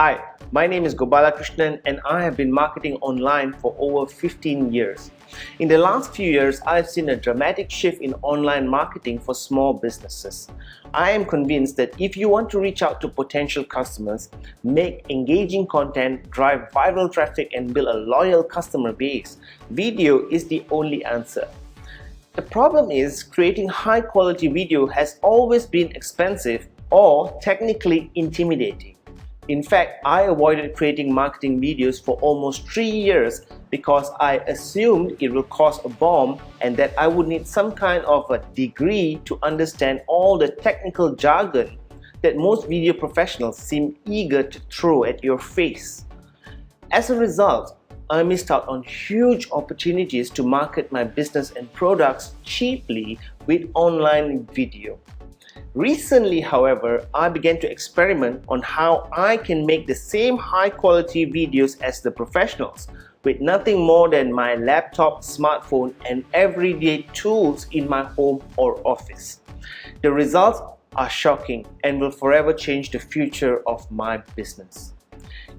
Hi, my name is Krishnan and I have been marketing online for over 15 years. In the last few years, I've seen a dramatic shift in online marketing for small businesses. I am convinced that if you want to reach out to potential customers, make engaging content, drive viral traffic and build a loyal customer base, video is the only answer. The problem is creating high quality video has always been expensive or technically intimidating. In fact, I avoided creating marketing videos for almost 3 years because I assumed it will cost a bomb and that I would need some kind of a degree to understand all the technical jargon that most video professionals seem eager to throw at your face. As a result, I missed out on huge opportunities to market my business and products cheaply with online video. Recently, however, I began to experiment on how I can make the same high quality videos as the professionals with nothing more than my laptop, smartphone and everyday tools in my home or office. The results are shocking and will forever change the future of my business.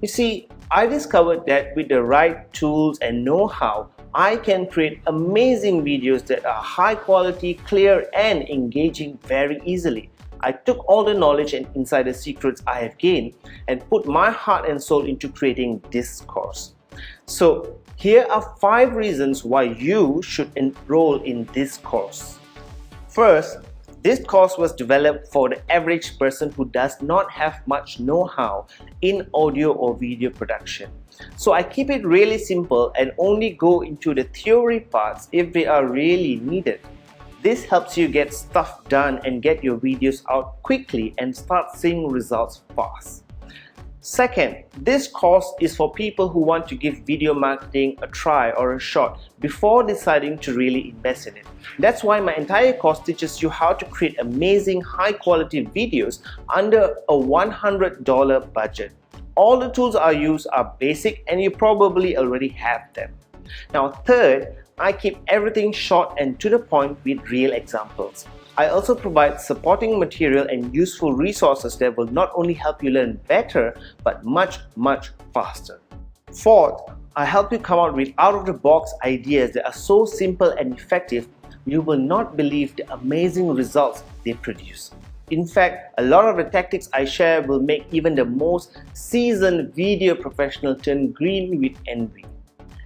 You see, I discovered that with the right tools and know-how, I can create amazing videos that are high quality, clear and engaging very easily. I took all the knowledge and insider secrets I have gained and put my heart and soul into creating this course. So here are 5 reasons why you should enroll in this course. First, this course was developed for the average person who does not have much know-how in audio or video production. So I keep it really simple and only go into the theory parts if they are really needed. This helps you get stuff done and get your videos out quickly and start seeing results fast. Second, this course is for people who want to give video marketing a try or a shot before deciding to really invest in it. That's why my entire course teaches you how to create amazing high quality videos under a $100 budget. All the tools I use are basic and you probably already have them. Now third, I keep everything short and to the point with real examples. I also provide supporting material and useful resources that will not only help you learn better, but much faster. Fourth, I help you come out with out-of-the-box ideas that are so simple and effective, you will not believe the amazing results they produce. In fact, a lot of the tactics I share will make even the most seasoned video professional turn green with envy.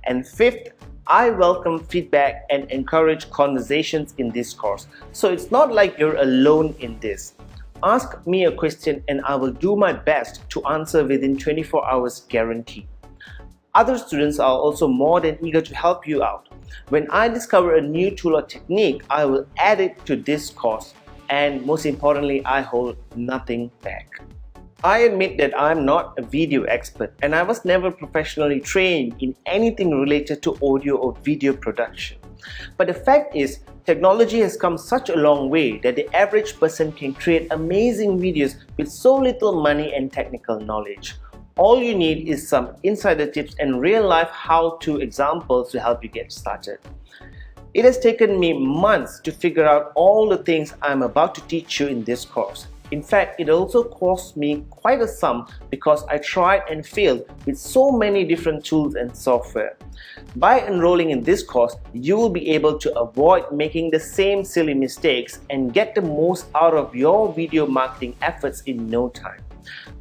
And fifth, I welcome feedback and encourage conversations in this course. So it's not like you're alone in this. Ask me a question and I will do my best to answer within 24 hours guarantee. Other students are also more than eager to help you out. When I discover a new tool or technique, I will add it to this course. And most importantly, I hold nothing back. I admit that I'm not a video expert and I was never professionally trained in anything related to audio or video production. But the fact is, technology has come such a long way that the average person can create amazing videos with so little money and technical knowledge. All you need is some insider tips and real-life how-to examples to help you get started. It has taken me months to figure out all the things I'm about to teach you in this course. In fact, it also cost me quite a sum because I tried and failed with so many different tools and software. By enrolling in this course, you will be able to avoid making the same silly mistakes and get the most out of your video marketing efforts in no time.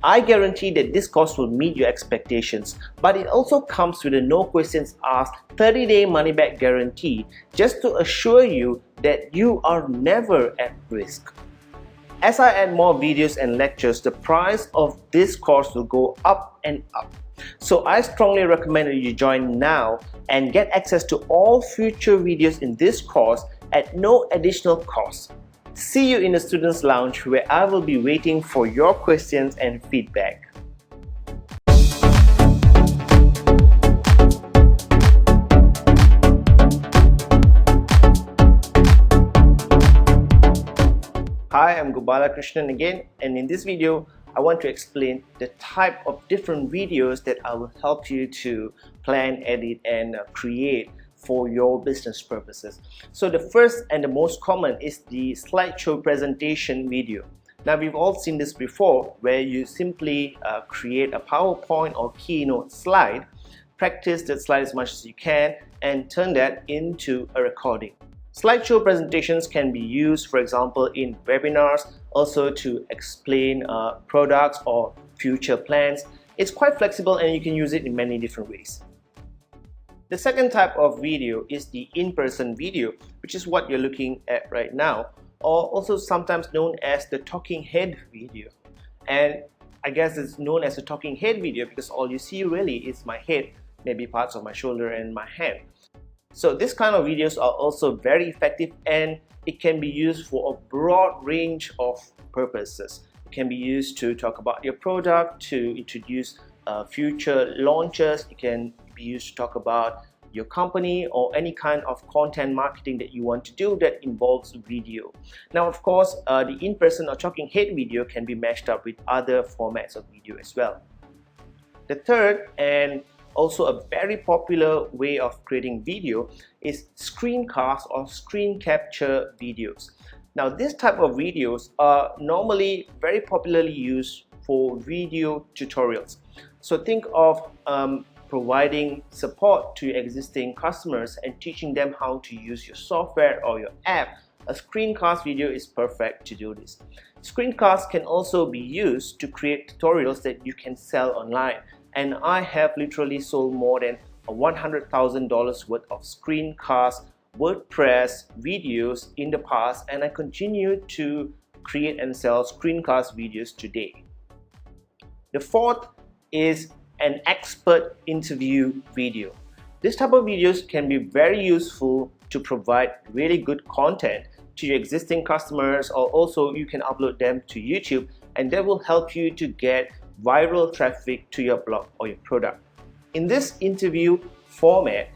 I guarantee that this course will meet your expectations, but it also comes with a no questions asked 30-day money-back guarantee just to assure you that you are never at risk. As I add more videos and lectures, the price of this course will go up and up. So I strongly recommend that you join now and get access to all future videos in this course at no additional cost. See you in the Students' Lounge where I will be waiting for your questions and feedback. Hi, I'm Krishnan again, and in this video I want to explain the type of different videos that I will help you to plan, edit and create for your business purposes. So the first and the most common is the slideshow presentation video. Now, we've all seen this before, where you simply create a PowerPoint or keynote slide, practice that slide as much as you can, and turn that into a recording. Slideshow presentations can be used, for example, in webinars, also to explain products or future plans. It's quite flexible and you can use it in many different ways. The second type of video is the in-person video, which is what you're looking at right now, or also sometimes known as the talking head video. And I guess it's known as a talking head video because all you see really is my head, maybe parts of my shoulder and my hand. So this kind of videos are also very effective, and it can be used for a broad range of purposes. It can be used to talk about your product, to introduce future launches. It can be used to talk about your company or any kind of content marketing that you want to do that involves video. Now, of course, the in-person or talking head video can be mashed up with other formats of video as well. The third and also a very popular way of creating video is screencast or screen capture videos. Now, this type of videos are normally very popularly used for video tutorials. So think of providing support to existing customers and teaching them how to use your software or your app. A screencast video is perfect to do this. Screencasts can also be used to create tutorials that you can sell online. And I have literally sold more than $100,000 worth of screencast WordPress videos in the past, and I continue to create and sell screencast videos today. The fourth is an expert interview video. This type of videos can be very useful to provide really good content to your existing customers, or also you can upload them to YouTube, and that will help you to get viral traffic to your blog or your product. In this interview format,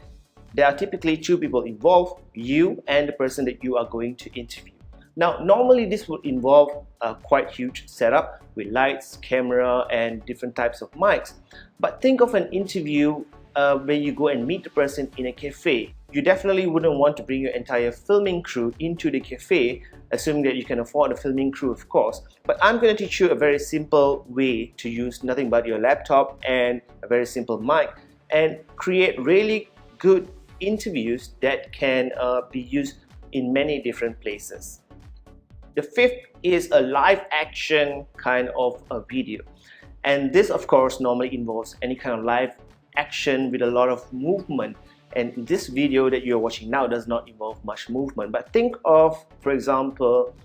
there are typically two people involved, you and the person that you are going to interview. Now, normally this would involve a quite huge setup with lights, camera, and different types of mics. But think of an interview where you go and meet the person in a cafe. You definitely wouldn't want to bring your entire filming crew into the cafe, assuming that you can afford a filming crew, of course. But I'm going to teach you a very simple way to use nothing but your laptop and a very simple mic and create really good interviews that can be used in many different places. The fifth is a live action kind of a video. And this, of course, normally involves any kind of live action with a lot of movement. And this video that you're watching now does not involve much movement. But think of, for example,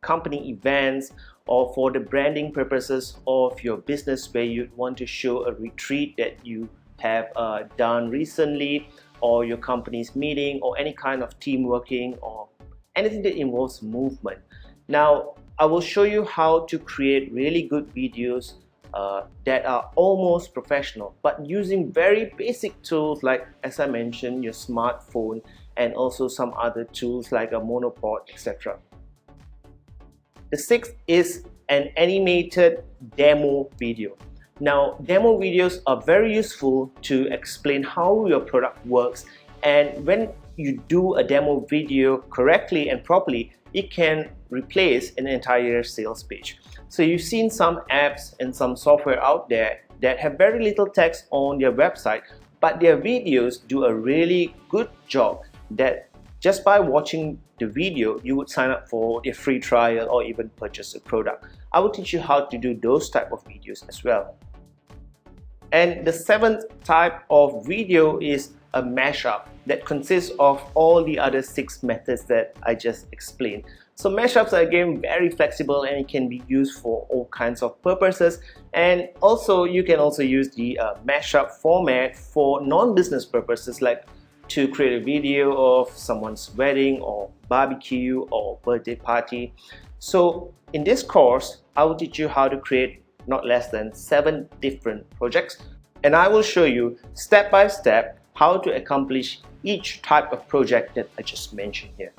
company events, or for the branding purposes of your business where you want to show a retreat that you have done recently, or your company's meeting, or any kind of team working, or anything that involves movement. Now, I will show you how to create really good videos that are almost professional, but using very basic tools like, as I mentioned, your smartphone, and also some other tools like a monopod, etc. The sixth is an animated demo video. Now, demo videos are very useful to explain how your product works, and when you do a demo video correctly and properly, it can replace an entire sales page. So you've seen some apps and some software out there that have very little text on their website, but their videos do a really good job that just by watching the video, you would sign up for a free trial or even purchase a product. I will teach you how to do those type of videos as well. And the seventh type of video is a mashup that consists of all the other 6 methods that I just explained. So mashups are again very flexible, and it can be used for all kinds of purposes. And also you can also use the mashup format for non-business purposes, like to create a video of someone's wedding or barbecue or birthday party. So in this course, I will teach you how to create not less than 7 different projects, and I will show you step by step how to accomplish each type of project that I just mentioned here.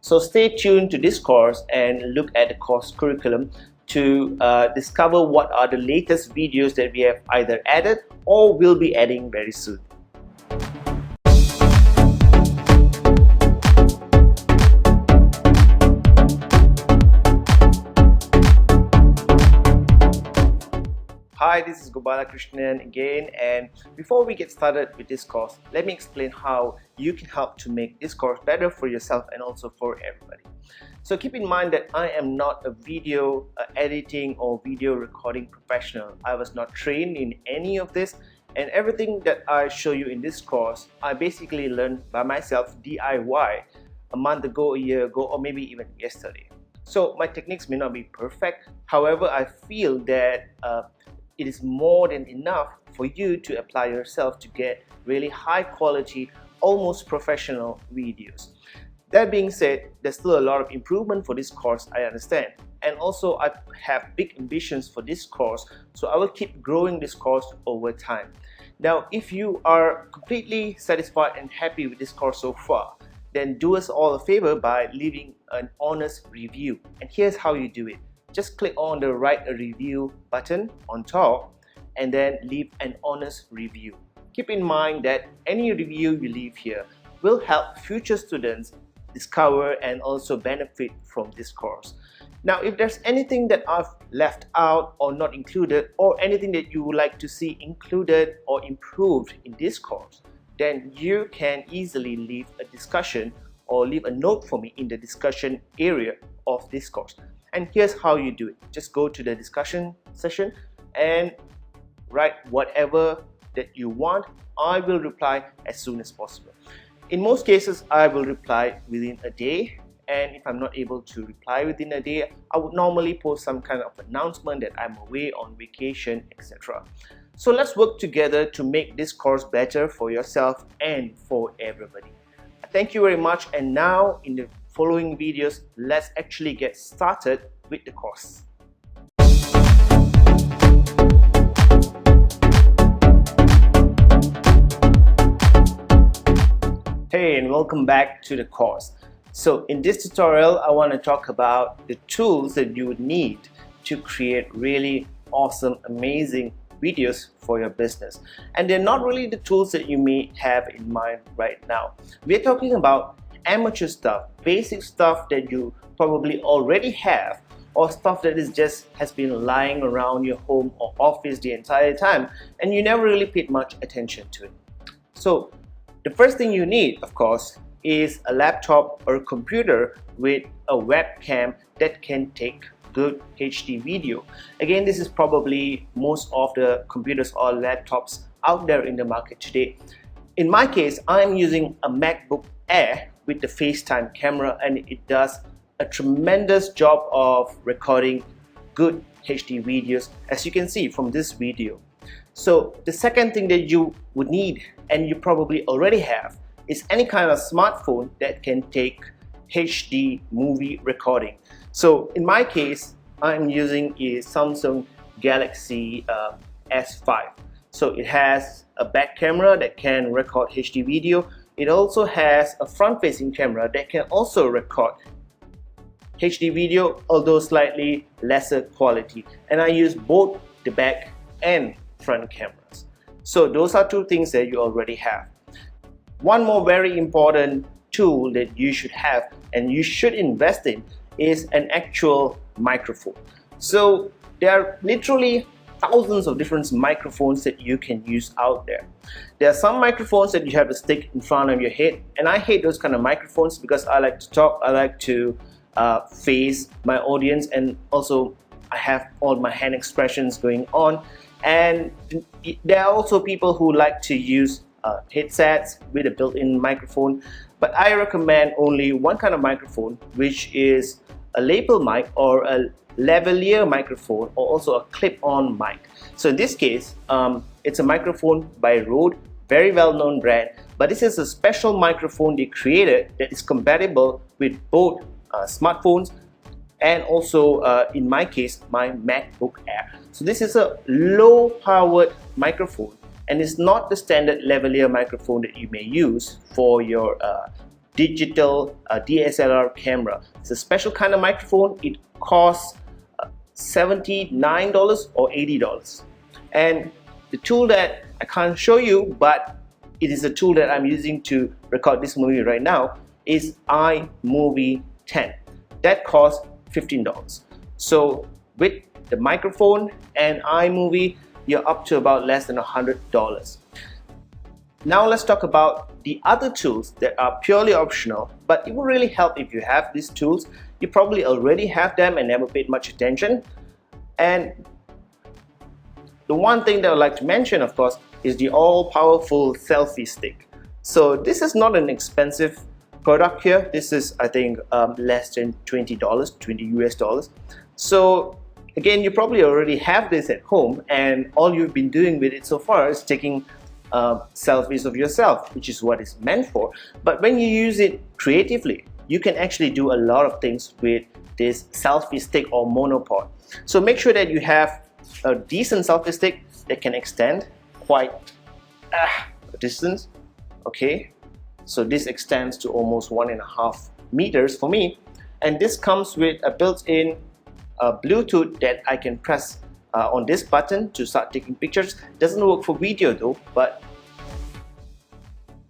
So stay tuned to this course and look at the course curriculum to discover what are the latest videos that we have either added or will be adding very soon. Hi, this is Krishnan again, and before we get started with this course, let me explain how you can help to make this course better for yourself and also for everybody. So keep in mind that I am not a video editing or video recording professional. I was not trained in any of this, and everything that I show you in this course, I basically learned by myself DIY a month ago, a year ago, or maybe even yesterday. So my techniques may not be perfect. However, I feel that it is more than enough for you to apply yourself to get really high quality, almost professional videos. That being said, there's still a lot of improvement for this course, I understand. And also I have big ambitions for this course, so I will keep growing this course over time. Now, if you are completely satisfied and happy with this course so far, then do us all a favor by leaving an honest review. And here's how you do it. Just click on the write a review button on top and then leave an honest review. Keep in mind that any review you leave here will help future students discover and also benefit from this course. Now, if there's anything that I've left out or not included, or anything that you would like to see included or improved in this course, then you can easily leave a discussion or leave a note for me in the discussion area of this course. And here's how you do it. Just go to the discussion session and write whatever that you want. I will reply as soon as possible. In most cases, I will reply within a day. And if I'm not able to reply within a day, I would normally post some kind of announcement that I'm away on vacation, etc. So let's work together to make this course better for yourself and for everybody. Thank you very much, and now in the following videos, let's actually get started with the course. Hey, and welcome back to the course. So in this tutorial, I want to talk about the tools that you would need to create really awesome, amazing videos for your business. And they're not really the tools that you may have in mind right now. We're talking about amateur stuff, basic stuff that you probably already have, or stuff that has been lying around your home or office the entire time and you never really paid much attention to it. So the first thing you need, of course, is a laptop or a computer with a webcam that can take good HD video. Again, this is probably most of the computers or laptops out there in the market today. In my case, I'm using a MacBook Air with the FaceTime camera, and it does a tremendous job of recording good HD videos, as you can see from this video. So the second thing that you would need, and you probably already have, is any kind of smartphone that can take HD movie recording. So in my case, I'm using a Samsung Galaxy S5. So it has a back camera that can record HD video. It also has a front-facing camera that can also record HD video, although slightly lesser quality. And I use both the back and front cameras. So those are two things that you already have. One more very important tool that you should have and you should invest in is an actual microphone. So there are literally thousands of different microphones that you can use out there. There are some microphones that you have to stick in front of your head, and I hate those kind of microphones because I like to talk, I like to face my audience, and also I have all my hand expressions going on. And there are also people who like to use headsets with a built-in microphone, but I recommend only one kind of microphone, which is a lapel mic or a lavalier microphone, or also a clip-on mic. So in this case, it's a microphone by Rode, very well-known brand, but this is a special microphone they created that is compatible with both smartphones and also in my case, my MacBook Air. So this is a low-powered microphone, and it's not the standard lavalier microphone that you may use for your digital DSLR camera. It's a special kind of microphone. It costs $79 or $80. And the tool that I can't show you, but it is a tool that I'm using to record this movie right now, is iMovie 10. That costs $15. So with the microphone and iMovie, you're up to about less than $100. Now let's talk about the other tools that are purely optional, but it will really help if you have these tools. You probably already have them and never paid much attention. And the one thing that I'd like to mention, of course, is the all-powerful selfie stick. So this is not an expensive product here. This is, I think, less than $20, $20 US. So again, you probably already have this at home, and all you've been doing with it so far is taking selfies of yourself, which is what it's meant for. But when you use it creatively, you can actually do a lot of things with this selfie stick or monopod. So make sure that you have a decent selfie stick that can extend quite a distance. Okay, so this extends to almost 1.5 meters for me, and this comes with a built-in Bluetooth that I can press on this button to start taking pictures. Doesn't work for video though, but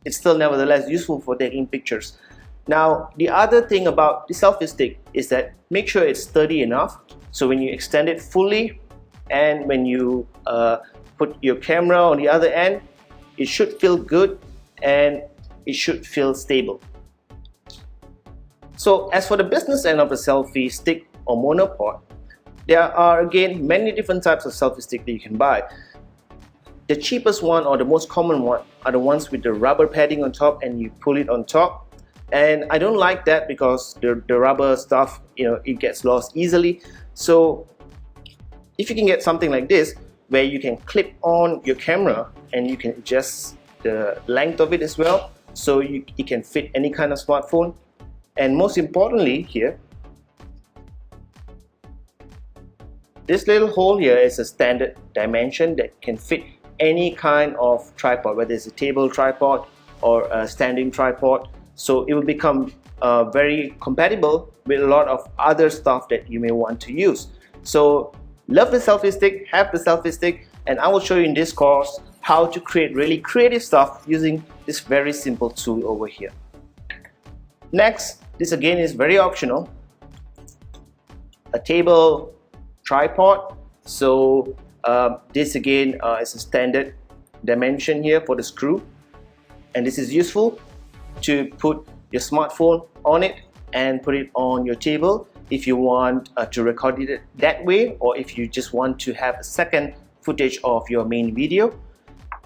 it's still nevertheless useful for taking pictures. Now, the other thing about the selfie stick is that make sure it's sturdy enough, so when you extend it fully and when you put your camera on the other end, it should feel good and it should feel stable. So as for the business end of the selfie stick or monopod, there are again many different types of selfie stick that you can buy. The cheapest one or the most common one are the ones with the rubber padding on top and you pull it on top. And I don't like that because the rubber stuff, it gets lost easily. So if you can get something like this where you can clip on your camera and you can adjust the length of it as well, so it can fit any kind of smartphone. And most importantly here, this little hole here is a standard dimension that can fit any kind of tripod, whether it's a table tripod or a standing tripod. So it will become very compatible with a lot of other stuff that you may want to use. So love the selfie stick, have the selfie stick, and I will show you in this course how to create really creative stuff using this very simple tool over here. Next, this again is very optional, a table tripod. So this again is a standard dimension here for the screw, and this is useful to put your smartphone on it and put it on your table if you want to record it that way, or if you just want to have a second footage of your main video.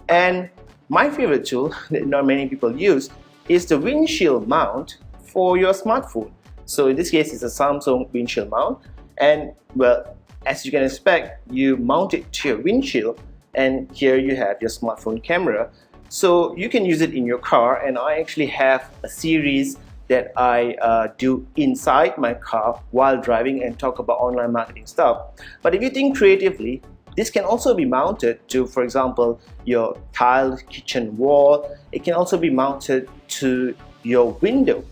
And my favorite tool that not many people use is the windshield mount for your smartphone. So in this case, it's a Samsung windshield mount, and well, as you can expect, you mount it to your windshield, and here you have your smartphone camera. So you can use it in your car, and I actually have a series that I do inside my car while driving and talk about online marketing stuff. But if you think creatively, this can also be mounted to, for example, your tiled kitchen wall. It can also be mounted to your window,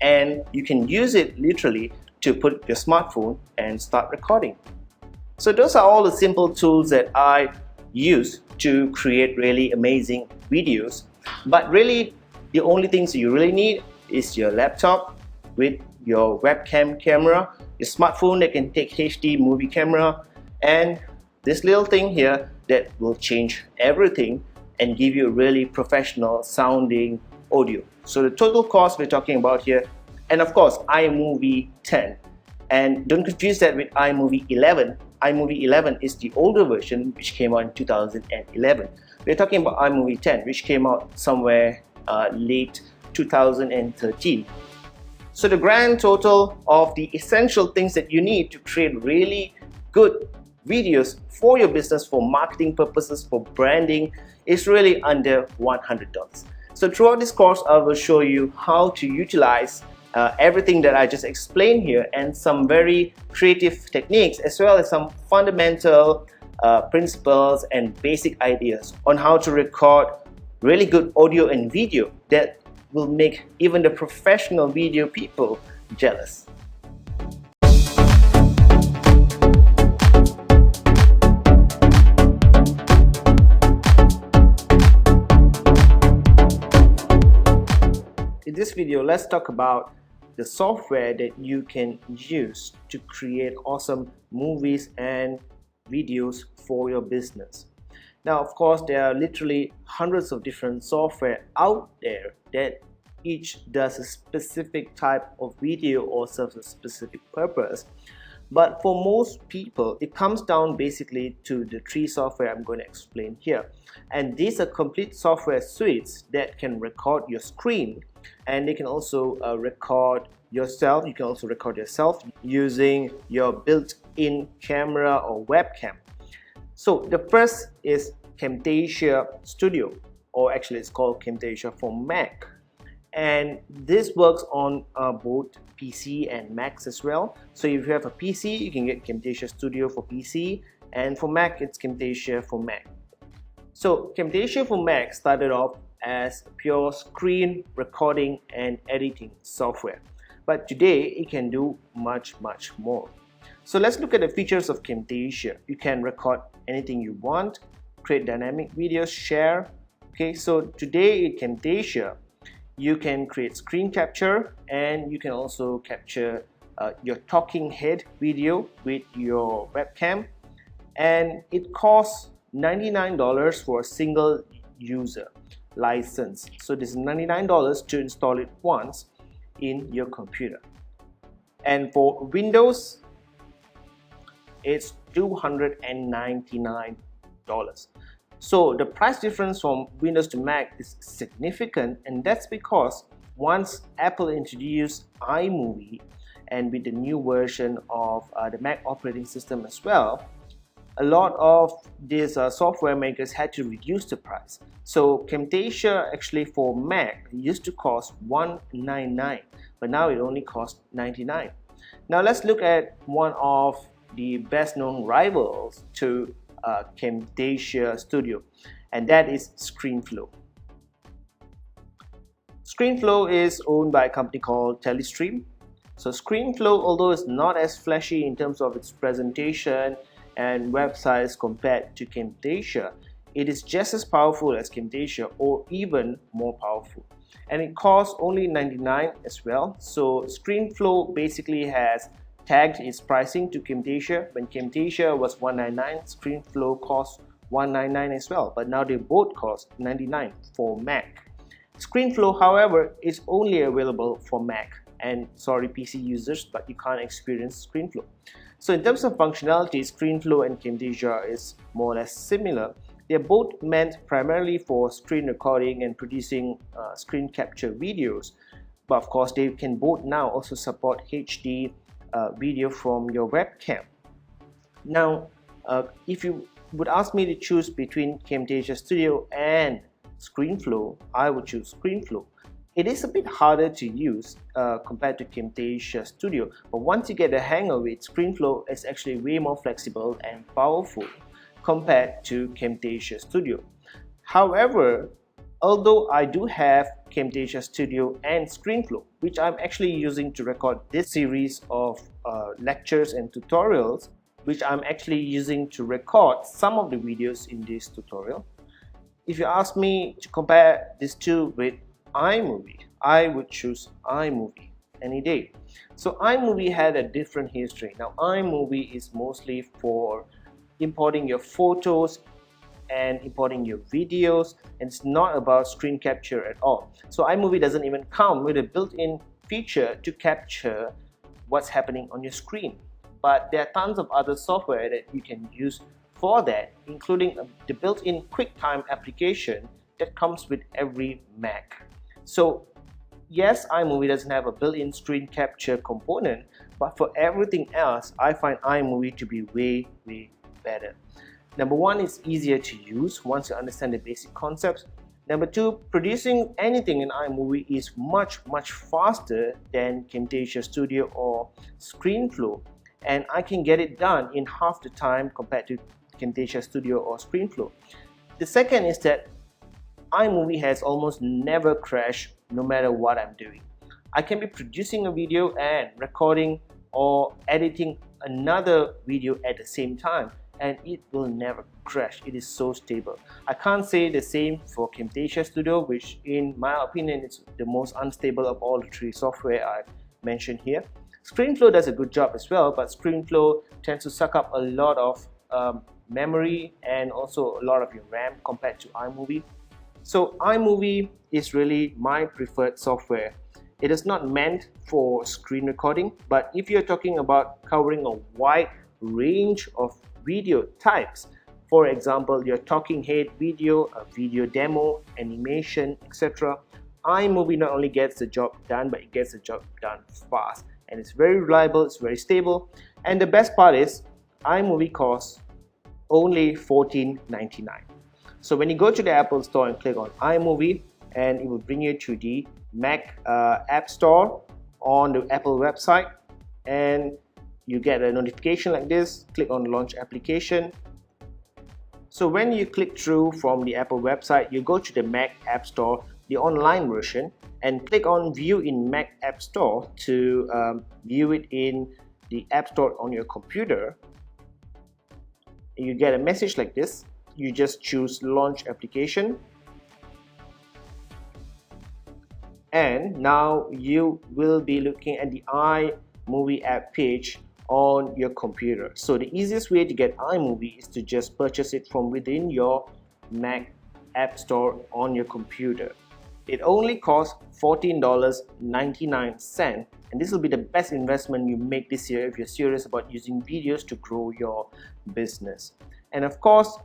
and you can use it literally to put your smartphone and start recording. So those are all the simple tools that I use to create really amazing videos. But really, the only things you really need is your laptop with your webcam camera, your smartphone that can take HD movie camera, and this little thing here that will change everything and give you really professional sounding audio. So the total cost we're talking about here, and of course iMovie 10, and don't confuse that with iMovie 11. iMovie 11 is the older version which came out in 2011. We're talking about iMovie 10, which came out somewhere late 2013. So the grand total of the essential things that you need to create really good videos for your business, for marketing purposes, for branding, is really under $100. So throughout this course, I will show you how to utilize everything that I just explained here, and some very creative techniques, as well as some fundamental principles and basic ideas on how to record really good audio and video that will make even the professional video people jealous. In this video, let's talk about the software that you can use to create awesome movies and videos for your business. Now, of course, there are literally hundreds of different software out there that each does a specific type of video or serves a specific purpose. But for most people, it comes down basically to the three software I'm going to explain here. And these are complete software suites that can record your screen, and they can also record yourself. You can also record yourself using your built-in camera or webcam. So the first is Camtasia Studio, or actually it's called Camtasia for Mac. And this works on both PC and Macs as well. So if you have a PC, you can get Camtasia Studio for PC, and for Mac it's Camtasia for Mac. So Camtasia for Mac started off as pure screen recording and editing software, but today it can do much more. So let's look at the features of Camtasia. You can record anything you want, create dynamic videos, share. Okay, so today in Camtasia you can create screen capture, and you can also capture your talking head video with your webcam, and it costs $99 for a single user license. So this is $99 to install it once in your computer, and for Windows it's $299. So the price difference from Windows to Mac is significant, and that's because once Apple introduced iMovie, and with the new version of the Mac operating system as well, a lot of these software makers had to reduce the price. So Camtasia actually for Mac used to cost $199, but now it only costs $99. Now let's look at one of the best known rivals to Camtasia Studio, and that is ScreenFlow. ScreenFlow is owned by a company called Telestream. So ScreenFlow, although it's not as flashy in terms of its presentation and websites compared to Camtasia, it is just as powerful as Camtasia or even more powerful. And it costs only $99 as well. So ScreenFlow basically has tagged its pricing to Camtasia. When Camtasia was $199, ScreenFlow cost $199 as well, but now they both cost $99 for Mac. ScreenFlow, however, is only available for Mac, and sorry PC users, but you can't experience ScreenFlow. So in terms of functionality, ScreenFlow and Camtasia is more or less similar. They're both meant primarily for screen recording and producing screen capture videos, but of course they can both now also support HD video from your webcam. Now, if you would ask me to choose between Camtasia Studio and ScreenFlow, I would choose ScreenFlow. It is a bit harder to use compared to Camtasia Studio, but once you get the hang of it, ScreenFlow is actually way more flexible and powerful compared to Camtasia Studio. However, although I do have Camtasia Studio and ScreenFlow, which I'm actually using to record this series of lectures and tutorials, which I'm actually using to record some of the videos in this tutorial. If you ask me to compare these two with iMovie, I would choose iMovie any day. So iMovie had a different history. Now iMovie is mostly for importing your photos and importing your videos, and it's not about screen capture at all. So iMovie doesn't even come with a built-in feature to capture what's happening on your screen. But there are tons of other software that you can use for that, including the built-in QuickTime application that comes with every Mac. So yes, iMovie doesn't have a built-in screen capture component, but for everything else, I find iMovie to be way better. Number one, it's easier to use once you understand the basic concepts. Number two, producing anything in iMovie is much faster than Camtasia Studio or ScreenFlow, and I can get it done in half the time compared to Camtasia Studio or ScreenFlow. The second is that iMovie has almost never crashed no matter what I'm doing. I can be producing a video and recording or editing another video at the same time, and it will never crash. It is so stable. I can't say the same for Camtasia Studio, which in my opinion is the most unstable of all the three software I've mentioned here. ScreenFlow does a good job as well, but ScreenFlow tends to suck up a lot of memory and also a lot of your RAM compared to iMovie. So iMovie is really my preferred software. It is not meant for screen recording, but if you're talking about covering a wide range of video types, for example, your talking head video, a video demo, animation, etc., iMovie not only gets the job done, but it gets the job done fast. And it's very reliable, it's very stable. And the best part is, iMovie costs only $14.99. So when you go to the Apple Store and click on iMovie, and it will bring you to the Mac App Store on the Apple website, and you get a notification like this. Click on Launch Application. So when you click through from the Apple website, you go to the Mac App Store, the online version, and click on View in Mac App Store to view it in the App Store on your computer. You get a message like this. You just choose Launch Application, and now you will be looking at the iMovie app page on your computer. So the easiest way to get iMovie is to just purchase it from within your Mac App Store on your computer. It only costs $14.99, and this will be the best investment you make this year if you're serious about using videos to grow your business. And of course,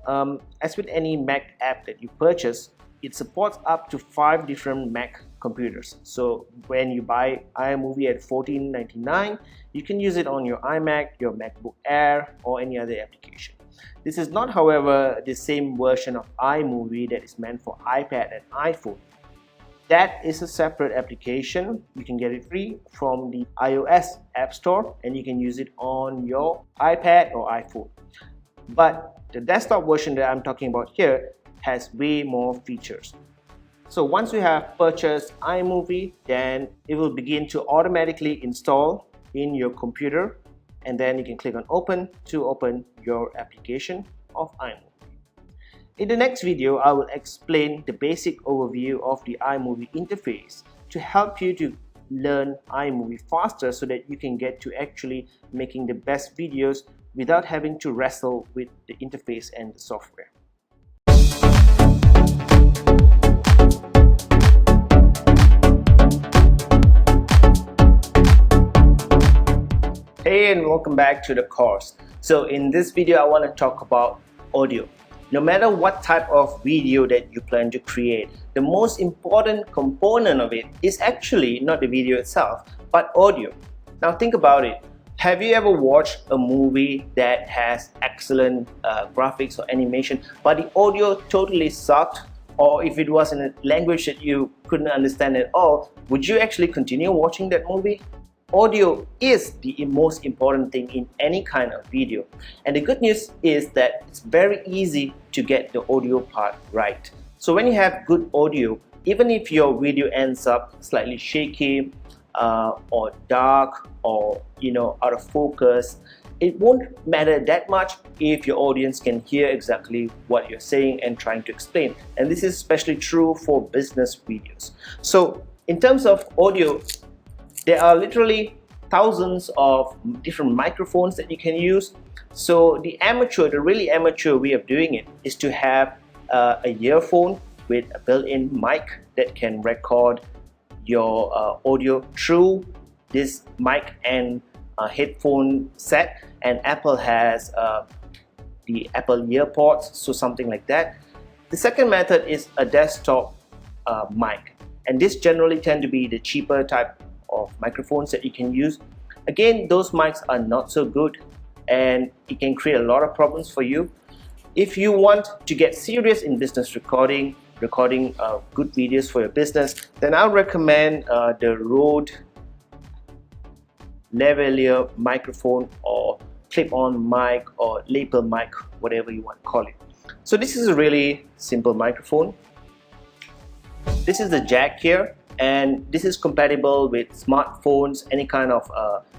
as with any Mac app that you purchase, it supports up to 5 different Mac computers. So when you buy iMovie at $14.99, you can use it on your iMac, your MacBook Air, or any other application. This is not, however, the same version of iMovie that is meant for iPad and iPhone. That is a separate application. You can get it free from the iOS App Store, and you can use it on your iPad or iPhone. But the desktop version that I'm talking about here has way more features. So once you have purchased iMovie, then it will begin to automatically install in your computer, and then you can click on Open to open your application of iMovie. In the next video, I will explain the basic overview of the iMovie interface to help you to learn iMovie faster so that you can get to actually making the best videos without having to wrestle with the interface and the software. Hey, and welcome back to the course. So in this video, I want to talk about audio. No matter what type of video that you plan to create, the most important component of it is actually not the video itself, but audio. Now think about it. Have you ever watched a movie that has excellent graphics or animation, but the audio totally sucked? Or if it was in a language that you couldn't understand at all, would you actually continue watching that movie? Audio is the most important thing in any kind of video. And the good news is that it's very easy to get the audio part right. So when you have good audio, even if your video ends up slightly shaky or dark or out of focus, it won't matter that much if your audience can hear exactly what you're saying and trying to explain. And this is especially true for business videos. So in terms of audio, there are literally thousands of different microphones that you can use. So the really amateur way of doing it is to have a earphone with a built-in mic that can record your audio through this mic and headphone set. And Apple has the Apple EarPods, so something like that. The second method is a desktop mic, and this generally tend to be the cheaper type of microphones that you can use. Again, those mics are not so good, and it can create a lot of problems for you. If you want to get serious in business recording good videos for your business, then I would recommend the Rode lavalier microphone or clip-on mic or lapel mic, whatever you want to call it. So this is a really simple microphone. This is the jack here, and this is compatible with smartphones, any kind of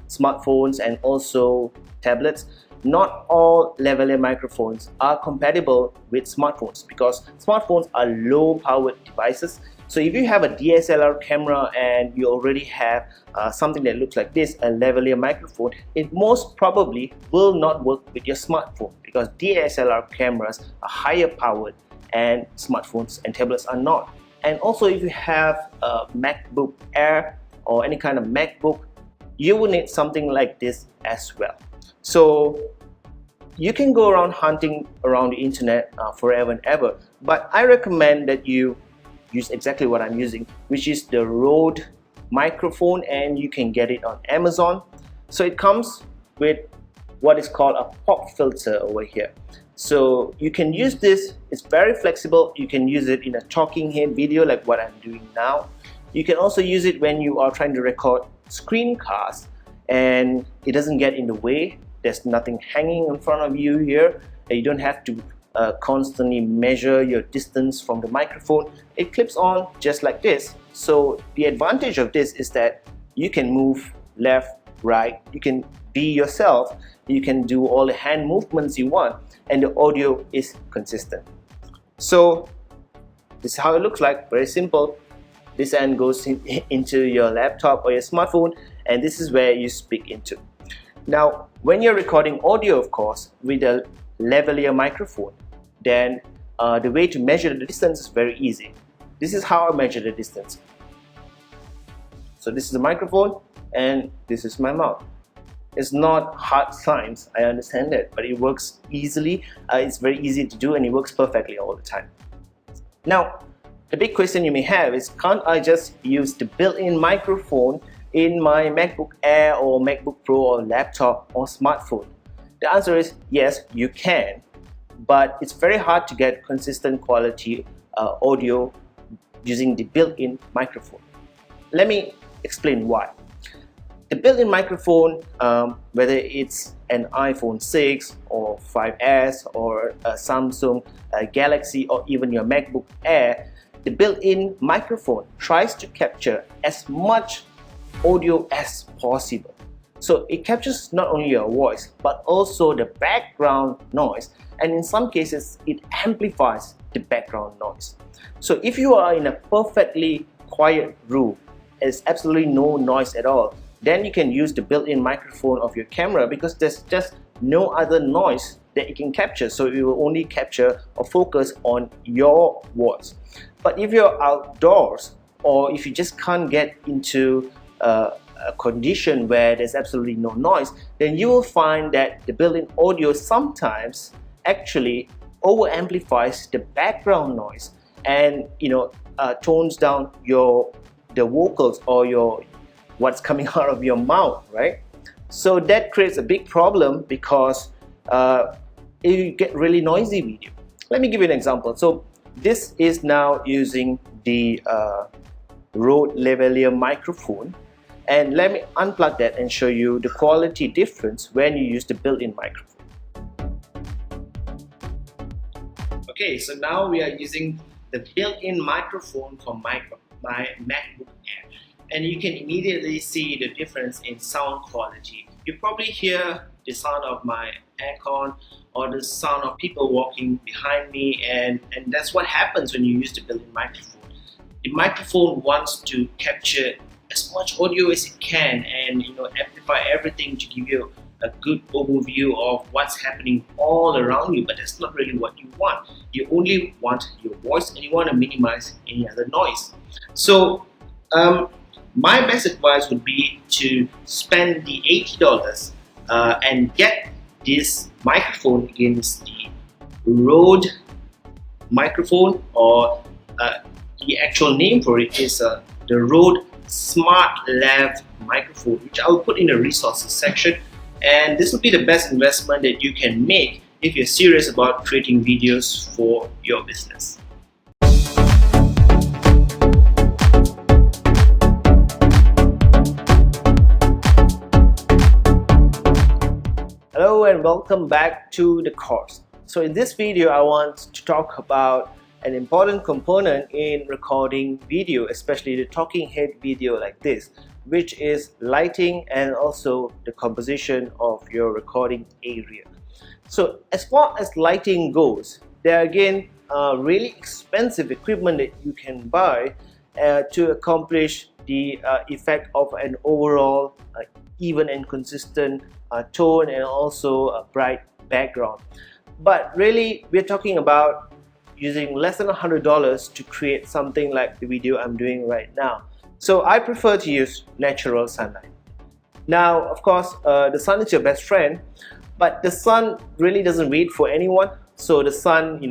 smartphones, and also tablets. Not all lavalier microphones are compatible with smartphones because smartphones are low powered devices. So if you have a DSLR camera and you already have something that looks like this, a lavalier microphone, it most probably will not work with your smartphone, because DSLR cameras are higher powered and smartphones and tablets are not. And also, if you have a MacBook Air or any kind of MacBook, you will need something like this as well. So you can go around hunting around the internet forever and ever, but I recommend that you use exactly what I'm using, which is the Rode microphone, and you can get it on Amazon. So it comes with what is called a pop filter over here. So you can use this, it's very flexible. You can use it in a talking head video like what I'm doing now. You can also use it when you are trying to record screencasts and it doesn't get in the way. There's nothing hanging in front of you here. You don't have to constantly measure your distance from the microphone. It clips on just like this. So the advantage of this is that you can move left, right, you can be yourself, you can do all the hand movements you want, and the audio is consistent. So this is how it looks like, very simple. This end goes into your laptop or your smartphone, and this is where you speak into. Now, when you're recording audio, of course, with a lavalier microphone, then the way to measure the distance is very easy. This is how I measure the distance. So this is the microphone and this is my mouth. It's not hard science, I understand that, but it works easily. It's very easy to do and it works perfectly all the time. Now, the big question you may have is, can't I just use the built-in microphone in my MacBook Air or MacBook Pro or laptop or smartphone? The answer is yes, you can, but it's very hard to get consistent quality audio using the built-in microphone. Let me explain why. The built-in microphone, whether it's an iPhone 6 or 5S or a Samsung Galaxy or even your MacBook Air, the built-in microphone tries to capture as much audio as possible. So it captures not only your voice but also the background noise, and in some cases it amplifies the background noise. So if you are in a perfectly quiet room, there's absolutely no noise at all, then you can use the built-in microphone of your camera, because there's just no other noise that it can capture. So it will only capture or focus on your voice. But if you're outdoors, or if you just can't get into a condition where there's absolutely no noise, then you will find that the built-in audio sometimes actually over amplifies the background noise and tones down the vocals or what's coming out of your mouth, right? So that creates a big problem, because you get really noisy video. Let me give you an example. So this is now using the Rode lavalier microphone, and let me unplug that and show you the quality difference when you use the built-in microphone. Okay, so now we are using the built-in microphone for my MacBook Air, and you can immediately see the difference in sound quality. You probably hear the sound of my aircon or the sound of people walking behind me, and that's what happens when you use the built-in microphone. The microphone wants to capture as much audio as it can and amplify everything to give you a good overview of what's happening all around you, but that's not really what you want. You only want your voice and you want to minimize any other noise. So my best advice would be to spend the $80 and get this microphone against the Rode microphone, or the actual name for it is the Rode Smart Lav microphone, which I will put in the resources section. And this will be the best investment that you can make if you're serious about creating videos for your business. Hello and welcome back to the course. So in this video, I want to talk about an important component in recording video, especially the talking head video like this, which is lighting and also the composition of your recording area. So as far as lighting goes, there are again really expensive equipment that you can buy, to accomplish the effect of an overall even and consistent tone and also a bright background. But really, we're talking about using less than $100 to create something like the video I'm doing right now. So I prefer to use natural sunlight. Now, of course, the sun is your best friend, but the sun really doesn't wait for anyone. So the sun,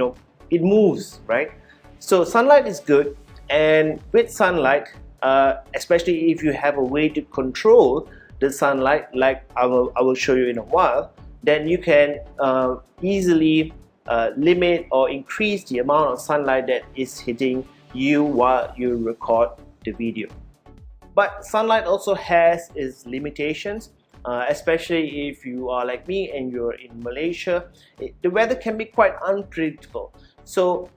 it moves, right? So sunlight is good, and with sunlight, especially if you have a way to control the sunlight, like I will show you in a while, then you can easily limit or increase the amount of sunlight that is hitting you while you record the video. But sunlight also has its limitations, especially if you are like me and you're in Malaysia. The weather can be quite unpredictable. So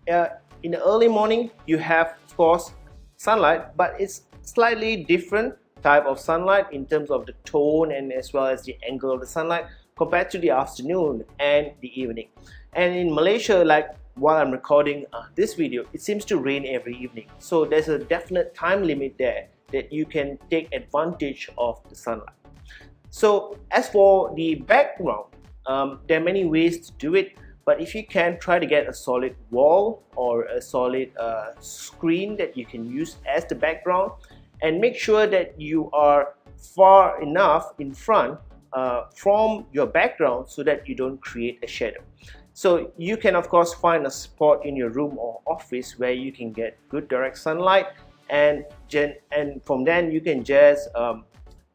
in the early morning, you have, of course, sunlight, but it's slightly different type of sunlight in terms of the tone and as well as the angle of the sunlight compared to the afternoon and the evening. And in Malaysia, like while I'm recording this video, it seems to rain every evening. So there's a definite time limit there that you can take advantage of the sunlight. So as for the background, there are many ways to do it, but if you can, try to get a solid wall or a solid screen that you can use as the background, and make sure that you are far enough in front from your background so that you don't create a shadow. So you can of course find a spot in your room or office where you can get good direct sunlight, and from then you can just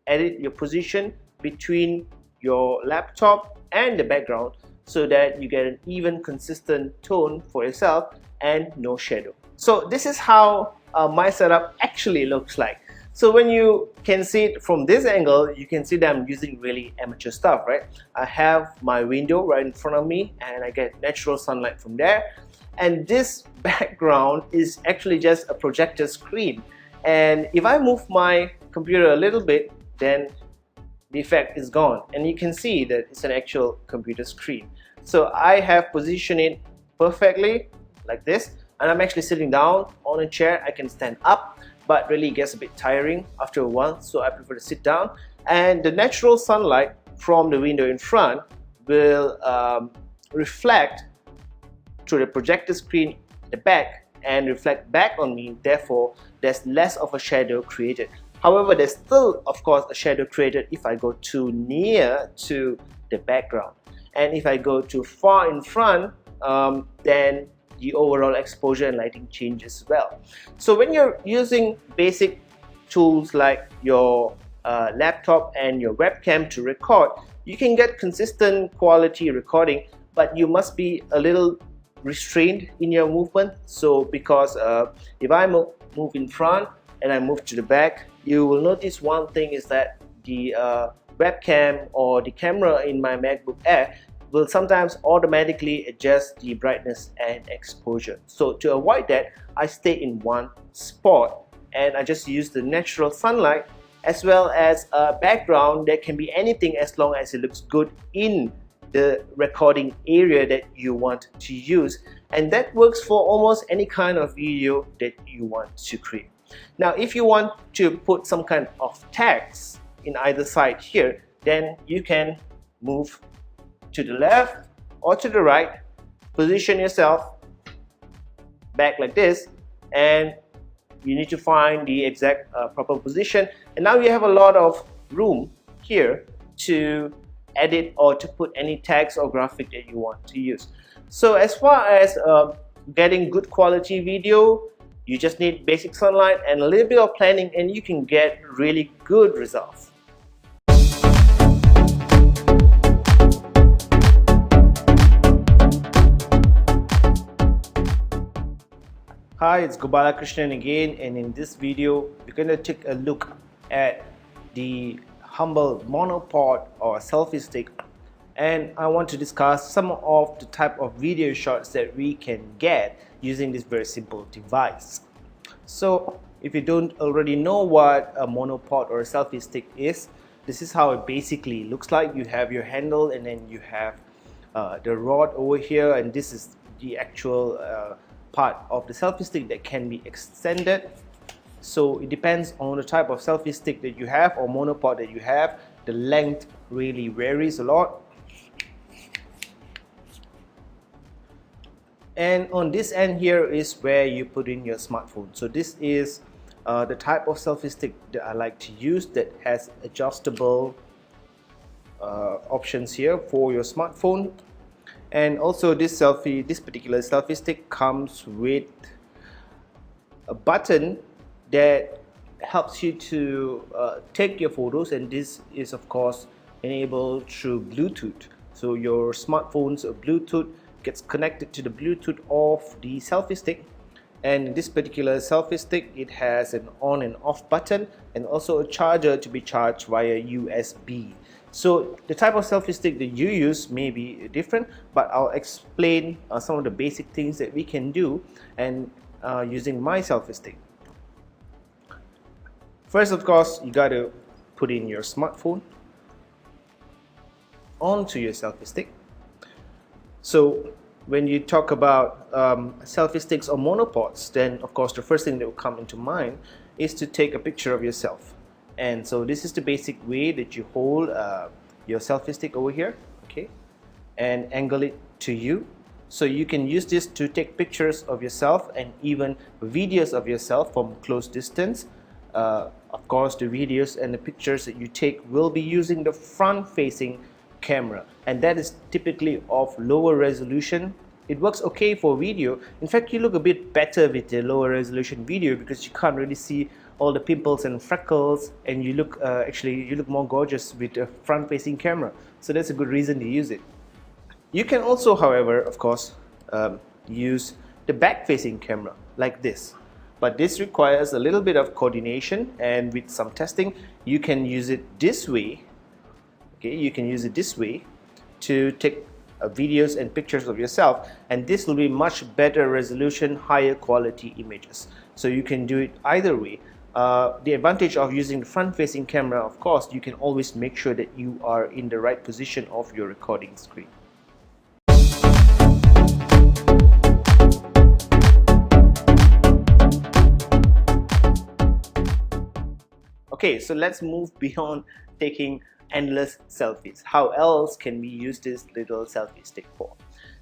edit your position between your laptop and the background so that you get an even consistent tone for yourself and no shadow. So this is how my setup actually looks like. So when you can see it from this angle, you can see that I'm using really amateur stuff, right? I have my window right in front of me and I get natural sunlight from there. And this background is actually just a projector screen. And if I move my computer a little bit, then the effect is gone. And you can see that it's an actual computer screen. So I have positioned it perfectly like this. And I'm actually sitting down on a chair. I can stand up, but really gets a bit tiring after a while, so I prefer to sit down. And the natural sunlight from the window in front will reflect through the projector screen at the back and reflect back on me. Therefore, there's less of a shadow created. However, there's still, of course, a shadow created if I go too near to the background. And if I go too far in front, then the overall exposure and lighting changes as well. So when you're using basic tools like your laptop and your webcam to record, you can get consistent quality recording, but you must be a little restrained in your movement. So because if I move in front and I move to the back, you will notice one thing is that the webcam or the camera in my MacBook Air will sometimes automatically adjust the brightness and exposure. So to avoid that, I stay in one spot and I just use the natural sunlight as well as a background that can be anything as long as it looks good in the recording area that you want to use. And that works for almost any kind of video that you want to create. Now, if you want to put some kind of text in either side here, then you can move to the left or to the right, position yourself back like this, and you need to find the exact proper position. And now you have a lot of room here to edit or to put any text or graphic that you want to use. So as far as getting good quality video, you just need basic sunlight and a little bit of planning and you can get really good results. Hi, it's Gopala Krishnan again, and in this video we're going to take a look at the humble monopod or selfie stick, and I want to discuss some of the type of video shots that we can get using this very simple device. So if you don't already know what a monopod or a selfie stick is, this is how it basically looks like. You have your handle and then you have the rod over here, and this is the actual part of the selfie stick that can be extended So it depends on the type of selfie stick that you have or monopod that you have. The length really varies a lot. And on this end here is where you put in your smartphone. So this is the type of selfie stick that I like to use, that has adjustable options here for your smartphone. And also this particular selfie stick comes with a button that helps you to take your photos, and this is of course enabled through Bluetooth. So your smartphone's Bluetooth gets connected to the Bluetooth of the selfie stick, and this particular selfie stick, it has an on and off button and also a charger to be charged via USB. So the type of selfie stick that you use may be different, but I'll explain some of the basic things that we can do and using my selfie stick. First, of course, you got to put in your smartphone onto your selfie stick. So when you talk about selfie sticks or monopods, then of course the first thing that will come into mind is to take a picture of yourself. And so this is the basic way that you hold your selfie stick over here, okay, and angle it to you. So you can use this to take pictures of yourself and even videos of yourself from close distance. Of course, the videos and the pictures that you take will be using the front-facing camera, and that is typically of lower resolution. It works okay for video. In fact, you look a bit better with the lower resolution video because you can't really see all the pimples and freckles, and you look you look more gorgeous with a front-facing camera. So that's a good reason to use it. You can also, however, of course, use the back-facing camera like this. But this requires a little bit of coordination, and with some testing, you can use it this way. Okay, you can use it this way to take videos and pictures of yourself, and this will be much better resolution, higher quality images. So you can do it either way. The advantage of using the front-facing camera, of course, you can always make sure that you are in the right position of your recording screen. Okay, so let's move beyond taking endless selfies. How else can we use this little selfie stick for?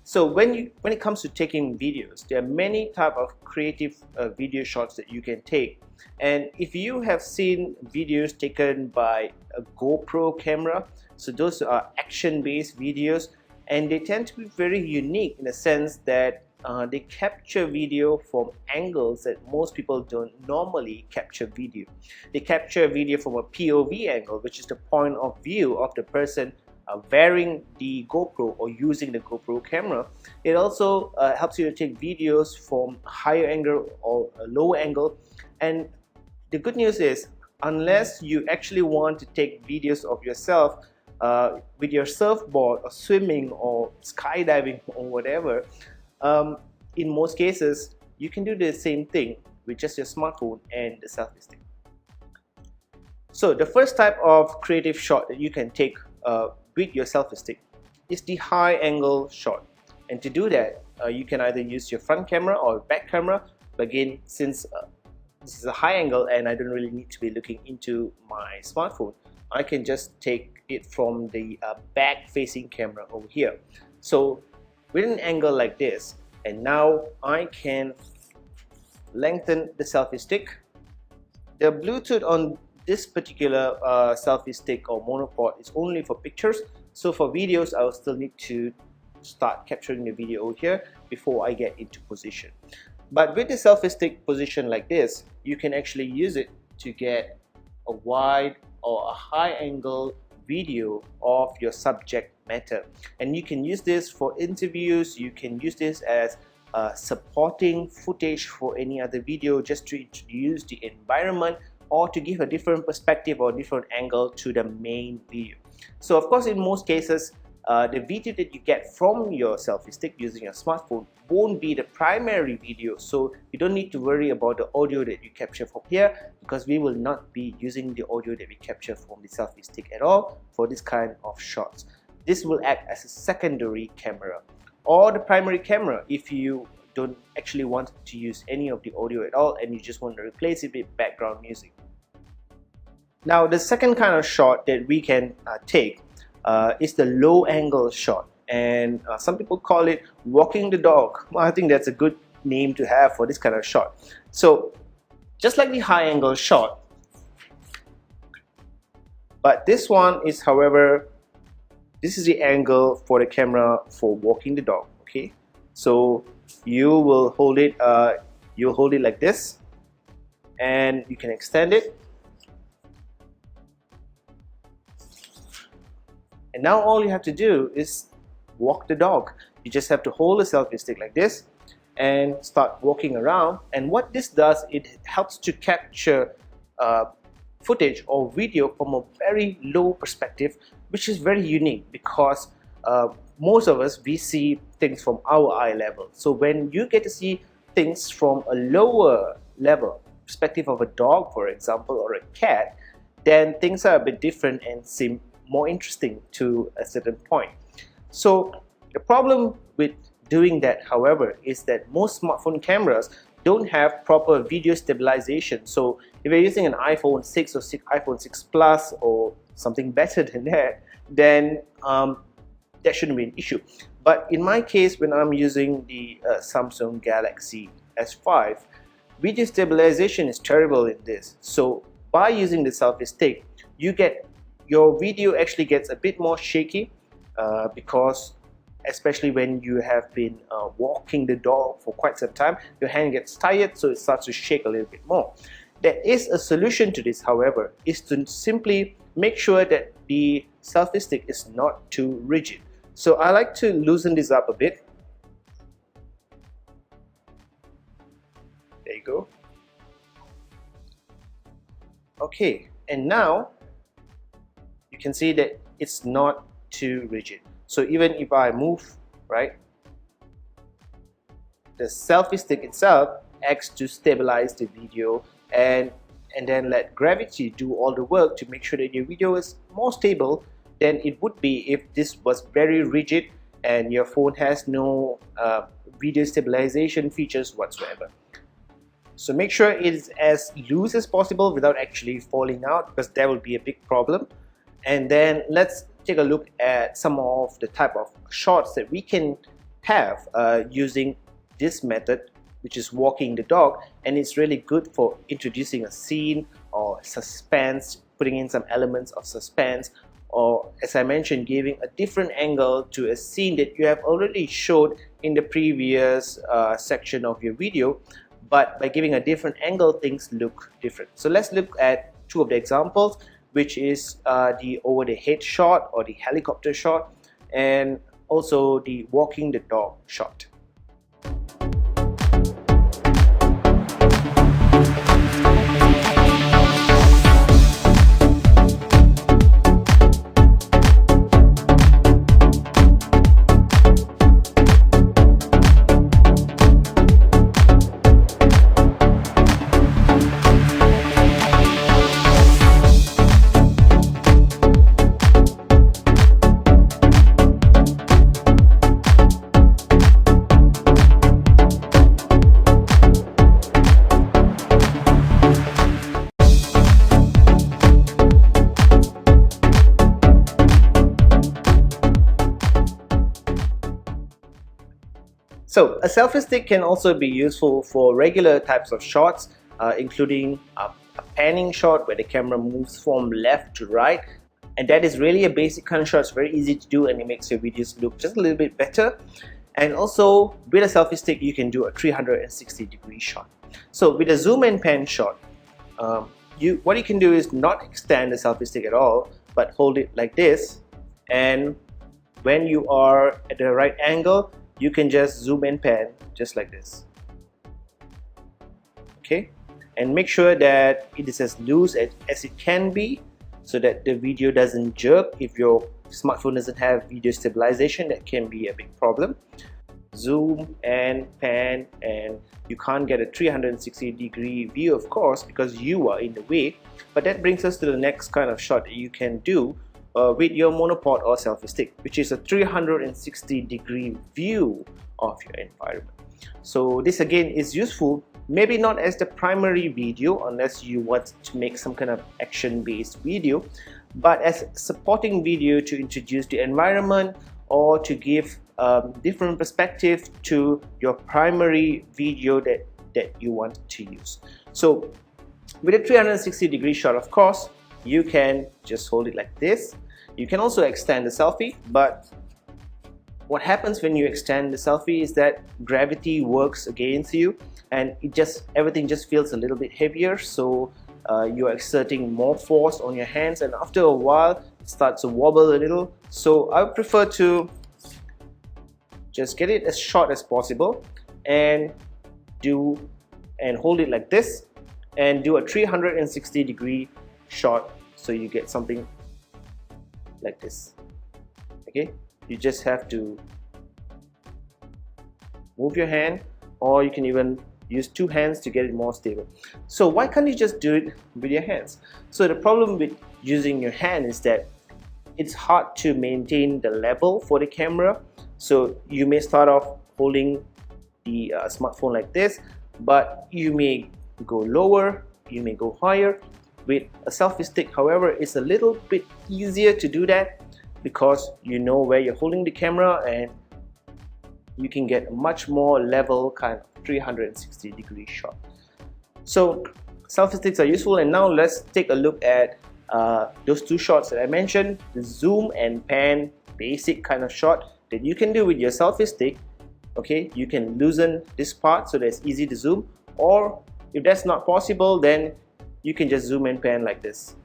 So when it comes to taking videos, there are many type of creative video shots that you can take. And if you have seen videos taken by a GoPro camera, so those are action-based videos, and they tend to be very unique in the sense that they capture video from angles that most people don't normally capture video. They capture video from a POV angle, which is the point of view of the person wearing the GoPro or using the GoPro camera. It also helps you to take videos from a higher angle or a lower angle. And the good news is, unless you actually want to take videos of yourself with your surfboard or swimming or skydiving or whatever, in most cases you can do the same thing with just your smartphone and the selfie stick. So the first type of creative shot that you can take with your selfie stick is the high angle shot. And to do that, you can either use your front camera or back camera. But again, since this is a high angle and I don't really need to be looking into my smartphone, I can just take it from the back facing camera over here. So with an angle like this, and now I can lengthen the selfie stick. The Bluetooth on this particular selfie stick or monopod is only for pictures. So for videos, I will still need to start capturing the video over here before I get into position. But with the selfie stick position like this, you can actually use it to get a wide or a high angle video of your subject matter. And you can use this for interviews, you can use this as supporting footage for any other video, just to introduce the environment or to give a different perspective or different angle to the main video. So of course, in most cases, the video that you get from your selfie stick using your smartphone won't be the primary video, so you don't need to worry about the audio that you capture from here, because we will not be using the audio that we capture from the selfie stick at all for this kind of shots. This will act as a secondary camera or the primary camera if you don't actually want to use any of the audio at all and you just want to replace it with background music. Now the second kind of shot that we can take is the low angle shot, and some people call it walking the dog. Well, I think that's a good name to have for this kind of shot. So just like the high angle shot, but this one is, however, this is the angle for the camera for walking the dog. Okay, so you will hold it like this, and you can extend it, and now all you have to do is walk the dog. You just have to hold the selfie stick like this and start walking around, and what this does, it helps to capture footage or video from a very low perspective, which is very unique because most of us, we see things from our eye level. So when you get to see things from a lower level perspective of a dog, for example, or a cat, then things are a bit different and seem more interesting to a certain point. So the problem with doing that, however, is that most smartphone cameras don't have proper video stabilization. So if you're using an iPhone 6 or iPhone 6 Plus or something better than that, then that shouldn't be an issue. But in my case, when I'm using the Samsung Galaxy S5, video stabilization is terrible in this. So by using the selfie stick, your video actually gets a bit more shaky because especially when you have been walking the dog for quite some time, your hand gets tired, so it starts to shake a little bit more. There is a solution to this, however, is to simply make sure that the selfie stick is not too rigid. So I like to loosen this up a bit. There you go. Okay, and now you can see that it's not too rigid. So even if I move, right, the selfie stick itself acts to stabilize the video and then let gravity do all the work to make sure that your video is more stable than it would be if this was very rigid and your phone has no video stabilization features whatsoever. So make sure it is as loose as possible without actually falling out, because that will be a big problem. And then let's take a look at some of the type of shots that we can have using this method, which is walking the dog, and it's really good for introducing a scene or suspense, putting in some elements of suspense, or as I mentioned, giving a different angle to a scene that you have already showed in the previous section of your video, but by giving a different angle, things look different. So let's look at two of the examples, which is the over the head shot or the helicopter shot, and also the walking the dog shot. So a selfie stick can also be useful for regular types of shots, including a panning shot where the camera moves from left to right, and that is really a basic kind of shot. It's very easy to do and it makes your videos look just a little bit better. And also with a selfie stick you can do a 360-degree shot. So with a zoom and pan shot, what you can do is not extend the selfie stick at all, but hold it like this, and when you are at the right angle, you can just zoom and pan just like this. Okay, and make sure that it is as loose as it can be so that the video doesn't jerk. If your smartphone doesn't have video stabilization, that can be a big problem. Zoom and pan, and you can't get a 360-degree view, of course, because you are in the way. But that brings us to the next kind of shot that you can do with your monopod or selfie stick, which is a 360-degree view of your environment. So this again is useful, maybe not as the primary video unless you want to make some kind of action-based video, but as supporting video to introduce the environment or to give different perspective to your primary video that you want to use. So with a 360-degree shot, of course, you can just hold it like this. You can also extend the selfie, but what happens when you extend the selfie is that gravity works against you and everything just feels a little bit heavier, so you're exerting more force on your hands, and after a while it starts to wobble a little. So I would prefer to just get it as short as possible and hold it like this and do a 360-degree shot, so you get something like this. Okay, you just have to move your hand, or you can even use two hands to get it more stable. So why can't you just do it with your hands? So the problem with using your hand is that it's hard to maintain the level for the camera. So you may start off holding the smartphone like this, but you may go lower, you may go higher. With a selfie stick, however, it's a little bit easier to do that because you know where you're holding the camera and you can get a much more level kind of 360-degree shot. So selfie sticks are useful, and now let's take a look at those two shots that I mentioned, the zoom and pan basic kind of shot that you can do with your selfie stick. Okay, you can loosen this part so that it's easy to zoom, or if that's not possible, then you can just zoom and pan like this.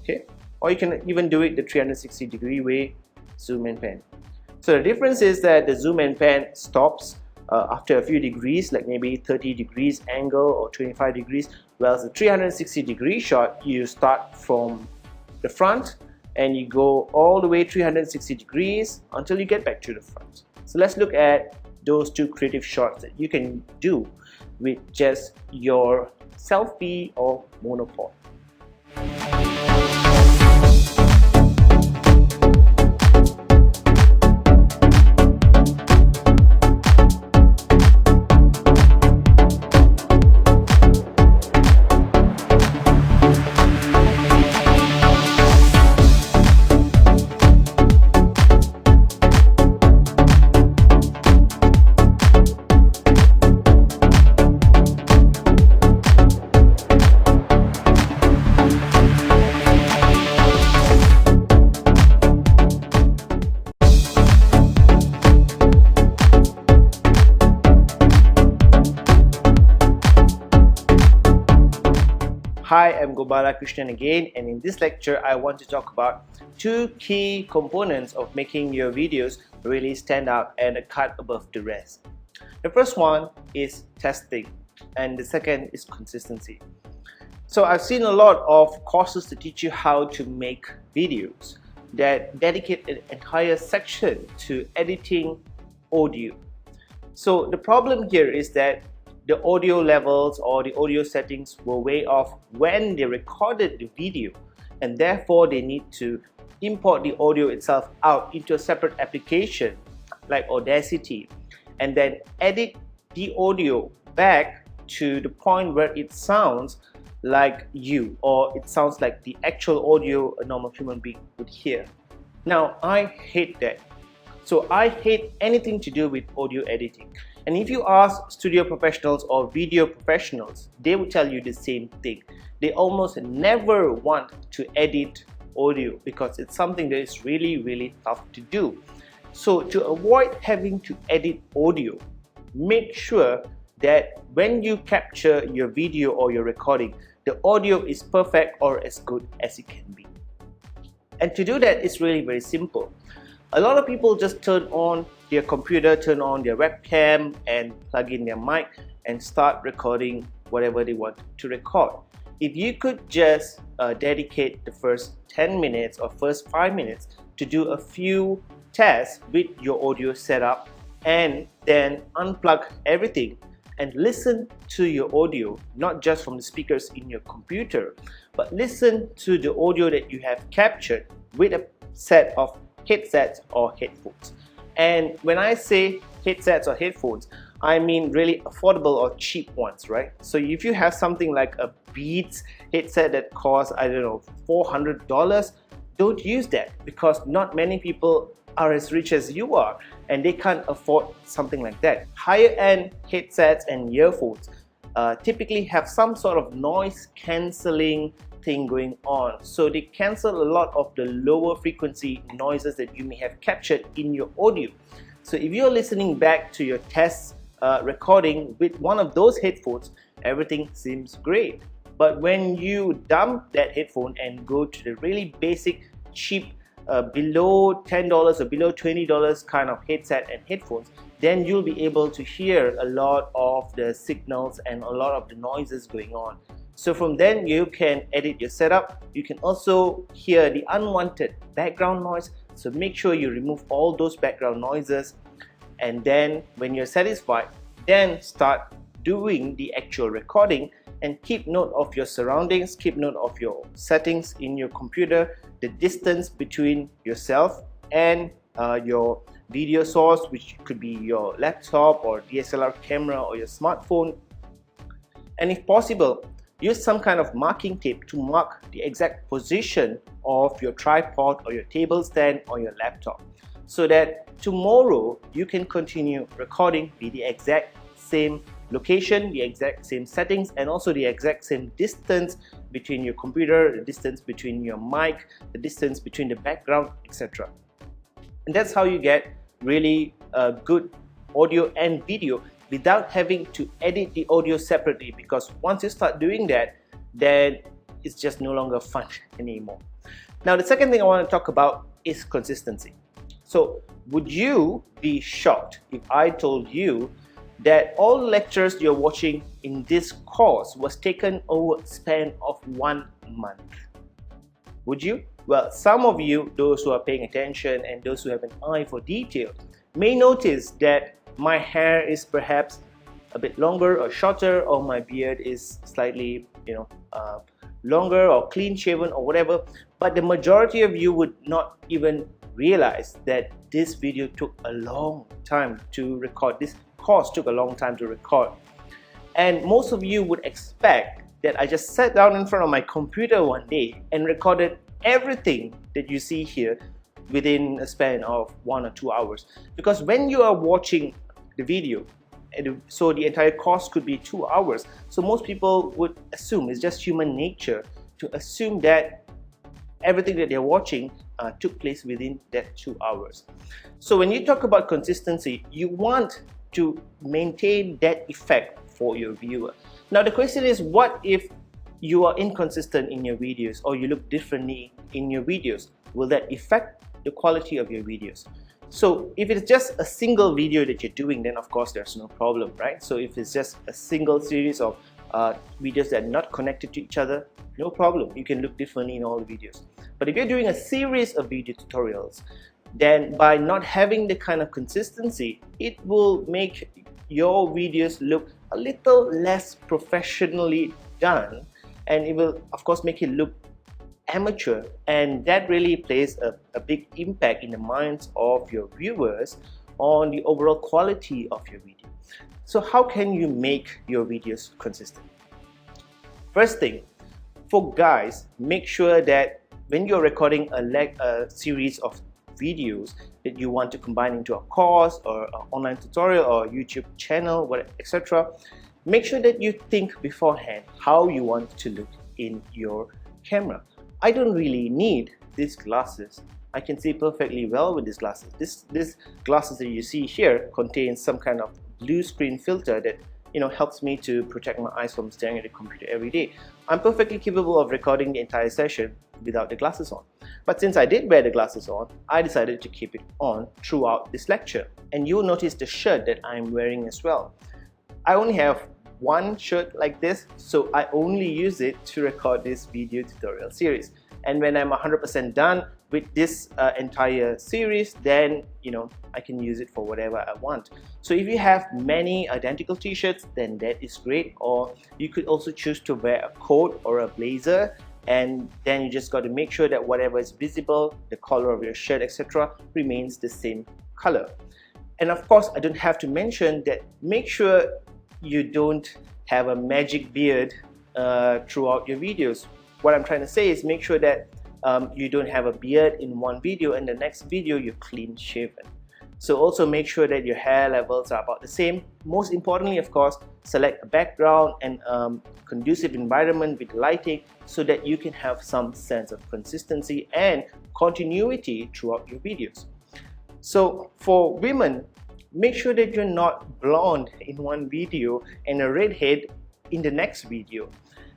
Okay, or you can even do it the 360-degree way, zoom and pan. So the difference is that the zoom and pan stops after a few degrees, like maybe 30 degrees angle or 25 degrees, whereas the 360-degree shot, you start from the front and you go all the way 360 degrees until you get back to the front. So let's look at those two creative shots that you can do with just your selfie or monopod. Hi, I'm Gobala Krishnan again, and in this lecture I want to talk about two key components of making your videos really stand out and cut above the rest. The first one is testing, and the second is consistency. So I've seen a lot of courses to teach you how to make videos that dedicate an entire section to editing audio. So the problem here is that the audio levels or the audio settings were way off when they recorded the video, and therefore they need to import the audio itself out into a separate application like Audacity and then edit the audio back to the point where it sounds like you, or it sounds like the actual audio a normal human being would hear. Now I hate that. So I hate anything to do with audio editing. And if you ask studio professionals or video professionals, they will tell you the same thing. They almost never want to edit audio because it's something that is really tough to do. So to avoid having to edit audio, make sure that when you capture your video or your recording, the audio is perfect or as good as it can be. And to do that, it's really very simple. A lot of people just turn on their computer, turn on their webcam and plug in their mic and start recording whatever they want to record. If you could just dedicate the first 10 minutes or first 5 minutes to do a few tests with your audio setup and then unplug everything and listen to your audio, not just from the speakers in your computer, but listen to the audio that you have captured with a set of headsets or headphones, And when I say headsets or headphones, I mean really affordable or cheap ones, right? So if you have something like a Beats headset that costs, I don't know, $400, don't use that, because not many people are as rich as you are and they can't afford something like that. Higher end headsets and earphones typically have some sort of noise cancelling thing going on, so they cancel a lot of the lower frequency noises that you may have captured in your audio. So if you're listening back to your test recording with one of those headphones, everything seems great. But when you dump that headphone and go to the really basic, cheap, below $10 or below $20 kind of headset and headphones, then you'll be able to hear a lot of the signals and a lot of the noises going on. So from then you can edit your setup. You can also hear the unwanted background noise. So make sure you remove all those background noises, and then when you're satisfied, then start doing the actual recording, and keep note of your surroundings, keep note of your settings in your computer, the distance between yourself and your video source, which could be your laptop or DSLR camera or your smartphone. And if possible, use some kind of marking tape to mark the exact position of your tripod or your table stand or your laptop, so that tomorrow you can continue recording with the exact same location, the exact same settings, and also the exact same distance between your computer, the distance between your mic, the distance between the background, etc. And that's how you get really good audio and video without having to edit the audio separately, because once you start doing that, then it's just no longer fun anymore. Now, the second thing I want to talk about is consistency. So would you be shocked if I told you that all lectures you're watching in this course was taken over a span of 1 month? Would you? Well, some of you, those who are paying attention and those who have an eye for detail, may notice that my hair is perhaps a bit longer or shorter, or my beard is slightly, longer or clean shaven or whatever. But the majority of you would not even realize that this video took a long time to record. This course took a long time to record. And most of you would expect that I just sat down in front of my computer one day and recorded everything that you see here within a span of 1 or 2 hours. Because when you are watching the video, so the entire course could be 2 hours, so most people would assume, it's just human nature to assume that everything that they're watching took place within that 2 hours. So when you talk about consistency, you want to maintain that effect for your viewer. Now the question is, what if you are inconsistent in your videos, or you look differently in your videos? Will that affect the quality of your videos? So if it's just a single video that you're doing, then of course there's no problem, right? So if it's just a single series of videos that are not connected to each other, no problem, you can look differently in all the videos. But if you're doing a series of video tutorials, then by not having the kind of consistency, it will make your videos look a little less professionally done, and it will of course make it look amateur, and that really plays a big impact in the minds of your viewers on the overall quality of your video. So how can you make your videos consistent? First thing, for guys, make sure that when you're recording a series of videos that you want to combine into a course or an online tutorial or YouTube channel, etc., make sure that you think beforehand how you want to look in your camera. I don't really need these glasses. I can see perfectly well with these glasses. This glasses that you see here contains some kind of blue screen filter that helps me to protect my eyes from staring at the computer every day. I'm perfectly capable of recording the entire session without the glasses on. But since I did wear the glasses on, I decided to keep it on throughout this lecture. And you'll notice the shirt that I'm wearing as well. I only have one shirt like this, so I only use it to record this video tutorial series. And when I'm 100% done with this entire series, then I can use it for whatever I want. So if you have many identical t-shirts, then that is great. Or you could also choose to wear a coat or a blazer, and then you just got to make sure that whatever is visible, the color of your shirt, etc., remains the same color. And of course, I don't have to mention that make sure you don't have a magic beard throughout your videos. What I'm trying to say is make sure that you don't have a beard in one video and the next video you're clean shaven. So also make sure that your hair levels are about the same. Most importantly, of course, select a background and conducive environment with lighting so that you can have some sense of consistency and continuity throughout your videos. So for women, make sure that you're not blonde in one video and a redhead in the next video.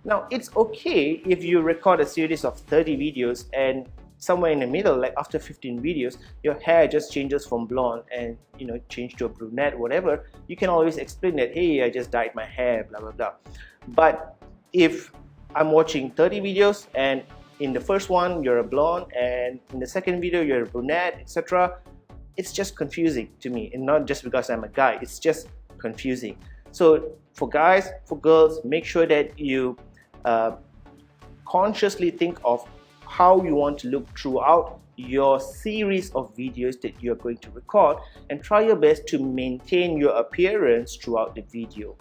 Now, it's okay if you record a series of 30 videos and somewhere in the middle, like after 15 videos, your hair just changes from blonde and change to a brunette, whatever. You can always explain that, hey, I just dyed my hair, blah blah blah. But if I'm watching 30 videos and in the first one you're a blonde and in the second video you're a brunette, etc., it's just confusing to me. And not just because I'm a guy, it's just confusing. So for guys, for girls, make sure that you consciously think of how you want to look throughout your series of videos that you're going to record, and try your best to maintain your appearance throughout the video.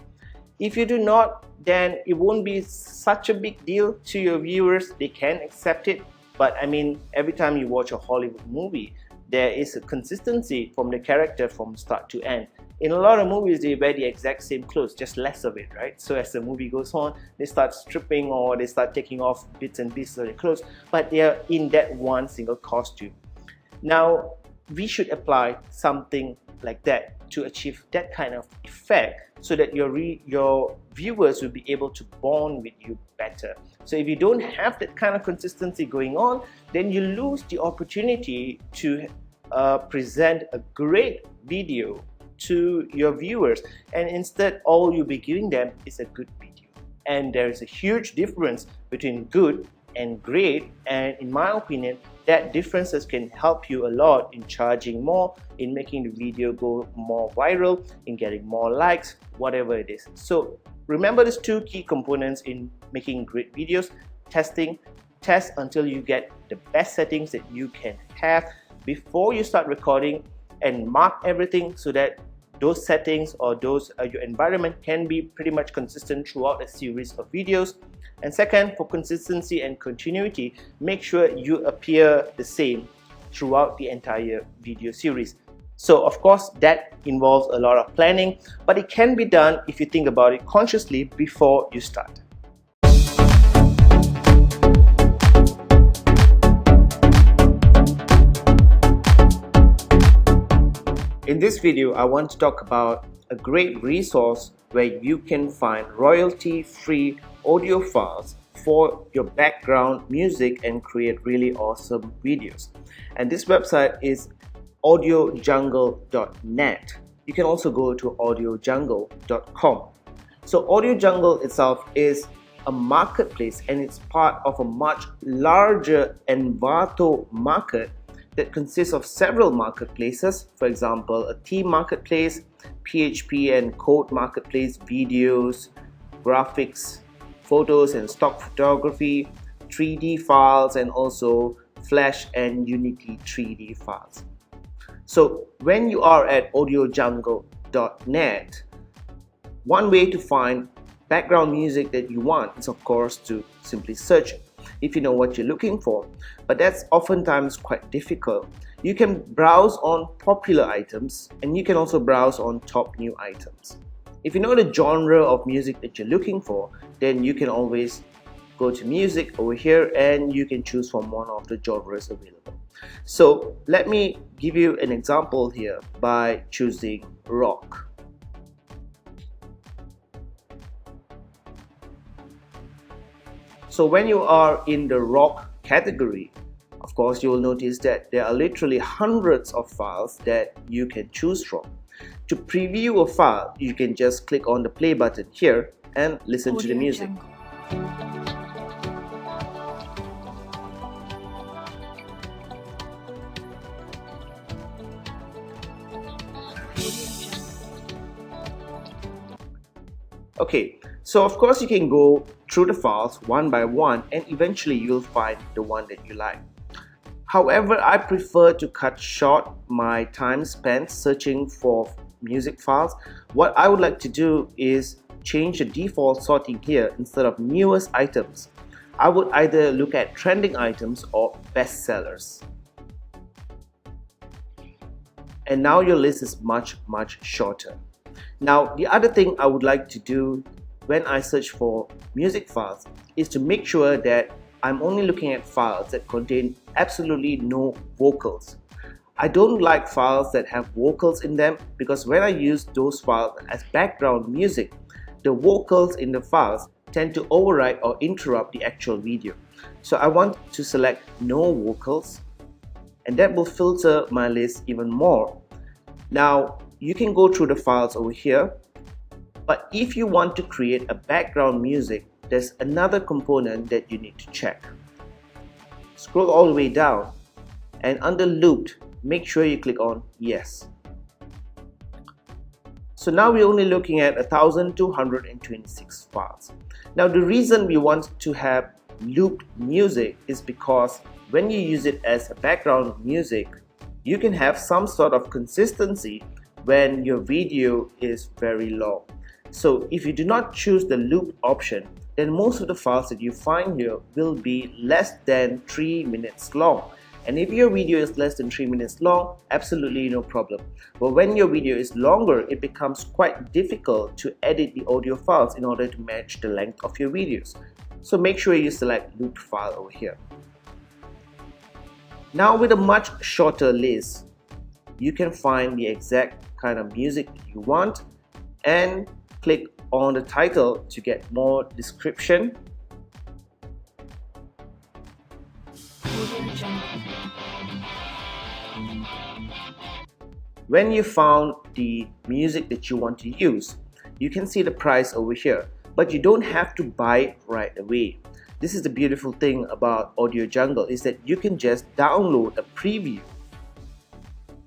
If you do not, then it won't be such a big deal to your viewers. They can accept it. But I mean, every time you watch a Hollywood movie, there is a consistency from the character from start to end. In a lot of movies, they wear the exact same clothes, just less of it, right? So as the movie goes on, they start stripping or they start taking off bits and pieces of their clothes, but they are in that one single costume. Now, we should apply something like that to achieve that kind of effect so that your viewers will be able to bond with you better. So if you don't have that kind of consistency going on, then you lose the opportunity to present a great video to your viewers, and instead all you'll be giving them is a good video. And there is a huge difference between good and great, and in my opinion, that differences can help you a lot in charging more, in making the video go more viral, in getting more likes, whatever it is. So remember these two key components in making great videos: testing. Test until you get the best settings that you can have before you start recording, and mark everything so that those settings or your environment can be pretty much consistent throughout a series of videos. And second, for consistency and continuity, make sure you appear the same throughout the entire video series. So of course, that involves a lot of planning, but it can be done if you think about it consciously before you start. In this video, I want to talk about a great resource where you can find royalty-free audio files for your background music and create really awesome videos. And this website is audiojungle.net. You can also go to audiojungle.com. So Audio Jungle itself is a marketplace, and it's part of a much larger Envato market that consists of several marketplaces. For example, a theme marketplace, PHP and code marketplace, videos, graphics, photos and stock photography, 3D files, and also Flash and Unity 3D files. So when you are at audiojungle.net, one way to find background music that you want is of course to simply search it if you know what you're looking for, but that's oftentimes quite difficult. You can browse on popular items, and you can also browse on top new items. If you know the genre of music that you're looking for, then you can always go to music over here and you can choose from one of the genres available. So let me give you an example here by choosing rock. So when you are in the rock category, of course, you will notice that there are literally hundreds of files that you can choose from. To preview a file, you can just click on the play button here and listen to the music. Okay, so of course you can go through the files one by one, and eventually you'll find the one that you like. However, I prefer to cut short my time spent searching for music files. What I would like to do is change the default sorting here. Instead of newest items, I would either look at trending items or bestsellers. And now your list is much shorter. Now the other thing I would like to do when I search for music files is to make sure that I'm only looking at files that contain absolutely no vocals. I don't like files that have vocals in them, because when I use those files as background music, the vocals in the files tend to override or interrupt the actual video. So I want to select no vocals, and that will filter my list even more. Now you can go through the files over here, but if you want to create a background music, there's another component that you need to check. Scroll all the way down, and under looped, make sure you click on yes. So now we're only looking at 1226 files. Now the reason we want to have looped music is because when you use it as a background music, you can have some sort of consistency when your video is very long. So if you do not choose the loop option, then most of the files that you find here will be less than 3 minutes long. And if your video is less than 3 minutes long, absolutely no problem. But when your video is longer, it becomes quite difficult to edit the audio files in order to match the length of your videos. So make sure you select looped file over here. Now with a much shorter list, you can find the exact kind of music that you want and click on the title to get more description. When you found the music that you want to use, you can see the price over here, but you don't have to buy it right away. This is the beautiful thing about Audio Jungle, is that you can just download a preview,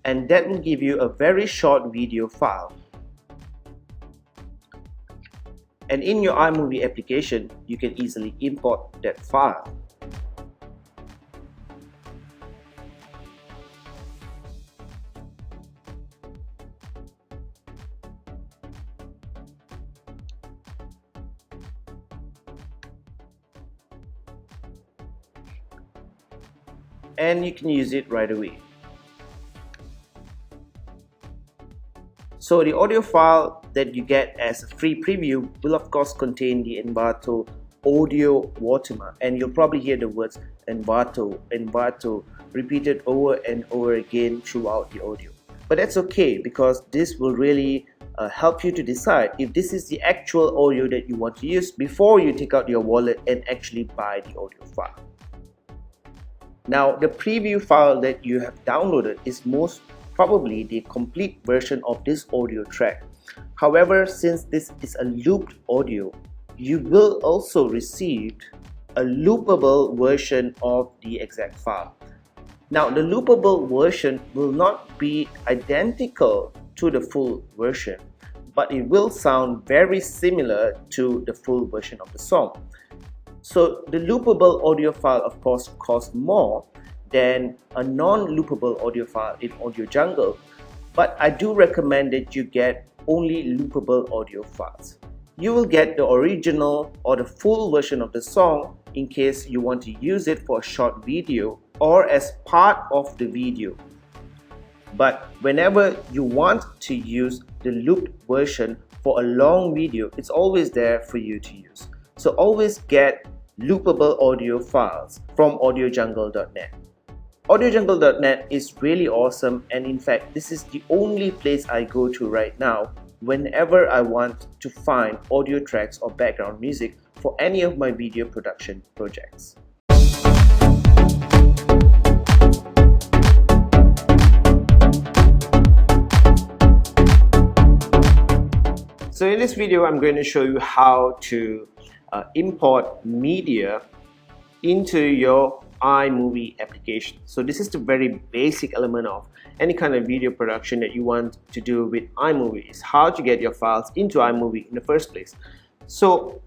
and that will give you a very short video file. And in your iMovie application, you can easily import that file. And you can use it right away. So the audio file that you get as a free preview will of course contain the Envato audio watermark, and you'll probably hear the words Envato repeated over and over again throughout the audio. But that's okay, because this will really help you to decide if this is the actual audio that you want to use before you take out your wallet and actually buy the audio file. Now the preview file that you have downloaded is most probably the complete version of this audio track. However, since this is a looped audio, you will also receive a loopable version of the exact file. Now the loopable version will not be identical to the full version, but it will sound very similar to the full version of the song. So the loopable audio file of course costs more than a non-loopable audio file in Audio Jungle, but I do recommend that you get only loopable audio files. You will get the original or the full version of the song in case you want to use it for a short video or as part of the video. But whenever you want to use the looped version for a long video, it's always there for you to use. So always get loopable audio files from audiojungle.net. Audiojungle.net is really awesome, and in fact this is the only place I go to right now whenever I want to find audio tracks or background music for any of my video production projects. So in this video I'm going to show you how to import media into your iMovie application. So this is the very basic element of any kind of video production that you want to do with iMovie, is how to get your files into iMovie in the first place. So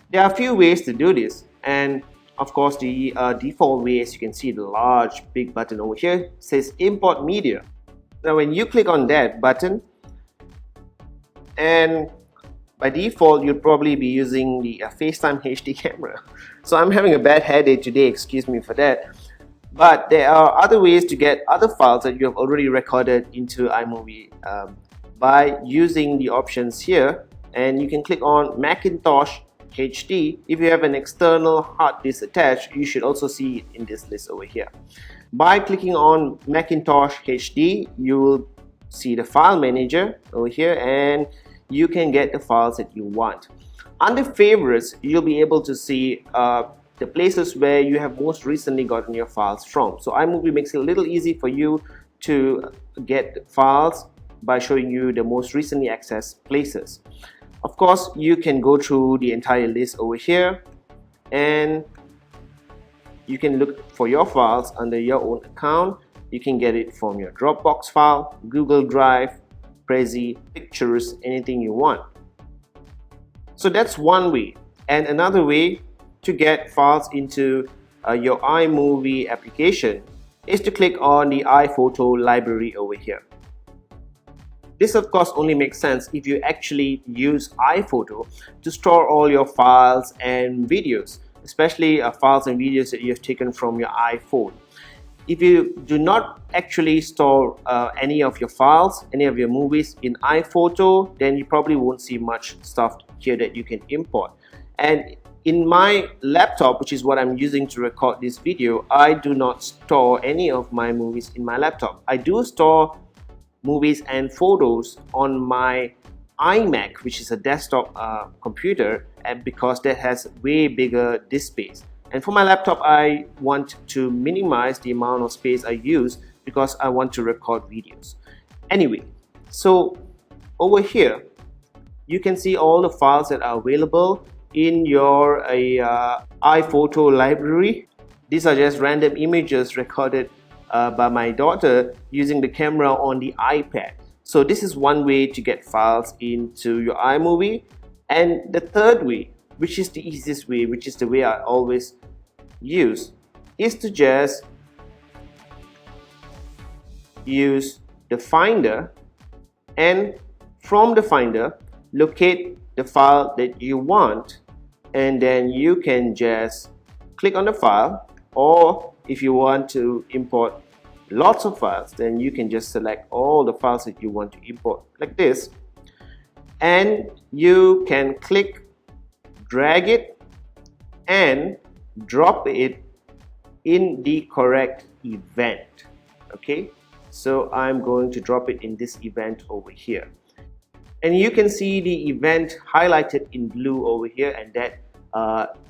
there are a few ways to do this, and Of course, the default way, as you can see, the large big button over here says import media. Now when you click on that button, and by default you'll probably be using the FaceTime HD camera, so I'm having a bad hair day today, excuse me for that. But there are other ways to get other files that you have already recorded into iMovie by using the options here, and you can click on Macintosh HD. If you have an external hard disk attached, you should also see it in this list over here. By clicking on Macintosh HD, you will see the file manager over here, and you can get the files that you want. Under favorites, you'll be able to see the places where you have most recently gotten your files from. So iMovie makes it a little easy for you to get files by showing you the most recently accessed places. Of course, you can go through the entire list over here, and you can look for your files under your own account. You can get it from your Dropbox file, Google Drive, Prezi, pictures, anything you want. So that's one way. And another way to get files into your iMovie application is to click on the iPhoto library over here. This of course only makes sense if you actually use iPhoto to store all your files and videos, especially files and videos that you have taken from your iPhone. If you do not actually store any of your files, any of your movies in iPhoto, then you probably won't see much stuff here that you can import. And in my laptop, which is what I'm using to record this video, I do not store any of my movies in my laptop. I do store movies and photos on my iMac, which is a desktop computer, and because that has way bigger disk space. And for my laptop, I want to minimize the amount of space I use because I want to record videos. Anyway, so over here, you can see all the files that are available in your iPhoto library. These are just random images recorded by my daughter using the camera on the iPad. So this is one way to get files into your iMovie. And the third way, which is the easiest way, which is the way I always use, is to just use the Finder, and from the Finder locate the file that you want, and then you can just click on the file, or if you want to import lots of files, then you can just select all the files that you want to import like this, and you can click, drag it and drop it in the correct event. Okay, so I'm going to drop it in this event over here, and you can see the event highlighted in blue over here, and that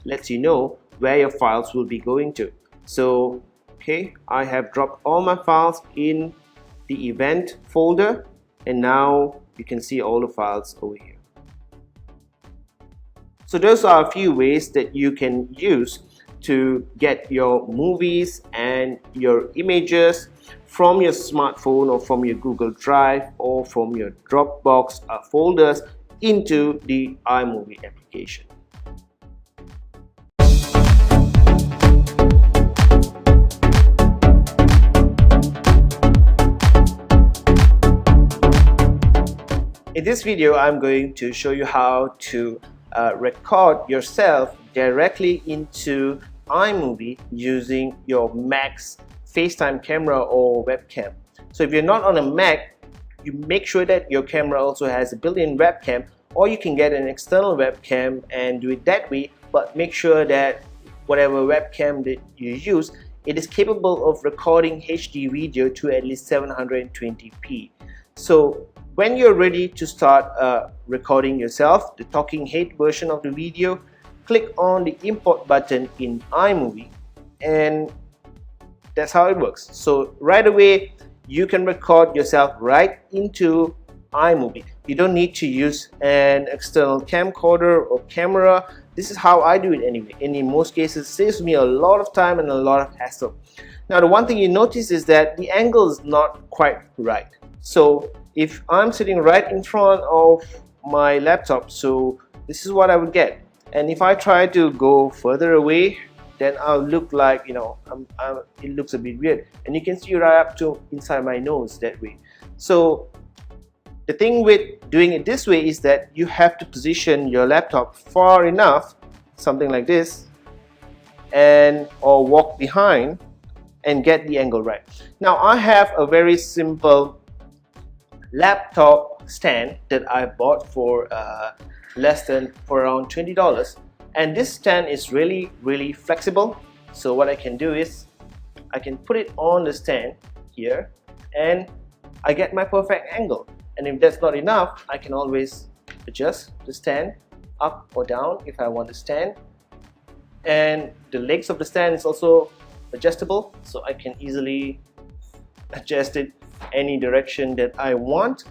lets you know where your files will be going to. So okay, I have dropped all my files in the event folder, and now you can see all the files over here. So those are a few ways that you can use to get your movies and your images from your smartphone or from your Google Drive or from your Dropbox folders into the iMovie application. In this video, I'm going to show you how to record yourself directly into iMovie using your Mac's FaceTime camera or webcam. So if you're not on a Mac, you make sure that your camera also has a built-in webcam, or you can get an external webcam and do it that way, but make sure that whatever webcam that you use, it is capable of recording HD video to at least 720p. So when you're ready to start recording yourself, the talking head version of the video, click on the import button in iMovie, and that's how it works. So right away you can record yourself right into iMovie. You don't need to use an external camcorder or camera. This is how I do it anyway, and in most cases saves me a lot of time and a lot of hassle. Now the one thing you notice is that the angle is not quite right. So if I'm sitting right in front of my laptop, so this is what I would get. And if I try to go further away, then I'll look like, you know, it looks a bit weird, and you can see right up to inside my nose that way. So the thing with doing it this way is that you have to position your laptop far enough, something like this, and or walk behind and get the angle right. Now I have a very simple laptop stand that I bought for around $20, and this stand is really flexible. So what I can do is I can put it on the stand here and I get my perfect angle. And if that's not enough, I can always adjust the stand up or down if I want to stand. And the legs of the stand is also adjustable, so I can easily adjust it any direction that I want.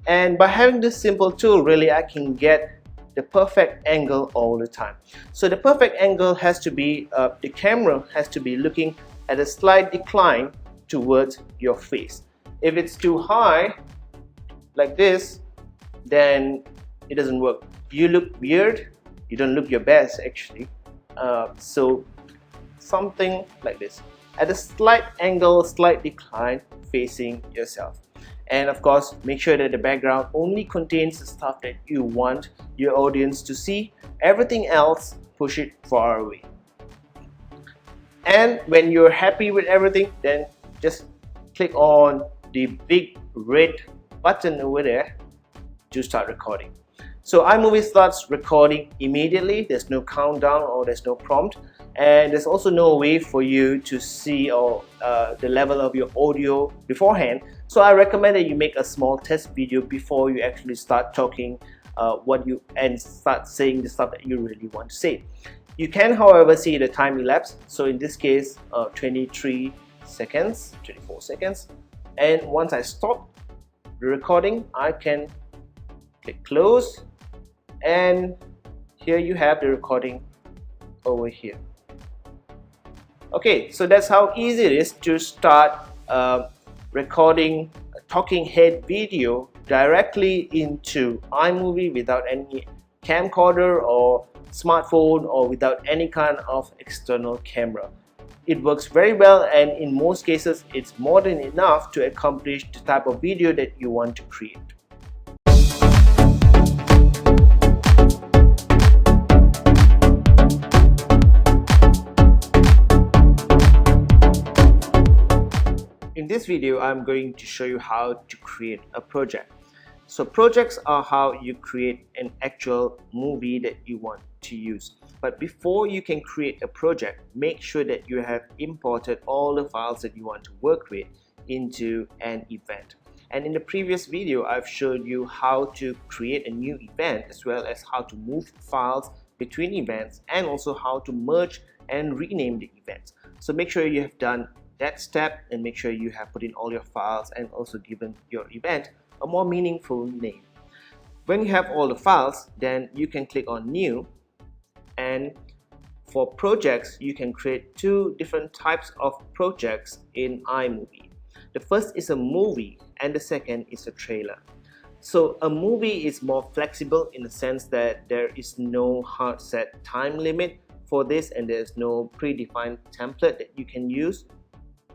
And by having this simple tool, really I can get the perfect angle all the time. So the perfect angle has to be, the camera has to be looking at a slight decline towards your face. If it's too high like this, then it doesn't work. You look weird, you don't look your best actually. So something like this, at a slight angle, slight decline facing yourself. And of course, make sure that the background only contains the stuff that you want your audience to see. Everything else, push it far away. And when you're happy with everything, then just click on the big red button over there to start recording. So iMovie starts recording immediately. There's no countdown or there's no prompt, and there's also no way for you to see the level of your audio beforehand. So I recommend that you make a small test video before you actually start talking and start saying the stuff that you really want to say. You can, however, see the time elapse. So in this case, 23 seconds, 24 seconds. And once I stop the recording, I can click close, and here you have the recording over here. Okay, so that's how easy it is to start recording a talking head video directly into iMovie without any camcorder or smartphone or without any kind of external camera. It works very well, and in most cases it's more than enough to accomplish the type of video that you want to create. In this video, I'm going to show you how to create a project. So projects are how you create an actual movie that you want to use. But before you can create a project, make sure that you have imported all the files that you want to work with into an event. And in the previous video, I've showed you how to create a new event, as well as how to move files between events, and also how to merge and rename the events. So make sure you have done that step, and make sure you have put in all your files and also given your event a more meaningful name. When you have all the files, then you can click on New, and for projects you can create two different types of projects in iMovie. The first is a movie and the second is a trailer. So a movie is more flexible in the sense that there is no hard set time limit for this, and there's no predefined template that you can use.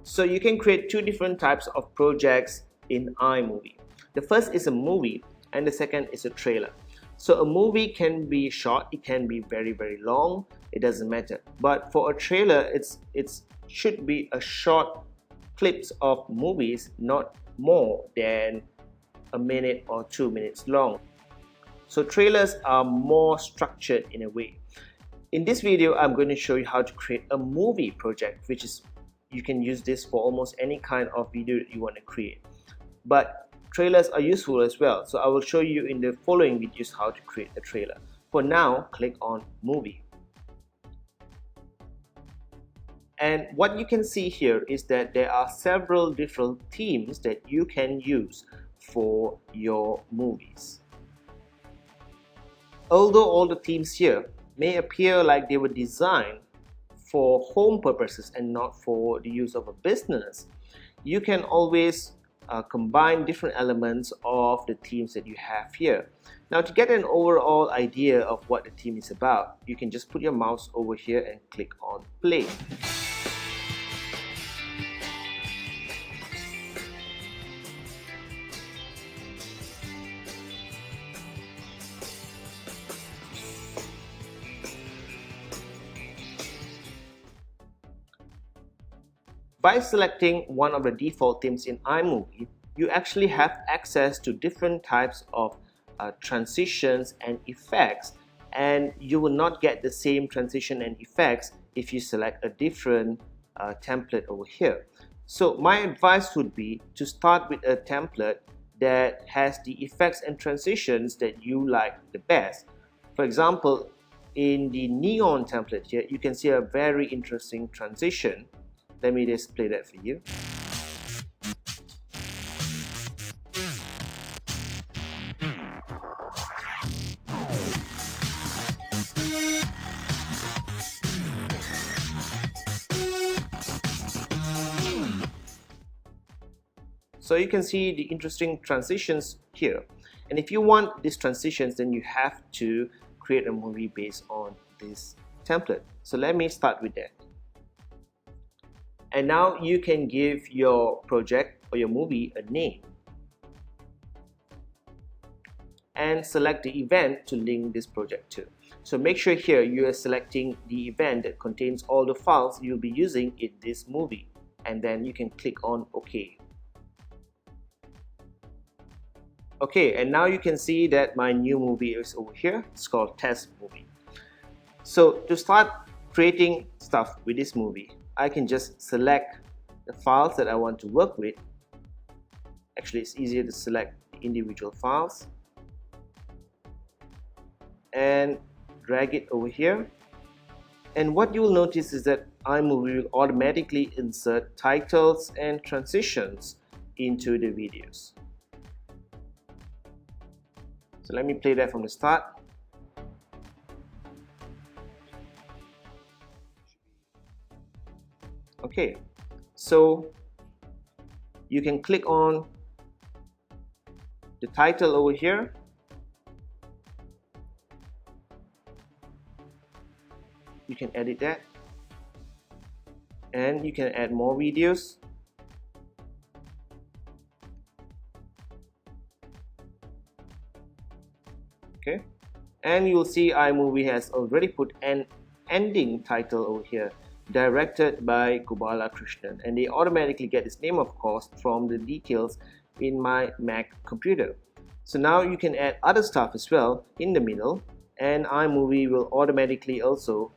So you can create two different types of projects in iMovie. The first is a movie and the second is a trailer. So a movie can be short, it can be very long, it doesn't matter. But for a trailer, it should be a short clips of movies, not more than a minute or 2 minutes long. So trailers are more structured in a way. In this video, I'm going to show you how to create a movie project, which is, you can use this for almost any kind of video that you want to create. But trailers are useful as well, so I will show you in the following videos how to create a trailer. For now, click on movie. And what you can see here is that there are several different themes that you can use for your movies. Although all the themes here may appear like they were designed for home purposes and not for the use of a business, you can always combine different elements of the themes that you have here. Now, to get an overall idea of what the theme is about, you can just put your mouse over here and click on play. By selecting one of the default themes in iMovie, you actually have access to different types of transitions and effects, and you will not get the same transition and effects if you select a different template over here. So my advice would be to start with a template that has the effects and transitions that you like the best. For example, in the neon template here, you can see a very interesting transition. Let me just play that for you. So you can see the interesting transitions here. And if you want these transitions, then you have to create a movie based on this template. So let me start with that. And now you can give your project or your movie a name and select the event to link this project to. So make sure here you are selecting the event that contains all the files you'll be using in this movie, and then you can click on OK. Okay, and now you can see that my new movie is over here. It's called Test Movie. So to start creating stuff with this movie, I can just select the files that I want to work with. Actually, it's easier to select the individual files and drag it over here. And what you will notice is that iMovie will automatically insert titles and transitions into the videos. So let me play that from the start. Okay, so you can click on the title over here. You can edit that, and you can add more videos. Okay, and you will see iMovie has already put an ending title over here, directed by Gopala Krishnan, and they automatically get its name, of course, from the details in my Mac computer. So now you can add other stuff as well in the middle, and iMovie will automatically also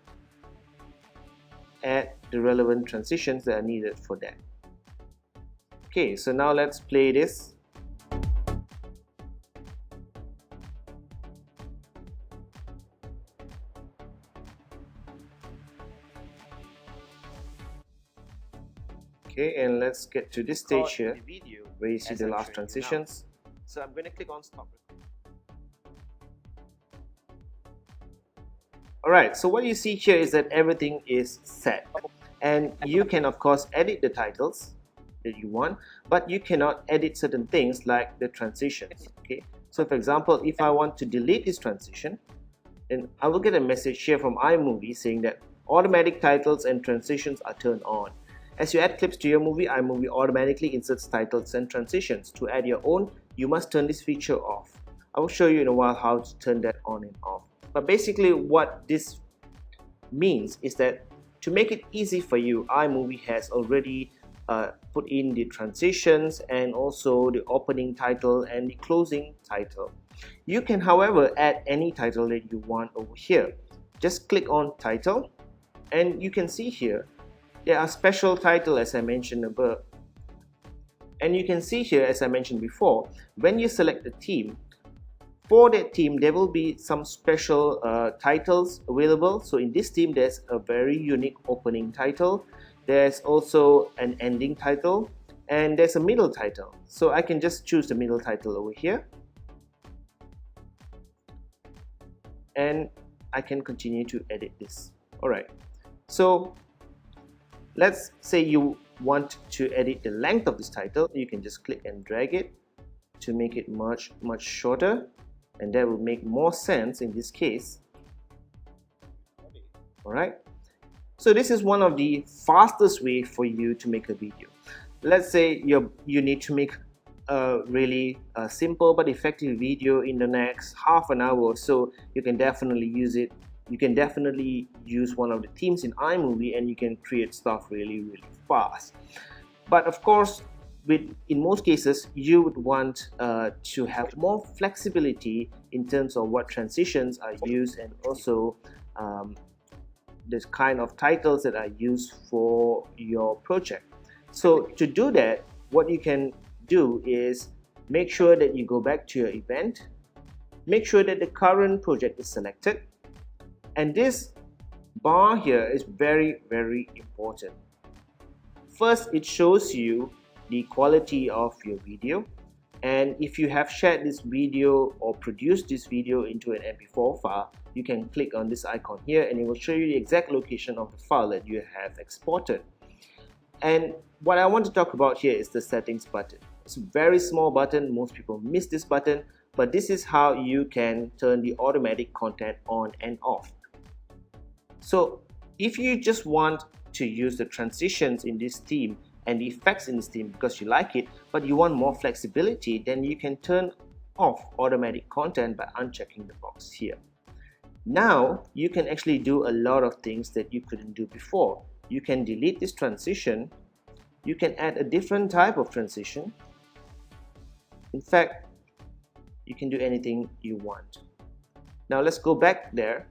add the relevant transitions that are needed for that. Okay, so now let's play this. Okay, and let's get to this stage here where you see the last transitions. So I'm going to click on stop. Alright, so what you see here is that everything is set, and you can of course edit the titles that you want, but you cannot edit certain things like the transitions. Okay, so for example, if I want to delete this transition, then I will get a message here from iMovie saying that automatic titles and transitions are turned on. As you add clips to your movie, iMovie automatically inserts titles and transitions. To add your own, you must turn this feature off. I will show you in a while how to turn that on and off. But basically what this means is that to make it easy for you, iMovie has already put in the transitions and also the opening title and the closing title. You can, however, add any title that you want over here. Just click on title, and you can see here there are special titles as I mentioned above. And you can see here, as I mentioned before, when you select the theme, for that theme there will be some special titles available. So in this theme there's a very unique opening title, there's also an ending title, and there's a middle title. So I can just choose the middle title over here, and I can continue to edit this. Alright, so let's say you want to edit the length of this title. You can just click and drag it to make it much shorter. and that will make more sense in this case. Alright, so this is one of the fastest way for you to make a video. Let's say you need to make a really simple but effective video in the next half an hour or so. You can definitely use it. You can definitely use one of the themes in iMovie, and you can create stuff really fast. But of course, in most cases, you would want to have more flexibility in terms of what transitions are used, and also the kind of titles that are used for your project. So to do that, what you can do is make sure that you go back to your event, make sure that the current project is selected, and this bar here is very important. First, it shows you the quality of your video, and if you have shared this video or produced this video into an MP4 file, you can click on this icon here and it will show you the exact location of the file that you have exported. And what I want to talk about here is the settings button. It's a very small button. Most people miss this button, but this is how you can turn the automatic content on and off. So if you just want to use the transitions in this theme and the effects in this theme because you like it, but you want more flexibility, then you can turn off automatic content by unchecking the box here. Now you can actually do a lot of things that you couldn't do before. You can delete this transition. You can add a different type of transition. In fact, you can do anything you want. Now let's go back there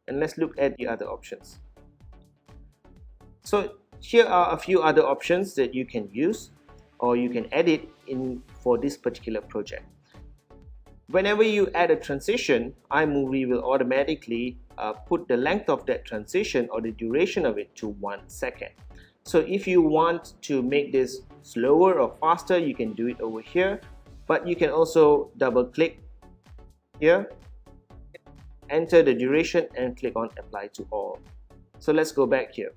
and let's look at the other options. So here are a few other options that you can use or you can edit in for this particular project. Whenever you add a transition, iMovie will automatically put the length of that transition or the duration of it to 1 second. So if you want to make this slower or faster, you can do it over here, but you can also double click here, enter the duration and click on apply to all. So let's go back here.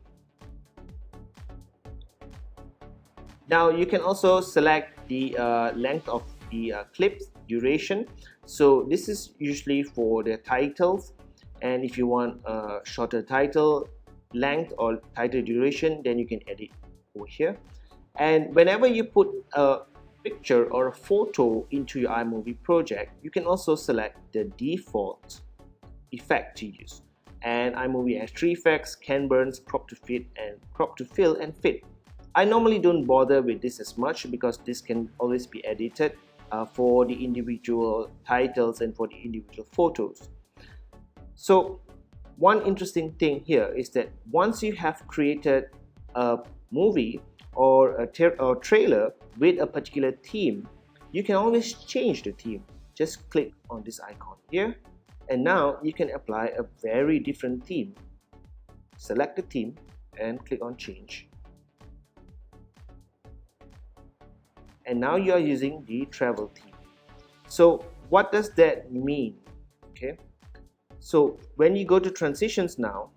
Now you can also select the length of the clip's duration. So this is usually for the titles, and if you want a shorter title length or title duration, then you can edit over here. And whenever you put a picture or a photo into your iMovie project, you can also select the default effect to use. And iMovie has 3 effects: can burns, crop to fit, and crop to fill and fit. I normally don't bother with this as much because this can always be edited for the individual titles and for the individual photos. So one interesting thing here is that once you have created a movie or a trailer with a particular theme, you can always change the theme. Just click on this icon here, and now you can apply a very different theme. Select the theme and click on change. And now you are using the travel theme. So what does that mean? Okay, so when you go to transitions now,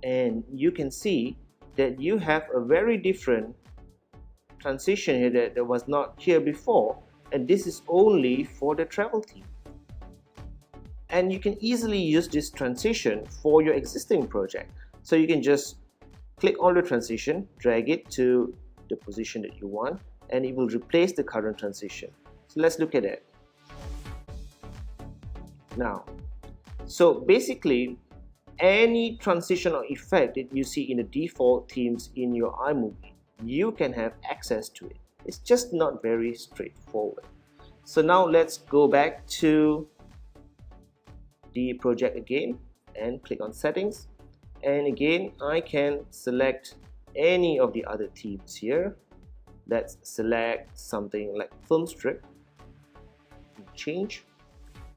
and you can see that you have a very different transition here that was not here before, and this is only for the travel theme. And you can easily use this transition for your existing project. So you can just click on the transition, drag it to the position that you want, and it will replace the current transition. So let's look at it now. So basically, any transition or effect that you see in the default themes in your iMovie, you can have access to it. It's just not very straightforward. So now let's go back to the project again and click on settings, and again I can select any of the other themes here. Let's select something like film strip and change.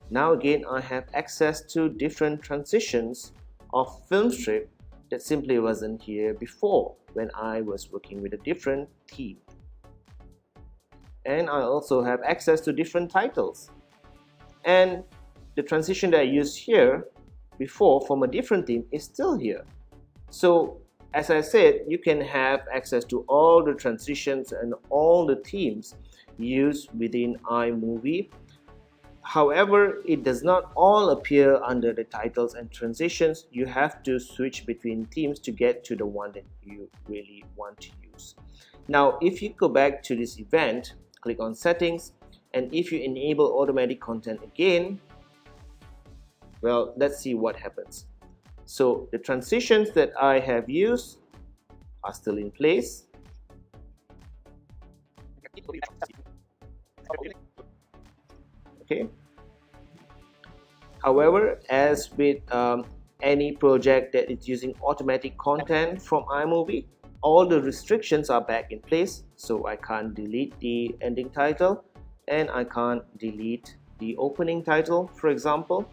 Now again I have access to different transitions of film strip that simply wasn't here before when I was working with a different theme. And I also have access to different titles, and the transition that I used here before from a different theme is still here. So as I said, you can have access to all the transitions and all the themes used within iMovie. However, it does not all appear under the titles and transitions. You have to switch between themes to get to the one that you really want to use. Now, if you go back to this event, click on settings, and if you enable automatic content again, well, let's see what happens. So the transitions that I have used are still in place. Okay. However, as with any project that is using automatic content from iMovie, all the restrictions are back in place. So I can't delete the ending title and I can't delete the opening title, for example.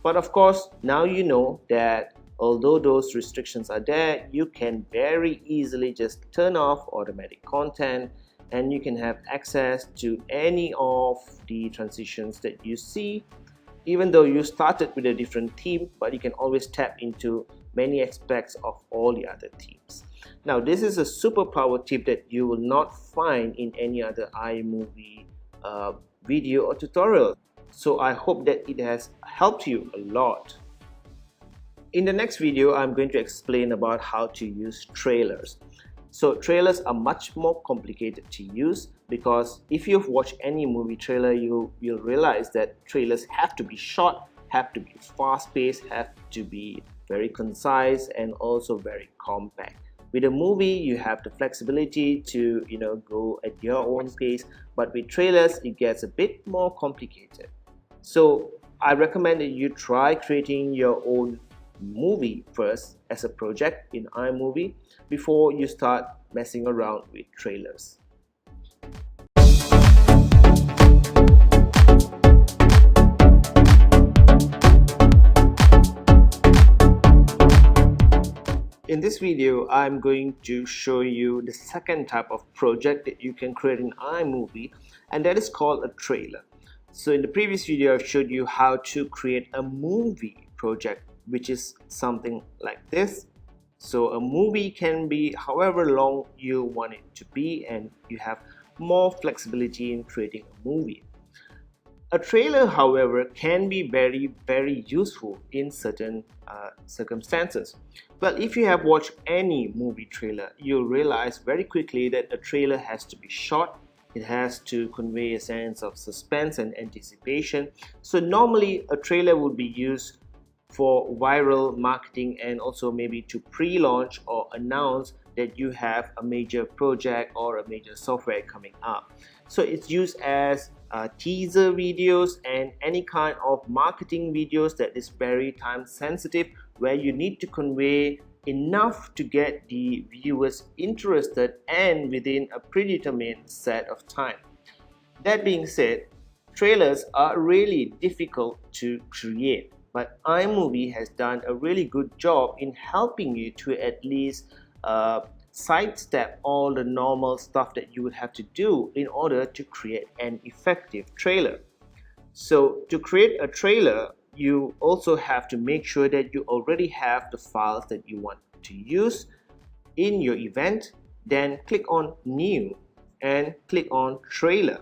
But of course, now you know that although those restrictions are there, you can very easily just turn off automatic content and you can have access to any of the transitions that you see. Even though you started with a different theme, but you can always tap into many aspects of all the other themes. Now, this is a superpower tip that you will not find in any other iMovie video or tutorial. So I hope that it has helped you a lot. In the next video, I'm going to explain about how to use trailers. So trailers are much more complicated to use because if you've watched any movie trailer, you'll realize that trailers have to be short, have to be fast-paced, have to be very concise and also very compact. With a movie, you have the flexibility to go at your own pace, but with trailers, it gets a bit more complicated. So I recommend that you try creating your own movie first as a project in iMovie before you start messing around with trailers. In this video, I'm going to show you the second type of project that you can create in iMovie, and that is called a trailer. So in the previous video, I've showed you how to create a movie project, which is something like this. So a movie can be however long you want it to be, and you have more flexibility in creating a movie. A trailer, however, can be very useful in certain circumstances. Well, if you have watched any movie trailer, you'll realize very quickly that a trailer has to be short. It has to convey a sense of suspense and anticipation. So normally a trailer would be used for viral marketing and also maybe to pre-launch or announce that you have a major project or a major software coming up. So it's used as teaser videos and any kind of marketing videos that is very time sensitive, where you need to convey enough to get the viewers interested and within a predetermined set of time. That being said, trailers are really difficult to create, but iMovie has done a really good job in helping you to at least sidestep all the normal stuff that you would have to do in order to create an effective trailer. So to create a trailer, you also have to make sure that you already have the files that you want to use in your event. Then click on New and click on Trailer.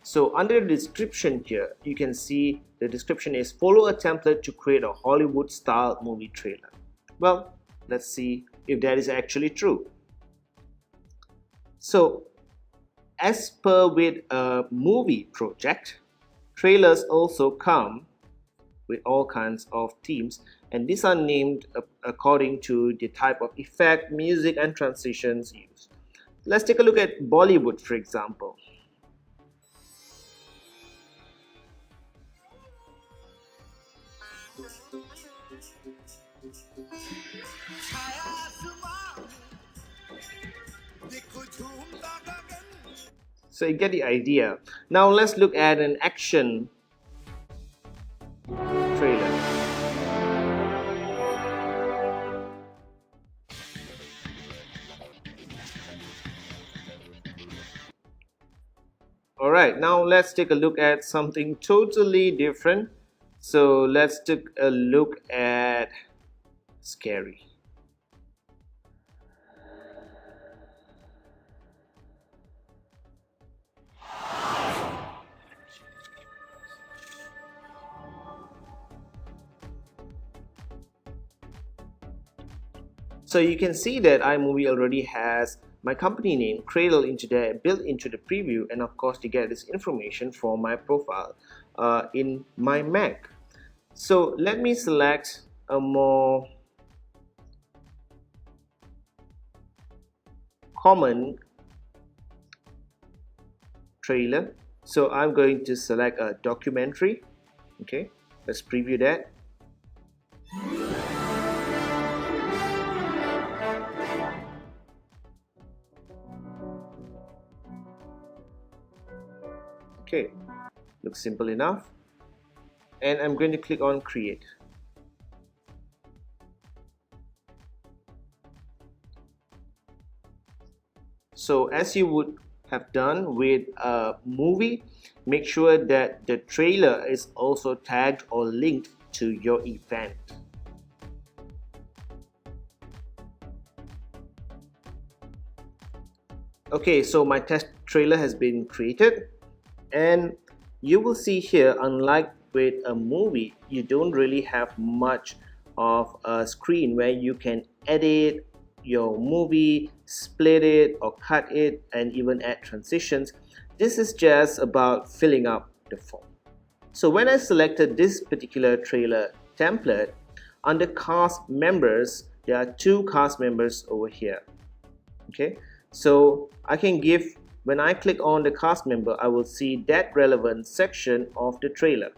So under the description here, you can see the description is follow a template to create a Hollywood style movie trailer. Well, let's see if that is actually true. So as per with a movie project, trailers also come with all kinds of themes, and these are named according to the type of effect, music and transitions used. Let's take a look at Bollywood, for example. So you get the idea. Now let's look at an action trailer. Alright, now let's take a look at something totally different. So let's take a look at scary. So you can see that iMovie already has my company name cradle into there, built into the preview, and of course to get this information from my profile in my Mac. So let me select a more common trailer. So I'm going to select a documentary. Okay, let's preview that. Okay, looks simple enough. And I'm going to click on create. So as you would have done with a movie, make sure that the trailer is also tagged or linked to your event. Okay, so my test trailer has been created, and you will see here, unlike with a movie, you don't really have much of a screen where you can edit your movie, split it or cut it, and even add transitions. This is just about filling up the form. So when I selected this particular trailer template, under cast members, there are two cast members over here. Okay, so I can give, when I click on the cast member, I will see that relevant section of the trailer.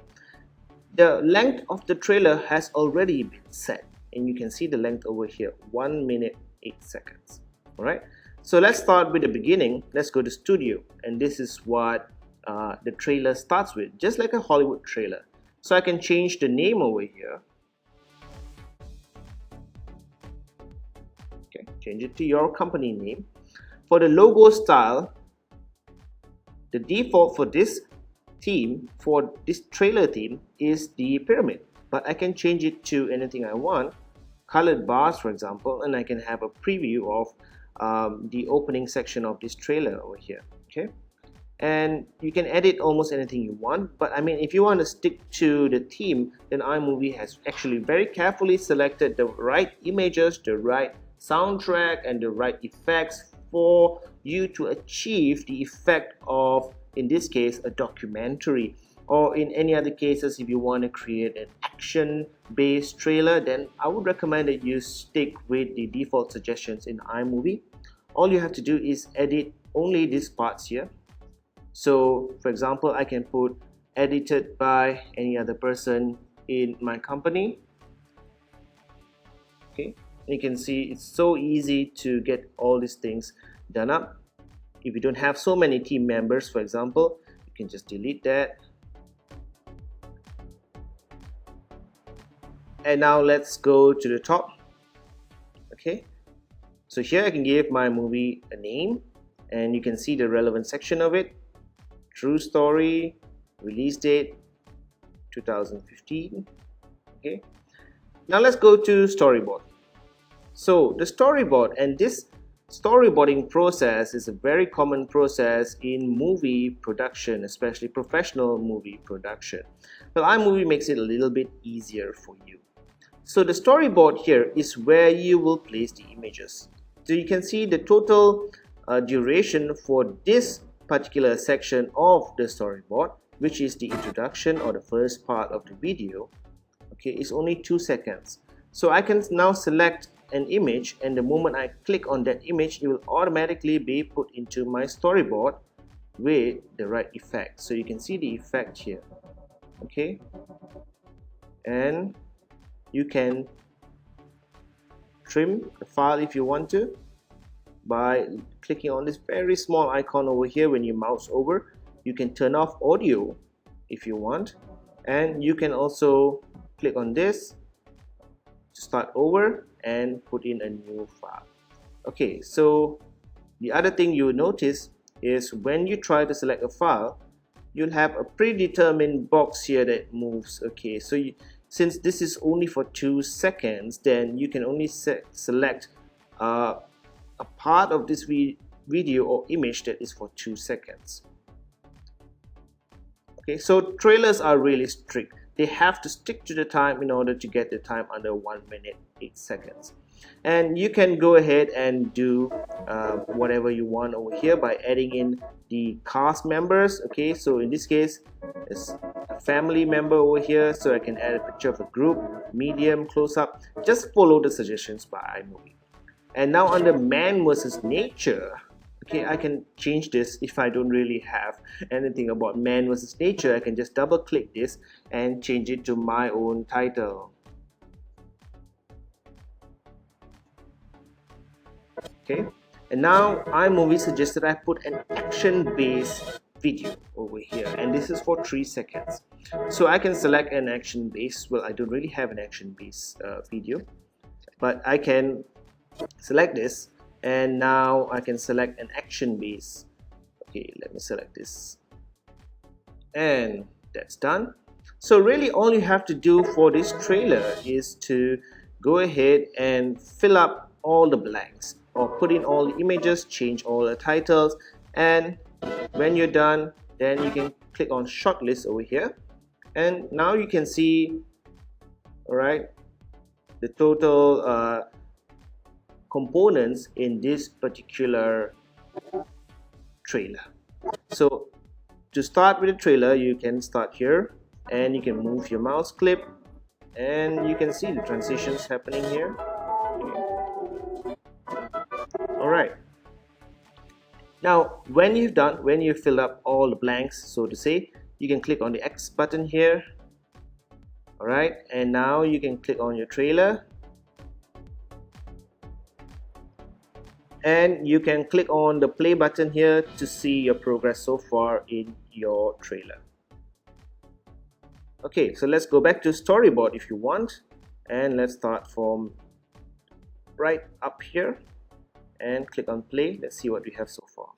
The length of the trailer has already been set, and you can see the length over here, 1 minute 8 seconds. All right, so let's start with the beginning. Let's go to studio, and this is what the trailer starts with, just like a Hollywood trailer. So I can change the name over here. Okay, change it to your company name. For the logo style, the default for this theme, for this trailer theme, is the pyramid, but I can change it to anything I want, colored bars for example, and I can have a preview of the opening section of this trailer over here. Okay, and you can edit almost anything you want, but I mean, if you want to stick to the theme, then iMovie has actually very carefully selected the right images, the right soundtrack, and the right effects for you to achieve the effect of, in this case, a documentary. Or in any other cases, if you want to create an action based trailer, then I would recommend that you stick with the default suggestions in iMovie. All you have to do is edit only these parts here. So for example, I can put edited by any other person in my company. Okay, you can see it's so easy to get all these things done up. If you don't have so many team members, for example, you can just delete that. And now let's go to the top. Okay, so here I can give my movie a name, and you can see the relevant section of it. True story, release date 2015. Okay, now let's go to storyboard. So the storyboard, and this storyboarding process is a very common process in movie production, especially professional movie production. Well, iMovie makes it a little bit easier for you. So the storyboard here is where you will place the images. So you can see the total duration for this particular section of the storyboard, which is the introduction or the first part of the video. Okay, is only 2 seconds. So I can now select an image, and the moment I click on that image, it will automatically be put into my storyboard with the right effect. So you can see the effect here. Okay, and you can trim the file if you want to by clicking on this very small icon over here. When you mouse over, you can turn off audio if you want, and you can also click on this to start over and put in a new file. Okay, so the other thing you will notice is when you try to select a file, you'll have a predetermined box here that moves. Okay, so since this is only for 2 seconds, then you can only select a part of this video or image that is for 2 seconds. Okay, so trailers are really strict. They have to stick to the time in order to get the time under 1 minute 8 seconds. And you can go ahead and do whatever you want over here by adding in the cast members. Okay, so in this case it's a family member over here, so I can add a picture of a group, medium, close-up. Just follow the suggestions by iMovie. And now under man versus nature, okay, I can change this. If I don't really have anything about man versus nature, I can just double click this and change it to my own title. Okay, and now iMovie suggests that I put an action-based video over here, and this is for 3 seconds. So I can select an action-based. Well, I don't really have an action-based video, but I can select this, and now I can select an action base. Okay, let me select this, and that's done. So really all you have to do for this trailer is to go ahead and fill up all the blanks, or put in all the images, change all the titles, and when you're done, then you can click on shortlist over here, and now you can see, all right, the total components in this particular trailer. So to start with the trailer, you can start here and you can move your mouse clip, and you can see the transitions happening here. All right, now when you've filled up all the blanks, so to say, you can click on the X button here. All right, and now you can click on your trailer, and you can click on the play button here to see your progress so far in your trailer. Okay, so let's go back to storyboard if you want, and let's start from right up here and click on play. Let's see what we have so far.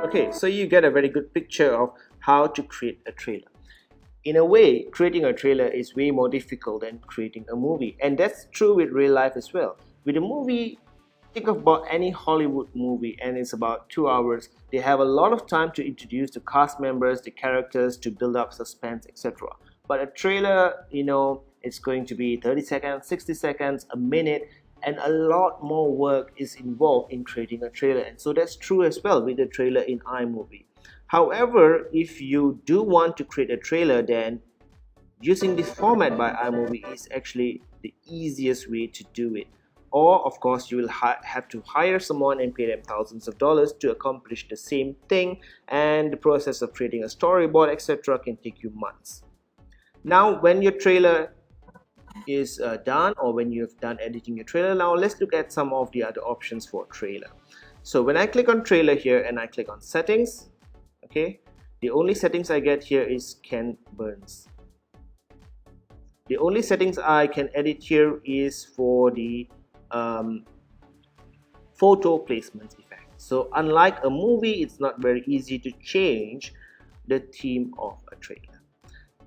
Okay, so you get a very good picture of how to create a trailer. In a way, creating a trailer is way more difficult than creating a movie, and that's true with real life as well. With a movie, think about any Hollywood movie, and it's about 2 hours. They have a lot of time to introduce the cast members, the characters, to build up suspense, etc. But a trailer, it's going to be 30 seconds, 60 seconds, a minute, and a lot more work is involved in creating a trailer. And so that's true as well with the trailer in iMovie. However, if you do want to create a trailer, then using this format by iMovie is actually the easiest way to do it. Or of course you will have to hire someone and pay them thousands of dollars to accomplish the same thing, and the process of creating a storyboard, etc. can take you months. Now when your trailer is done, or when you've done editing your trailer, now let's look at some of the other options for trailer. So when I click on trailer here and I click on settings, okay, the only settings I get here is Ken Burns. The only settings I can edit here is for the photo placement effect. So unlike a movie, it's not very easy to change the theme of a trailer.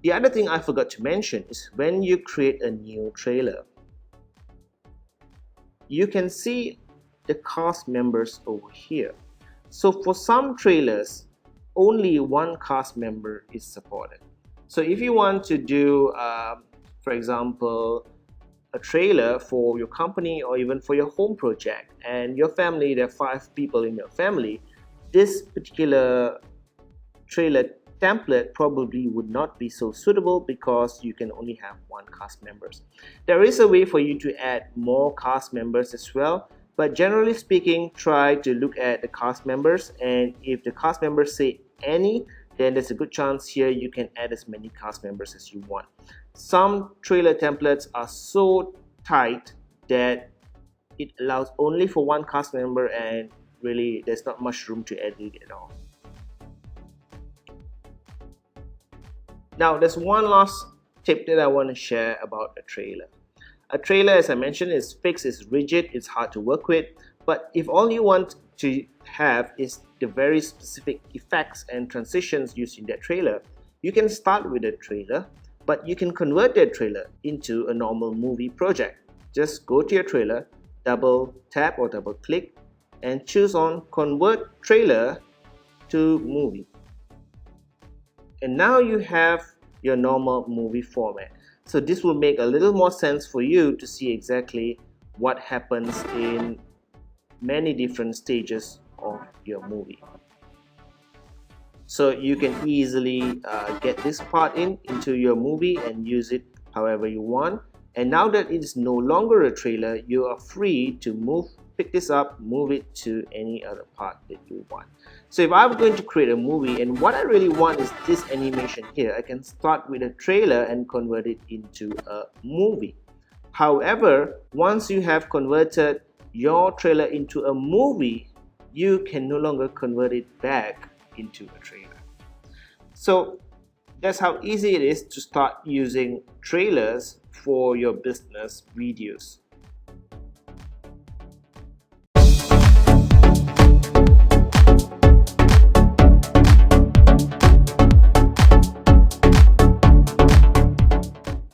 The other thing I forgot to mention is when you create a new trailer, you can see the cast members over here. So for some trailers, only one cast member is supported. So if you want to do, for example, a trailer for your company or even for your home project and your family, there are 5 people in your family, this particular trailer template probably would not be so suitable because you can only have one cast members. There is a way for you to add more cast members as well, but generally speaking, try to look at the cast members, and if the cast members say any, then there's a good chance here you can add as many cast members as you want. Some trailer templates are so tight that it allows only for one cast member, and really there's not much room to edit at all. Now there's one last tip that I want to share about a trailer. A trailer, as I mentioned, is fixed, it's rigid, it's hard to work with, but if all you want to have is the very specific effects and transitions used in that trailer, you can start with a trailer, but you can convert that trailer into a normal movie project. Just go to your trailer, double tap or double click, and choose on Convert Trailer to Movie. And now you have your normal movie format. So this will make a little more sense for you to see exactly what happens in many different stages of your movie. So you can easily get this part into your movie and use it however you want. And now that it is no longer a trailer, you are free to pick this up, move it to any other part that you want. So if I'm going to create a movie and what I really want is this animation here, I can start with a trailer and convert it into a movie. However, once you have converted your trailer into a movie, you can no longer convert it back into a trailer. So that's how easy it is to start using trailers for your business videos.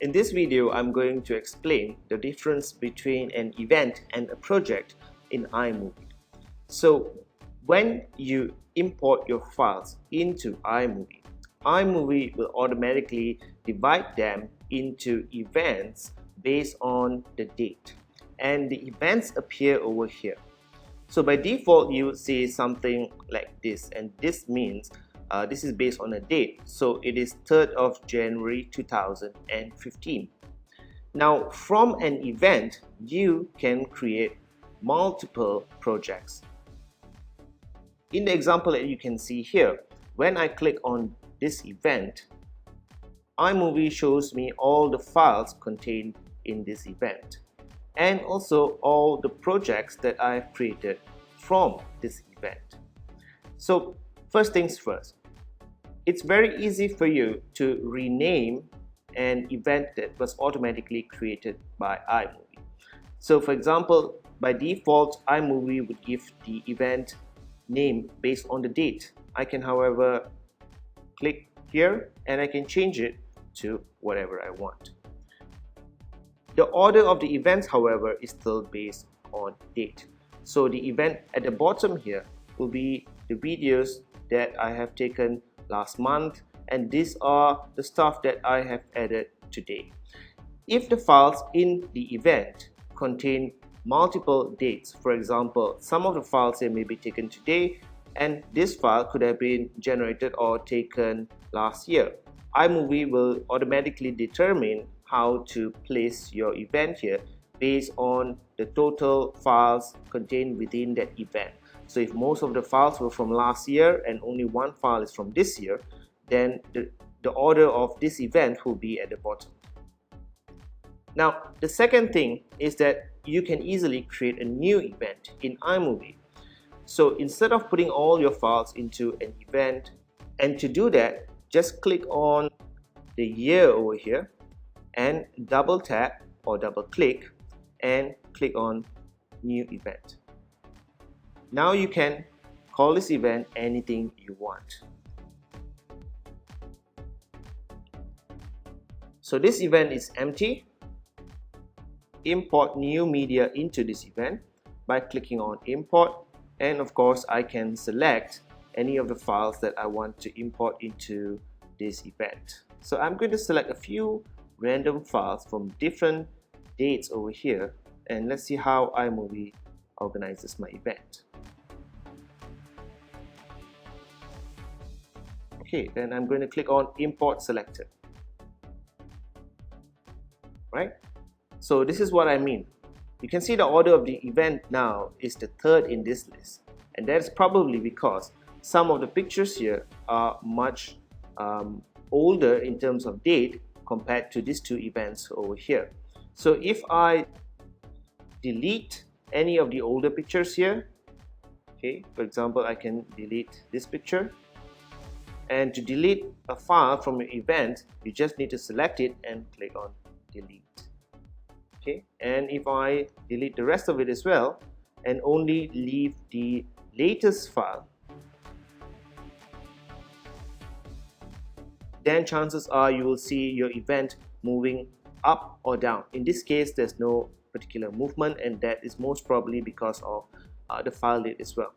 In this video, I'm going to explain the difference between an event and a project in iMovie. So when you import your files into iMovie, iMovie will automatically divide them into events based on the date, and the events appear over here. So by default, you would see something like this, and this means this is based on a date. So it is 3rd of January 2015. Now from an event, you can create multiple projects. In the example that you can see here, when I click on this event, iMovie shows me all the files contained in this event and also all the projects that I've created from this event. So first things first, it's very easy for you to rename an event that was automatically created by iMovie. So for example, by default, iMovie would give the event name based on the date. I can, however, click here and I can change it to whatever I want. The order of the events, however, is still based on date. So the event at the bottom here will be the videos that I have taken last month, and these are the stuff that I have added today. If the files in the event contain multiple dates, for example, some of the files here may be taken today, and this file could have been generated or taken last year, iMovie will automatically determine how to place your event here based on the total files contained within that event. So if most of the files were from last year and only one file is from this year, then the order of this event will be at the bottom. Now, the second thing is that you can easily create a new event in iMovie. So instead of putting all your files into an event, and to do that, just click on the year over here and double tap or double click and click on new event. Now you can call this event anything you want. So this event is empty. Import new media into this event by clicking on import, and of course I can select any of the files that I want to import into this event. So I'm going to select a few random files from different dates over here, and let's see how iMovie organizes my event. Okay, then I'm going to click on import selected. Right? So this is what I mean. You can see the order of the event now is the 3rd in this list, and that's probably because some of the pictures here are much older in terms of date compared to these two events over here. So if I delete any of the older pictures here, okay, for example, I can delete this picture, and to delete a file from your event, you just need to select it and click on delete. Okay, and if I delete the rest of it as well and only leave the latest file, then chances are you will see your event moving up or down. In this case, there's no particular movement, and that is most probably because of the file date as well.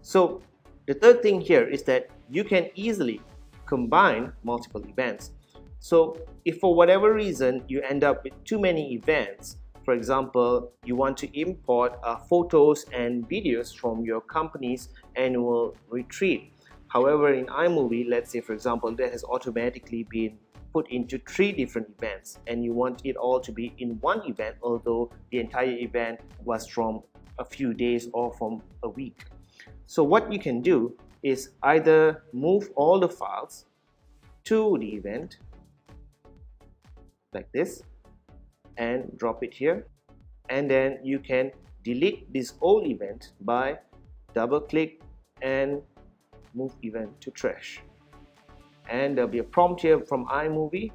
So the third thing here is that you can easily combine multiple events. So if for whatever reason you end up with too many events, for example, you want to import photos and videos from your company's annual retreat. However, in iMovie, let's say for example, that has automatically been put into 3 different events, and you want it all to be in one event, although the entire event was from a few days or from a week. So what you can do is either move all the files to the event like this and drop it here, and then you can delete this old event by double click and move event to trash, and there'll be a prompt here from iMovie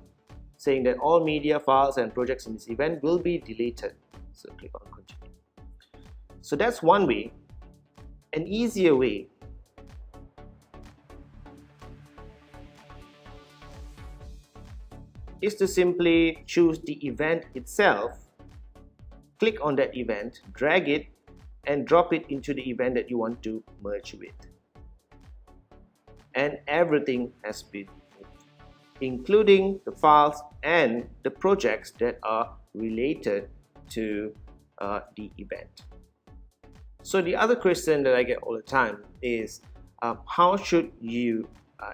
saying that all media files and projects in this event will be deleted. So click on continue. So that's one way. An easier way is to simply choose the event itself, click on that event, drag it and drop it into the event that you want to merge with, and everything has been moved, including the files and the projects that are related to the event. So the other question that I get all the time is how should you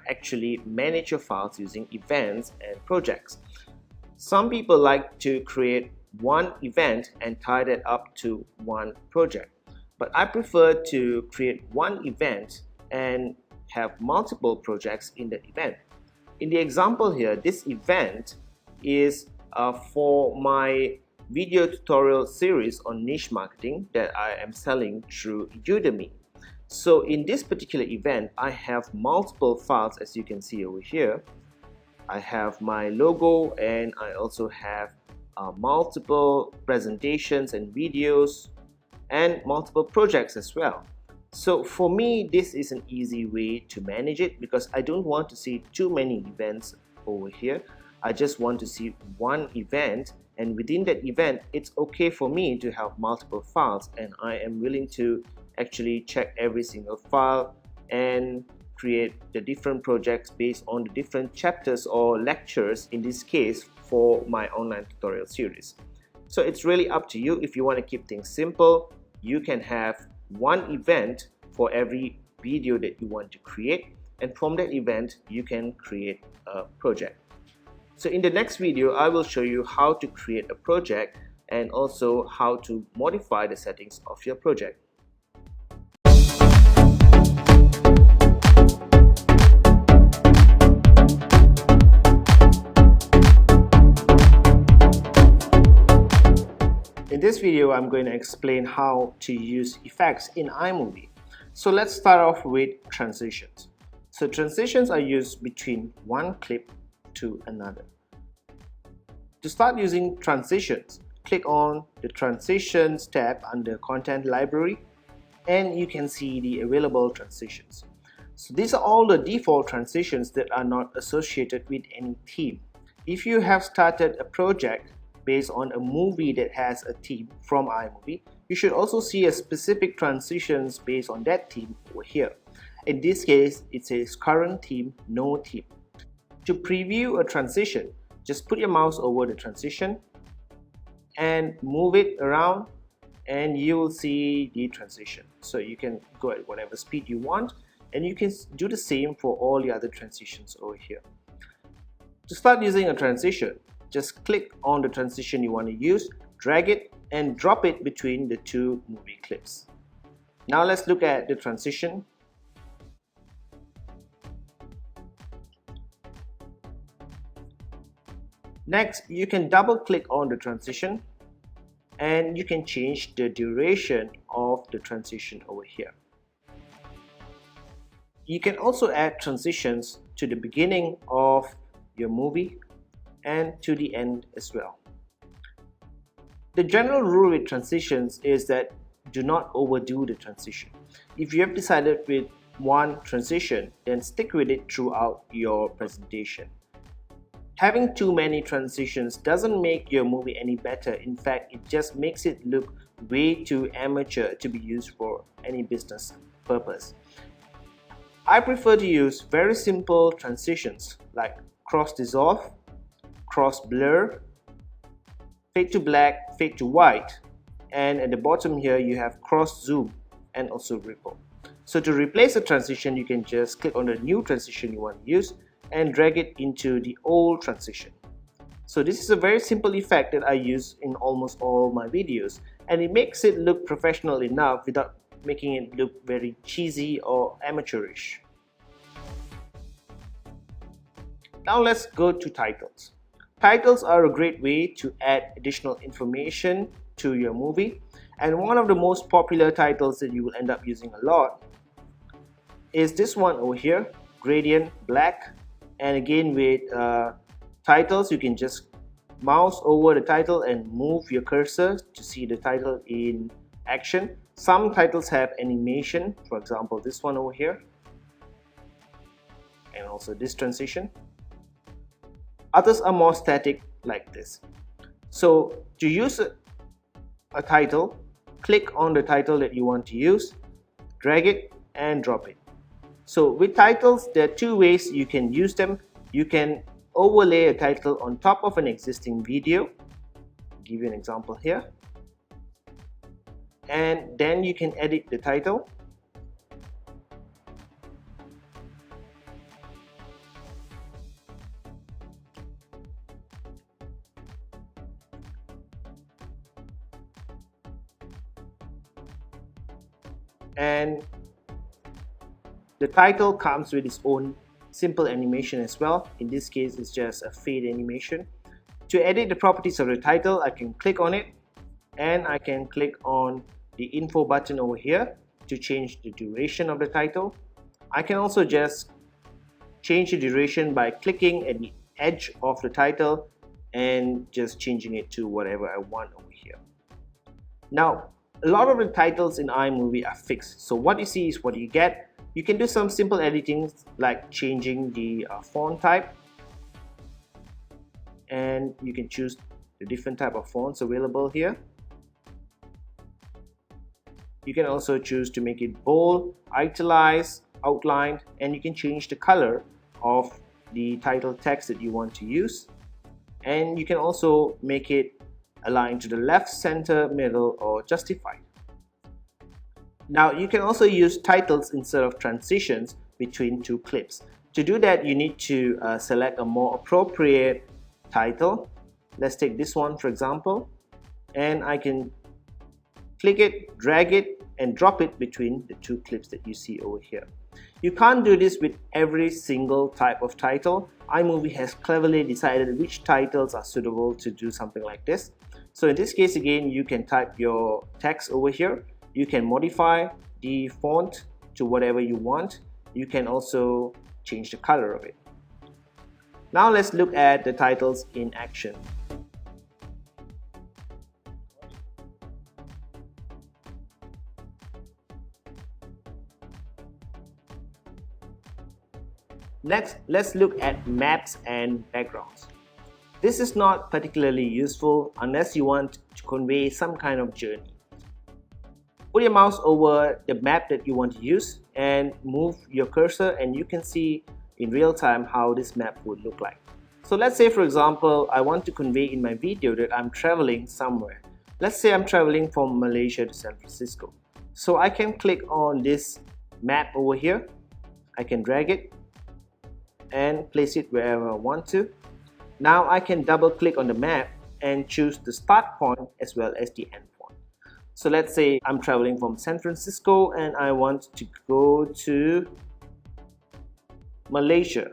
actually manage your files using events and projects? Some people like to create one event and tie that up to one project, but I prefer to create one event and have multiple projects in that event. In the example here, this event is for my video tutorial series on niche marketing that I am selling through Udemy. So in this particular event, I have multiple files, as you can see over here. I have my logo, and I also have multiple presentations and videos and multiple projects as well. So for me, this is an easy way to manage it because I don't want to see too many events over here. I just want to see one event, and within that event, it's okay for me to have multiple files, and I am willing to actually check every single file and create the different projects based on the different chapters or lectures, in this case for my online tutorial series. So it's really up to you. If you want to keep things simple, you can have one event for every video that you want to create, and from that event you can create a project. So in the next video, I will show you how to create a project and also how to modify the settings of your project. In this video, I'm going to explain how to use effects in iMovie. So let's start off with transitions. So transitions are used between one clip to another. To start using transitions, click on the Transitions tab under Content Library, and you can see the available transitions. So these are all the default transitions that are not associated with any theme. If you have started a project based on a movie that has a theme from iMovie, you should also see a specific transitions based on that theme over here. In this case, it says current theme, no theme. To preview a transition, just put your mouse over the transition and move it around, and you will see the transition. So you can go at whatever speed you want, and you can do the same for all the other transitions over here. To start using a transition, just click on the transition you want to use, drag it and drop it between the two movie clips. Now let's look at the transition. Next, you can double click on the transition and you can change the duration of the transition over here. You can also add transitions to the beginning of your movie and to the end as well. The general rule with transitions is that do not overdo the transition. If you have decided with one transition, then stick with it throughout your presentation. Having too many transitions doesn't make your movie any better. In fact, it just makes it look way too amateur to be used for any business purpose. I prefer to use very simple transitions like cross dissolve, cross blur, fade to black, fade to white, and at the bottom here you have cross zoom and also ripple. So to replace a transition, you can just click on the new transition you want to use and drag it into the old transition. So this is a very simple effect that I use in almost all my videos, and it makes it look professional enough without making it look very cheesy or amateurish. Now let's go to titles. Titles are a great way to add additional information to your movie, and one of the most popular titles that you will end up using a lot is this one over here, gradient black. And again, with titles, you can just mouse over the title and move your cursor to see the title in action. Some titles have animation, for example this one over here, and also this transition. Others are more static like this. So to use a title, click on the title that you want to use, drag it and drop it. So with titles, there are two ways you can use them. You can overlay a title on top of an existing video. I'll give you an example here. And then you can edit the title. And the title comes with its own simple animation as well. In this case, it's just a fade animation. To edit the properties of the title, I can click on it, and I can click on the info button over here to change the duration of the title. I can also just change the duration by clicking at the edge of the title and just changing it to whatever I want over here. Now, a lot of the titles in iMovie are fixed, so what you see is what you get. You can do some simple editing like changing the font type, and you can choose the different type of fonts available here. You can also choose to make it bold, italicized, outlined, and you can change the color of the title text that you want to use. And you can also make it align to the left, center, middle, or justified. Now you can also use titles instead of transitions between two clips. To do that, you need to select a more appropriate title. Let's take this one for example, and I can click it, drag it, and drop it between the two clips that you see over here. You can't do this with every single type of title. iMovie has cleverly decided which titles are suitable to do something like this. So in this case, again, you can type your text over here. You can modify the font to whatever you want. You can also change the color of it. Now let's look at the titles in action. Next, let's look at maps and backgrounds. This is not particularly useful unless you want to convey some kind of journey. Put your mouse over the map that you want to use and move your cursor, and you can see in real time how this map would look like. So let's say, for example, I want to convey in my video that I'm traveling somewhere. Let's say I'm traveling from Malaysia to San Francisco. So I can click on this map over here. I can drag it and place it wherever I want to. Now I can double click on the map and choose the start point as well as the end point. So let's say I'm traveling from San Francisco and I want to go to Malaysia.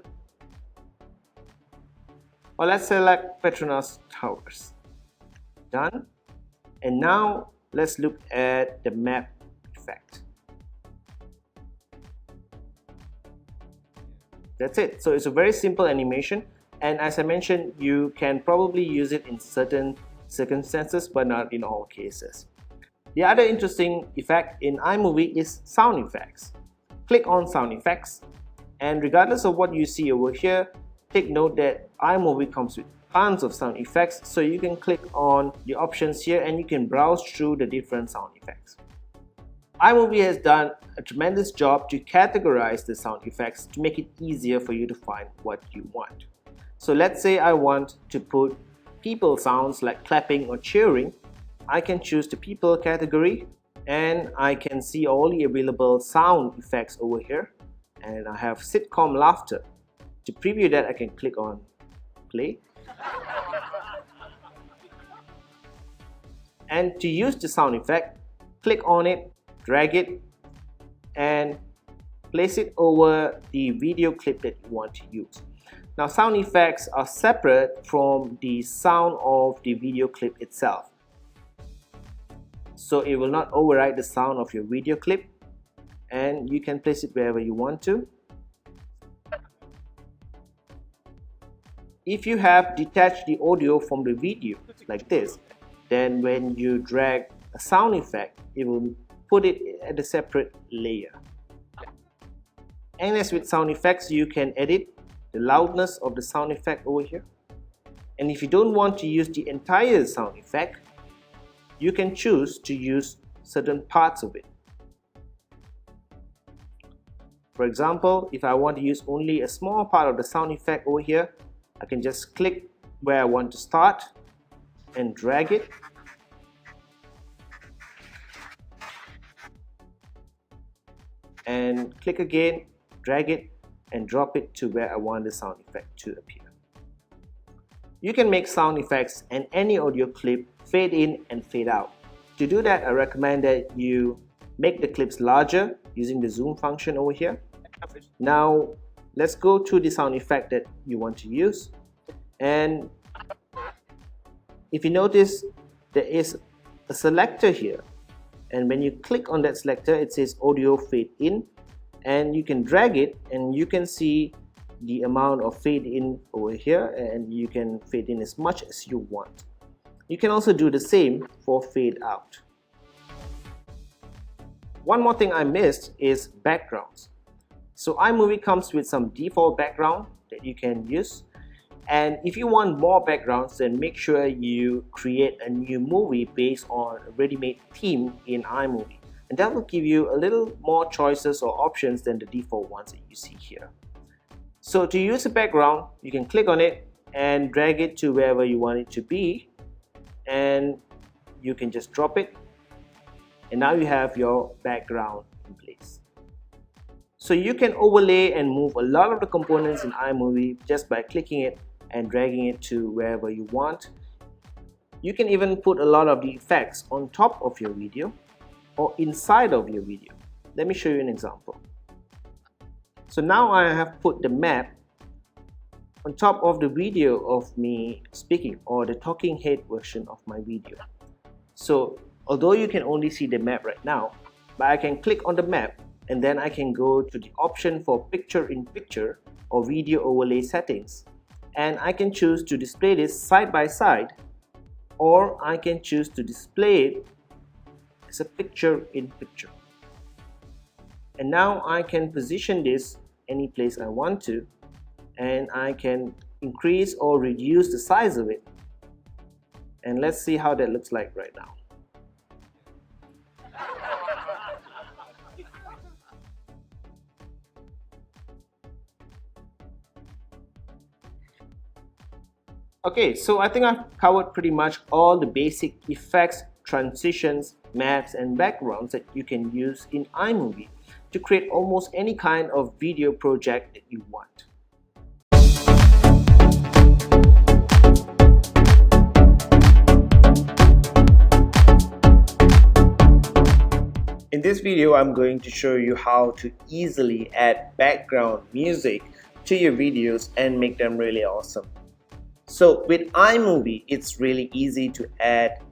Well, let's select Petronas Towers. Done. And now let's look at the map effect. That's it. So it's a very simple animation, and as I mentioned, you can probably use it in certain circumstances but not in all cases. The other interesting effect in iMovie is sound effects. Click on sound effects, and regardless of what you see over here, take note that iMovie comes with tons of sound effects, so you can click on the options here and you can browse through the different sound effects. iMovie has done a tremendous job to categorize the sound effects to make it easier for you to find what you want. So let's say I want to put people sounds like clapping or cheering. I can choose the people category and I can see all the available sound effects over here, and I have sitcom laughter. To preview that, I can click on play. And to use the sound effect, click on it, drag it, and place it over the video clip that you want to use. Now, sound effects are separate from the sound of the video clip itself, so it will not override the sound of your video clip, and you can place it wherever you want to. If you have detached the audio from the video like this, then when you drag a sound effect, it will put it at a separate layer. And as with sound effects, you can edit the loudness of the sound effect over here. And if you don't want to use the entire sound effect, you can choose to use certain parts of it. For example, if I want to use only a small part of the sound effect over here, I can just click where I want to start and drag it. And click again, drag it, and drop it to where I want the sound effect to appear. You can make sound effects and any audio clip fade in and fade out. To do that, I recommend that you make the clips larger using the zoom function over here. Now, let's go to the sound effect that you want to use. And if you notice, there is a selector here. And when you click on that selector, it says audio fade in, and you can drag it and you can see the amount of fade in over here, and you can fade in as much as you want. You can also do the same for fade out. One more thing I missed is backgrounds. So iMovie comes with some default background that you can use, and if you want more backgrounds, then make sure you create a new movie based on a ready-made theme in iMovie, and that will give you a little more choices or options than the default ones that you see here. So to use a background, you can click on it and drag it to wherever you want it to be, and you can just drop it, and now you have your background in place. So you can overlay and move a lot of the components in iMovie just by clicking it and dragging it to wherever you want. You can even put a lot of the effects on top of your video or inside of your video. Let me show you an example. So now I have put the map on top of the video of me speaking, or the talking head version of my video. So although you can only see the map right now, but I can click on the map and then I can go to the option for picture-in-picture or video overlay settings, and I can choose to display this side by side, or I can choose to display it as a picture-in-picture. And now I can position this any place I want to, and I can increase or reduce the size of it. And let's see how that looks like right now. Okay, so I think I've covered pretty much all the basic effects, transitions, maps, and backgrounds that you can use in iMovie to create almost any kind of video project that you want. In this video, I'm going to show you how to easily add background music to your videos and make them really awesome. So with iMovie, it's really easy to add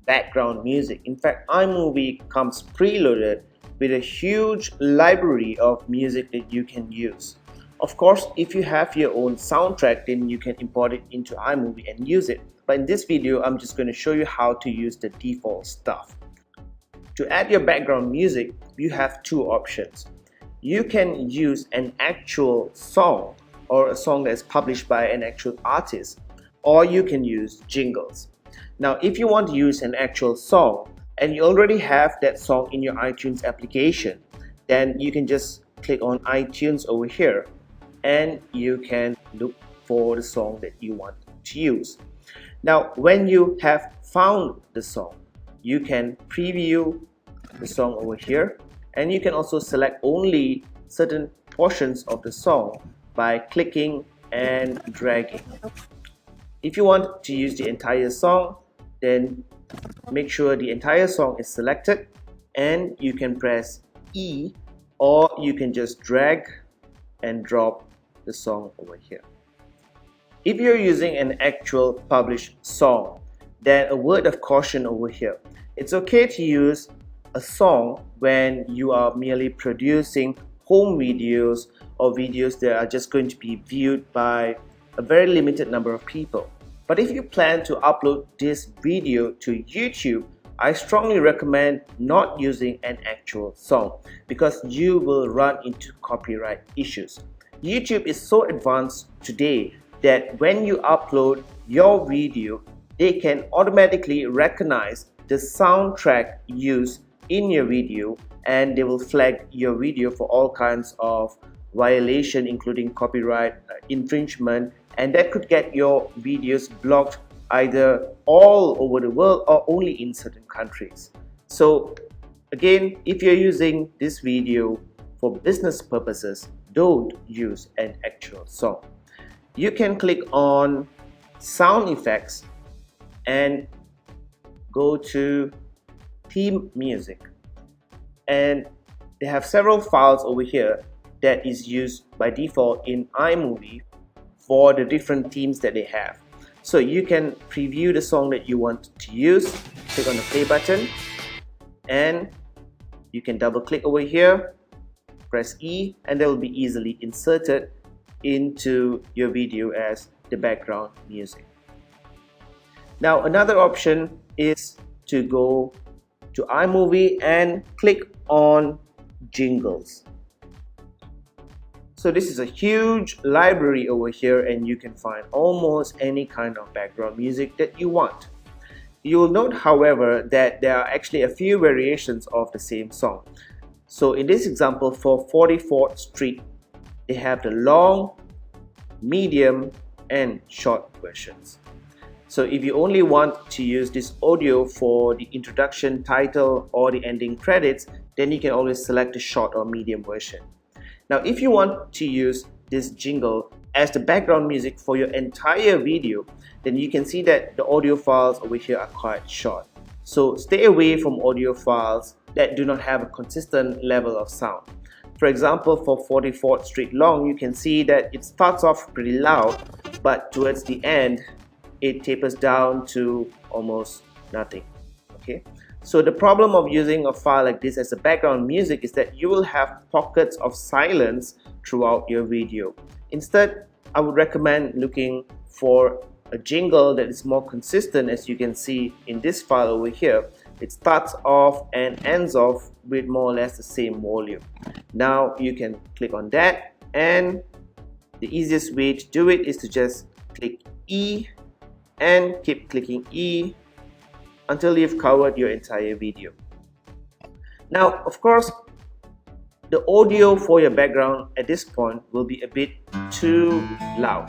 background music. In fact, iMovie comes preloaded with a huge library of music that you can use. Of course, if you have your own soundtrack, then you can import it into iMovie and use it. But in this video, I'm just going to show you how to use the default stuff. To add your background music, you have two options. You can use an actual song or a song that's published by an actual artist, or you can use jingles. Now, if you want to use an actual song and you already have that song in your iTunes application, then you can just click on iTunes over here and you can look for the song that you want to use. Now, when you have found the song, you can preview the song over here, and you can also select only certain portions of the song by clicking and dragging. If you want to use the entire song, then make sure the entire song is selected and you can press E, or you can just drag and drop the song over here. If you're using an actual published song, then a word of caution over here. It's okay to use a song when you are merely producing home videos or videos that are just going to be viewed by a very limited number of people. But if you plan to upload this video to YouTube, I strongly recommend not using an actual song because you will run into copyright issues. YouTube is so advanced today that when you upload your video, they can automatically recognize the soundtrack used in your video, and they will flag your video for all kinds of violation, including copyright infringement, and that could get your videos blocked either all over the world or only in certain countries. So again, if you're using this video for business purposes, don't use an actual song. You can click on sound effects and go to theme music, and they have several files over here that is used by default in iMovie for the different themes that they have. So you can preview the song that you want to use, click on the play button, and you can double click over here, press E, and they will be easily inserted into your video as the background music. Now, another option is to go to iMovie and click on jingles. So this is a huge library over here, and you can find almost any kind of background music that you want. You will note, however, that there are actually a few variations of the same song. So in this example, for 44th Street, they have the long, medium, and short versions. So if you only want to use this audio for the introduction, title, or the ending credits, then you can always select the short or medium version. Now, if you want to use this jingle as the background music for your entire video, then you can see that the audio files over here are quite short. So stay away from audio files that do not have a consistent level of sound. For example, for 44th Street Long, you can see that it starts off pretty loud, but towards the end, it tapers down to almost nothing. Okay, so the problem of using a file like this as a background music is that you will have pockets of silence throughout your video. Instead, I would recommend looking for a jingle that is more consistent. As you can see in this file over here, it starts off and ends off with more or less the same volume. Now you can click on that, and the easiest way to do it is to just click E and keep clicking E until you've covered your entire video. Now, of course, the audio for your background at this point will be a bit too loud.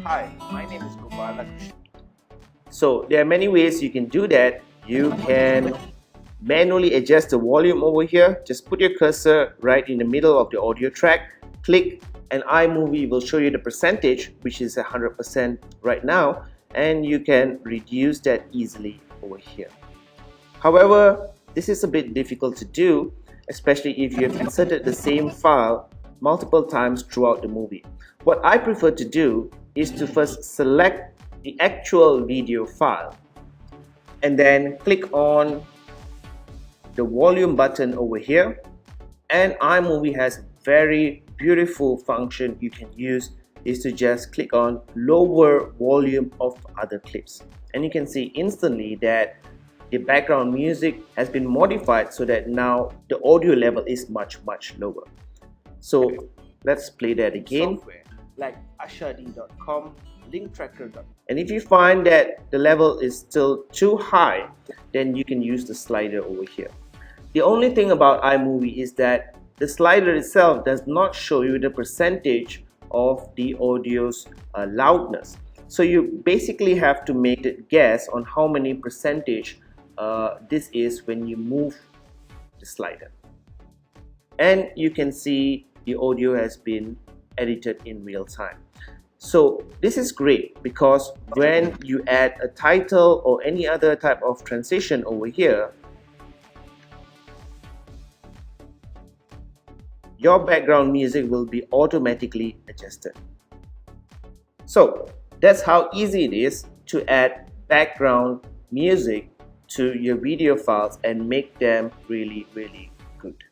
Hi, my name is Krishnan. So there are many ways you can do that. You can manually adjust the volume over here. Just put your cursor right in the middle of the audio track, click, and iMovie will show you the percentage, which is 100% right now, and you can reduce that easily over here. However, this is a bit difficult to do, especially if you have inserted the same file multiple times throughout the movie. What I prefer to do is to first select the actual video file and then click on the volume button over here, and iMovie has a very beautiful function you can use, is to just click on lower volume of other clips, and you can see instantly that the background music has been modified so that now the audio level is much lower. So let's play that again. like ashadi.com, linktracker.com. And if you find that the level is still too high, then you can use the slider over here. The only thing about iMovie is that the slider itself does not show you the percentage of the audio's loudness. So you basically have to make a guess on how many percentage this is when you move the slider. And you can see the audio has been edited in real time. So this is great because when you add a title or any other type of transition over here, your background music will be automatically adjusted. So that's how easy it is to add background music to your video files and make them really good.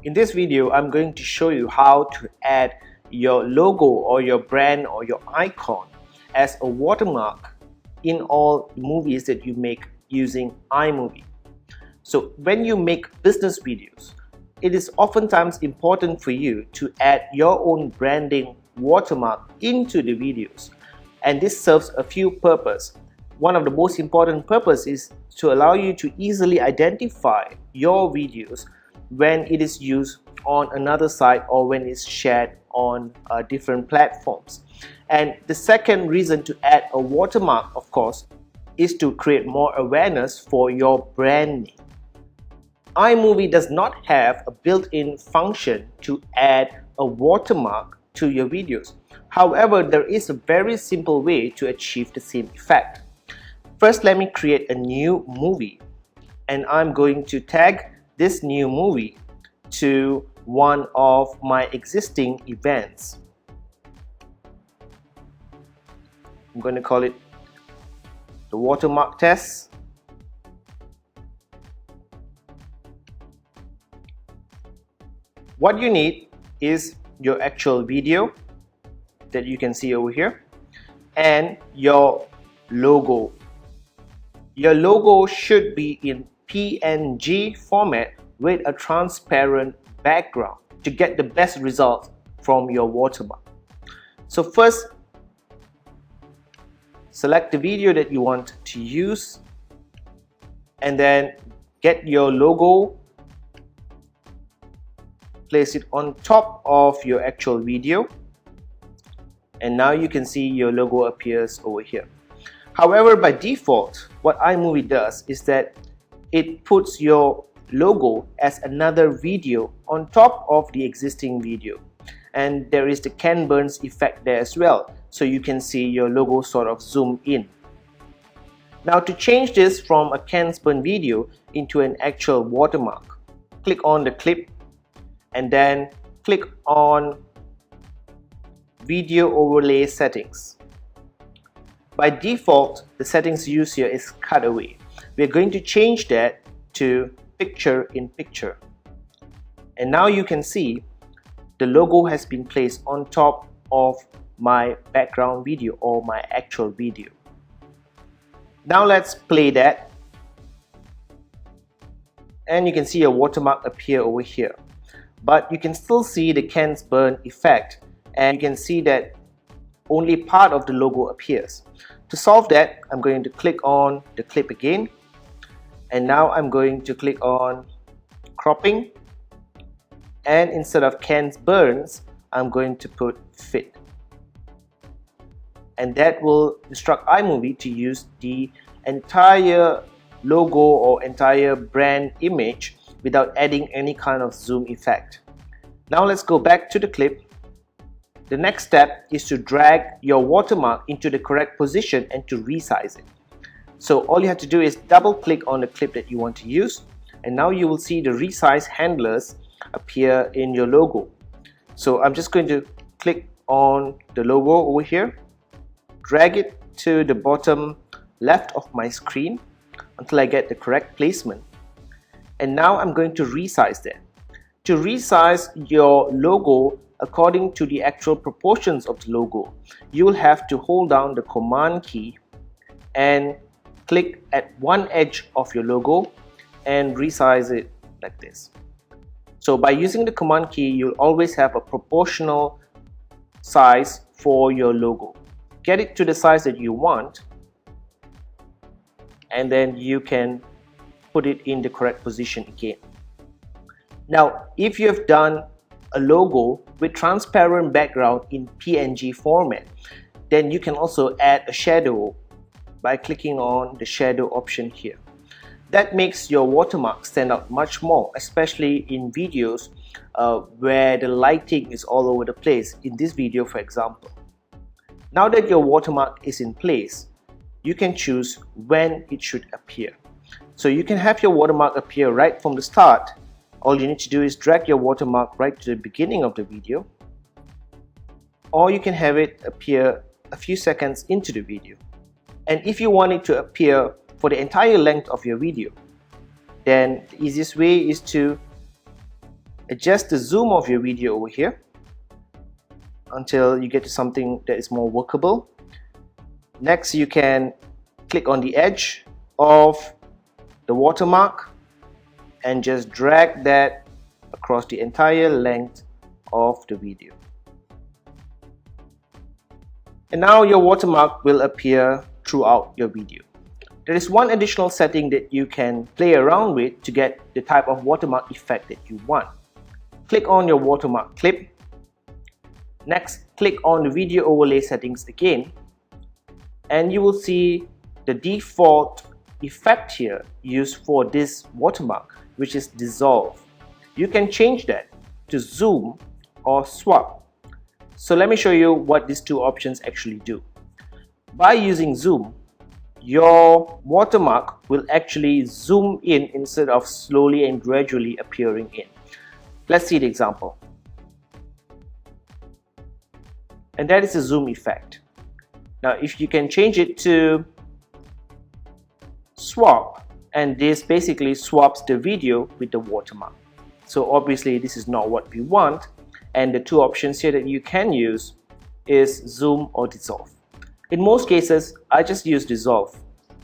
In this video, I'm going to show you how to add your logo or your brand or your icon as a watermark in all movies that you make using iMovie. So when you make business videos, it is oftentimes important for you to add your own branding watermark into the videos. And this serves a few purposes. One of the most important purposes is to allow you to easily identify your videos when it is used on another site or when it's shared on different platforms. And the second reason to add a watermark, of course, is to create more awareness for your brand name. iMovie does not have a built-in function to add a watermark to your videos. However, there is a very simple way to achieve the same effect. First, let me create a new movie, and I'm going to tag this new movie to one of my existing events. I'm going to call it the watermark test. What you need is your actual video that you can see over here and your logo. Your logo should be in PNG format with a transparent background to get the best results from your watermark. So first, select the video that you want to use and then get your logo, place it on top of your actual video, and now you can see your logo appears over here. However, by default, what iMovie does is that it puts your logo as another video on top of the existing video, and there is the Ken Burns effect there as well, so you can see your logo sort of zoom in. Now to change this from a Ken Burns video into an actual watermark, click on the clip and then click on video overlay settings. By default, the settings used here is cutaway. We're going to change that to picture in picture. And now you can see the logo has been placed on top of my background video or my actual video. Now let's play that. And you can see a watermark appear over here. But you can still see the Ken Burns effect, and you can see that only part of the logo appears. To solve that, I'm going to click on the clip again, and now I'm going to click on cropping, and instead of Ken Burns, I'm going to put fit, and that will instruct iMovie to use the entire logo or entire brand image without adding any kind of zoom effect. Now let's go back to the clip. The next step is to drag your watermark into the correct position and to resize it. So all you have to do is double click on the clip that you want to use, and now you will see the resize handlers appear in your logo. So I'm just going to click on the logo over here, drag it to the bottom left of my screen until I get the correct placement. And now I'm going to resize that. To resize your logo according to the actual proportions of the logo, you will have to hold down the command key and click at one edge of your logo and resize it like this. So by using the command key, you'll always have a proportional size for your logo. Get it to the size that you want, and then you can put it in the correct position again. Now, if you have done a logo with transparent background in PNG format, then you can also add a shadow by clicking on the shadow option here. That makes your watermark stand out much more, especially in videos where the lighting is all over the place, in this video for example. Now that your watermark is in place, you can choose when it should appear. So you can have your watermark appear right from the start. All you need to do is drag your watermark right to the beginning of the video, or you can have it appear a few seconds into the video. And if you want it to appear for the entire length of your video, then the easiest way is to adjust the zoom of your video over here until you get to something that is more workable. Next, you can click on the edge of the watermark and just drag that across the entire length of the video. And now your watermark will appear throughout your video. There is one additional setting that you can play around with to get the type of watermark effect that you want. Click on your watermark clip. Next, click on the video overlay settings again, and you will see the default effect here used for this watermark, which is dissolve. You can change that to zoom or swap. So let me show you what these two options actually do. By using zoom, your watermark will actually zoom in instead of slowly and gradually appearing in. Let's see the example. And that is the zoom effect. Now if you can change it to swap, and this basically swaps the video with the watermark. So obviously this is not what we want, and the two options here that you can use is zoom or dissolve. In most cases, I just use dissolve,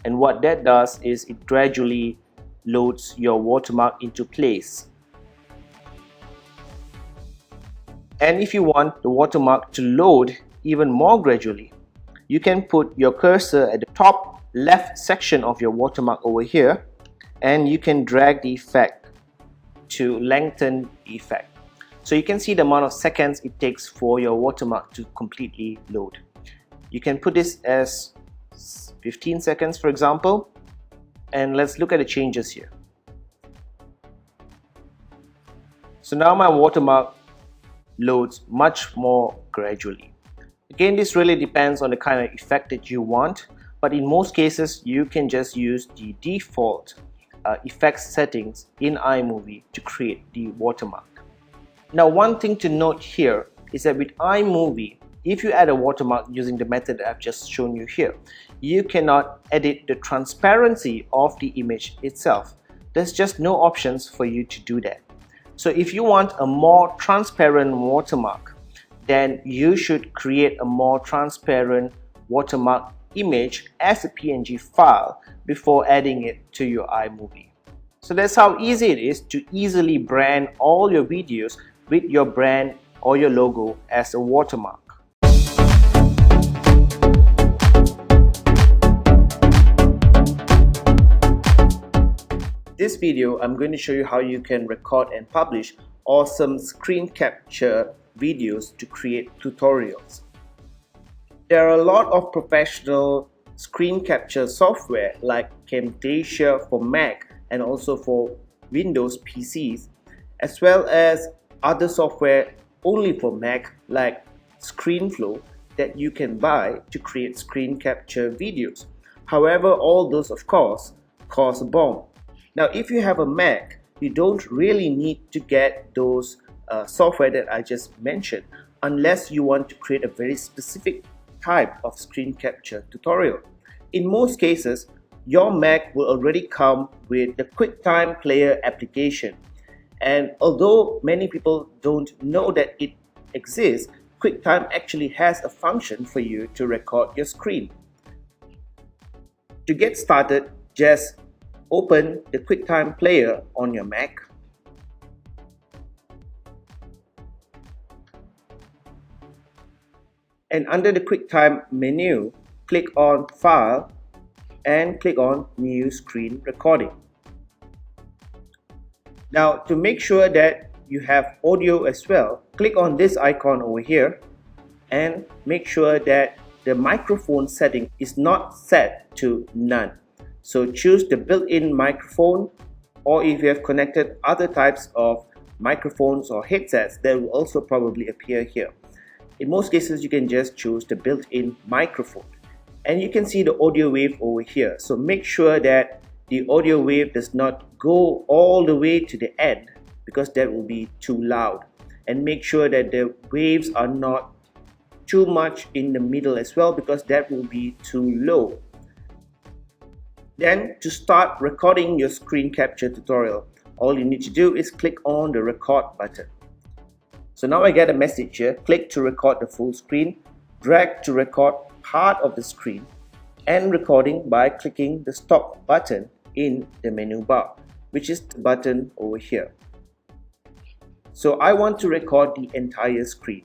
and what that does is it gradually loads your watermark into place. And if you want the watermark to load even more gradually, you can put your cursor at the top left section of your watermark over here, and you can drag the effect to lengthen the effect. So you can see the amount of seconds it takes for your watermark to completely load. You can put this as 15 seconds for example, and let's look at the changes here. So now my watermark loads much more gradually. Again, this really depends on the kind of effect that you want, but in most cases you can just use the default effects settings in iMovie to create the watermark. Now one thing to note here is that with iMovie, if you add a watermark using the method that I've just shown you here, you cannot edit the transparency of the image itself. There's just no options for you to do that. So if you want a more transparent watermark, then you should create a more transparent watermark image as a PNG file before adding it to your iMovie. So that's how easy it is to easily brand all your videos with your brand or your logo as a watermark. This video, I'm going to show you how you can record and publish awesome screen capture videos to create tutorials. There are a lot of professional screen capture software like Camtasia for Mac and also for Windows PCs, as well as other software only for Mac like ScreenFlow that you can buy to create screen capture videos. However, all those of course cost a bomb. Now if you have a Mac, you don't really need to get those software that I just mentioned unless you want to create a very specific type of screen capture tutorial. In most cases, your Mac will already come with the QuickTime Player application, and although many people don't know that it exists, QuickTime actually has a function for you to record your screen. To get started, just open the QuickTime player on your Mac. And under the QuickTime menu, click on File and click on New Screen Recording. Now, to make sure that you have audio as well, click on this icon over here and make sure that the microphone setting is not set to none. So choose the built-in microphone, or if you have connected other types of microphones or headsets, that will also probably appear here. In most cases, you can just choose the built-in microphone. And you can see the audio wave over here. So make sure that the audio wave does not go all the way to the end, because that will be too loud. And make sure that the waves are not too much in the middle as well, because that will be too low. Then to start recording your screen capture tutorial, all you need to do is click on the record button. So now I get a message here. Click to record the full screen, drag to record part of the screen, and recording by clicking the stop button in the menu bar, which is the button over here. So I want to record the entire screen,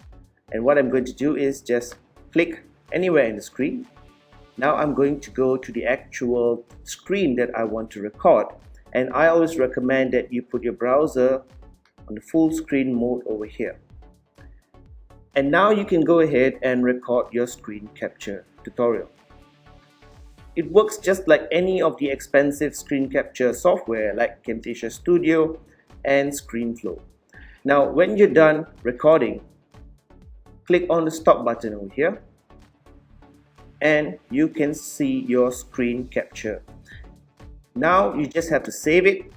and what I'm going to do is just click anywhere in the screen. Now I'm going to go to the actual screen that I want to record, and I always recommend that you put your browser on the full screen mode over here. And now you can go ahead and record your screen capture tutorial. It works just like any of the expensive screen capture software like Camtasia Studio and ScreenFlow. Now when you're done recording, click on the stop button over here and you can see your screen capture. Now you just have to save it.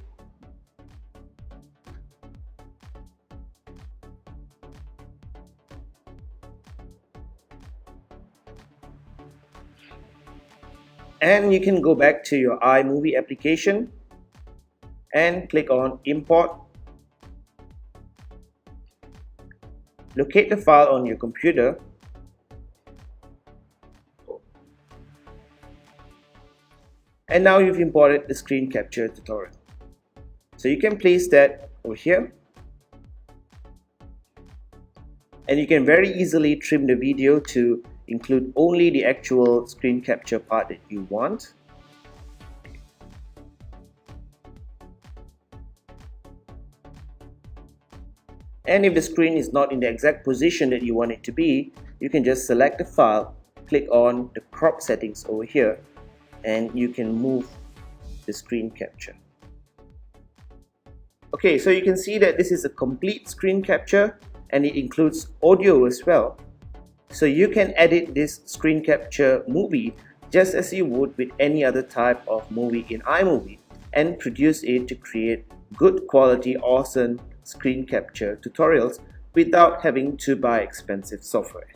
And you can go back to your iMovie application and click on Import. Locate the file on your computer. And now you've imported the screen capture tutorial. So you can place that over here. And you can very easily trim the video to include only the actual screen capture part that you want. And if the screen is not in the exact position that you want it to be, you can just select the file, click on the crop settings over here, and you can move the screen capture. Okay, so you can see that this is a complete screen capture and it includes audio as well. So you can edit this screen capture movie just as you would with any other type of movie in iMovie and produce it to create good quality, awesome screen capture tutorials without having to buy expensive software.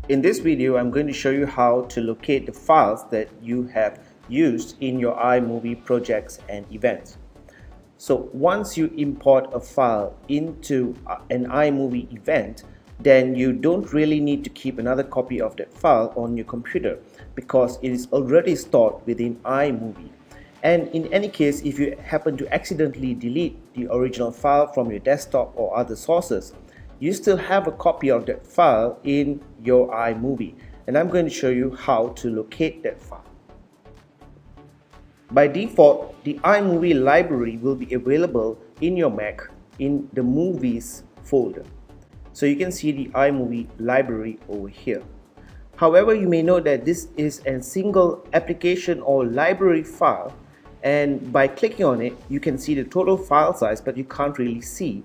In this video, I'm going to show you how to locate the files that you have used in your iMovie projects and events. So once you import a file into an iMovie event, then you don't really need to keep another copy of that file on your computer because it is already stored within iMovie. And in any case, if you happen to accidentally delete the original file from your desktop or other sources, you still have a copy of that file in your iMovie. And I'm going to show you how to locate that file. By default, the iMovie library will be available in your Mac in the Movies folder. So you can see the iMovie library over here. However, you may know that this is a single application or library file, and by clicking on it, you can see the total file size, but you can't really see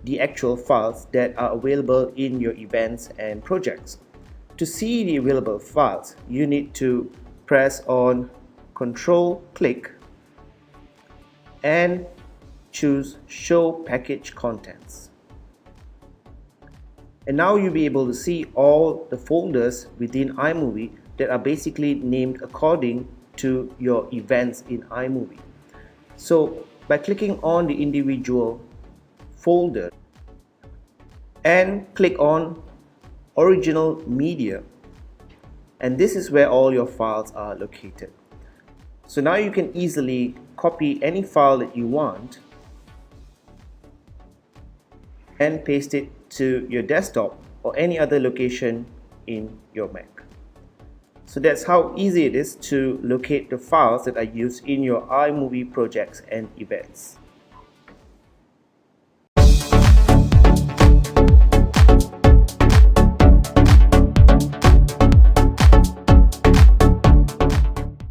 the actual files that are available in your events and projects. To see the available files, you need to press on Control-click and choose Show Package Contents. And now you'll be able to see all the folders within iMovie that are basically named according to your events in iMovie. So by clicking on the individual folder and click on original media, and this is where all your files are located. So now you can easily copy any file that you want and paste it to your desktop or any other location in your Mac. So that's how easy it is to locate the files that are used in your iMovie projects and events.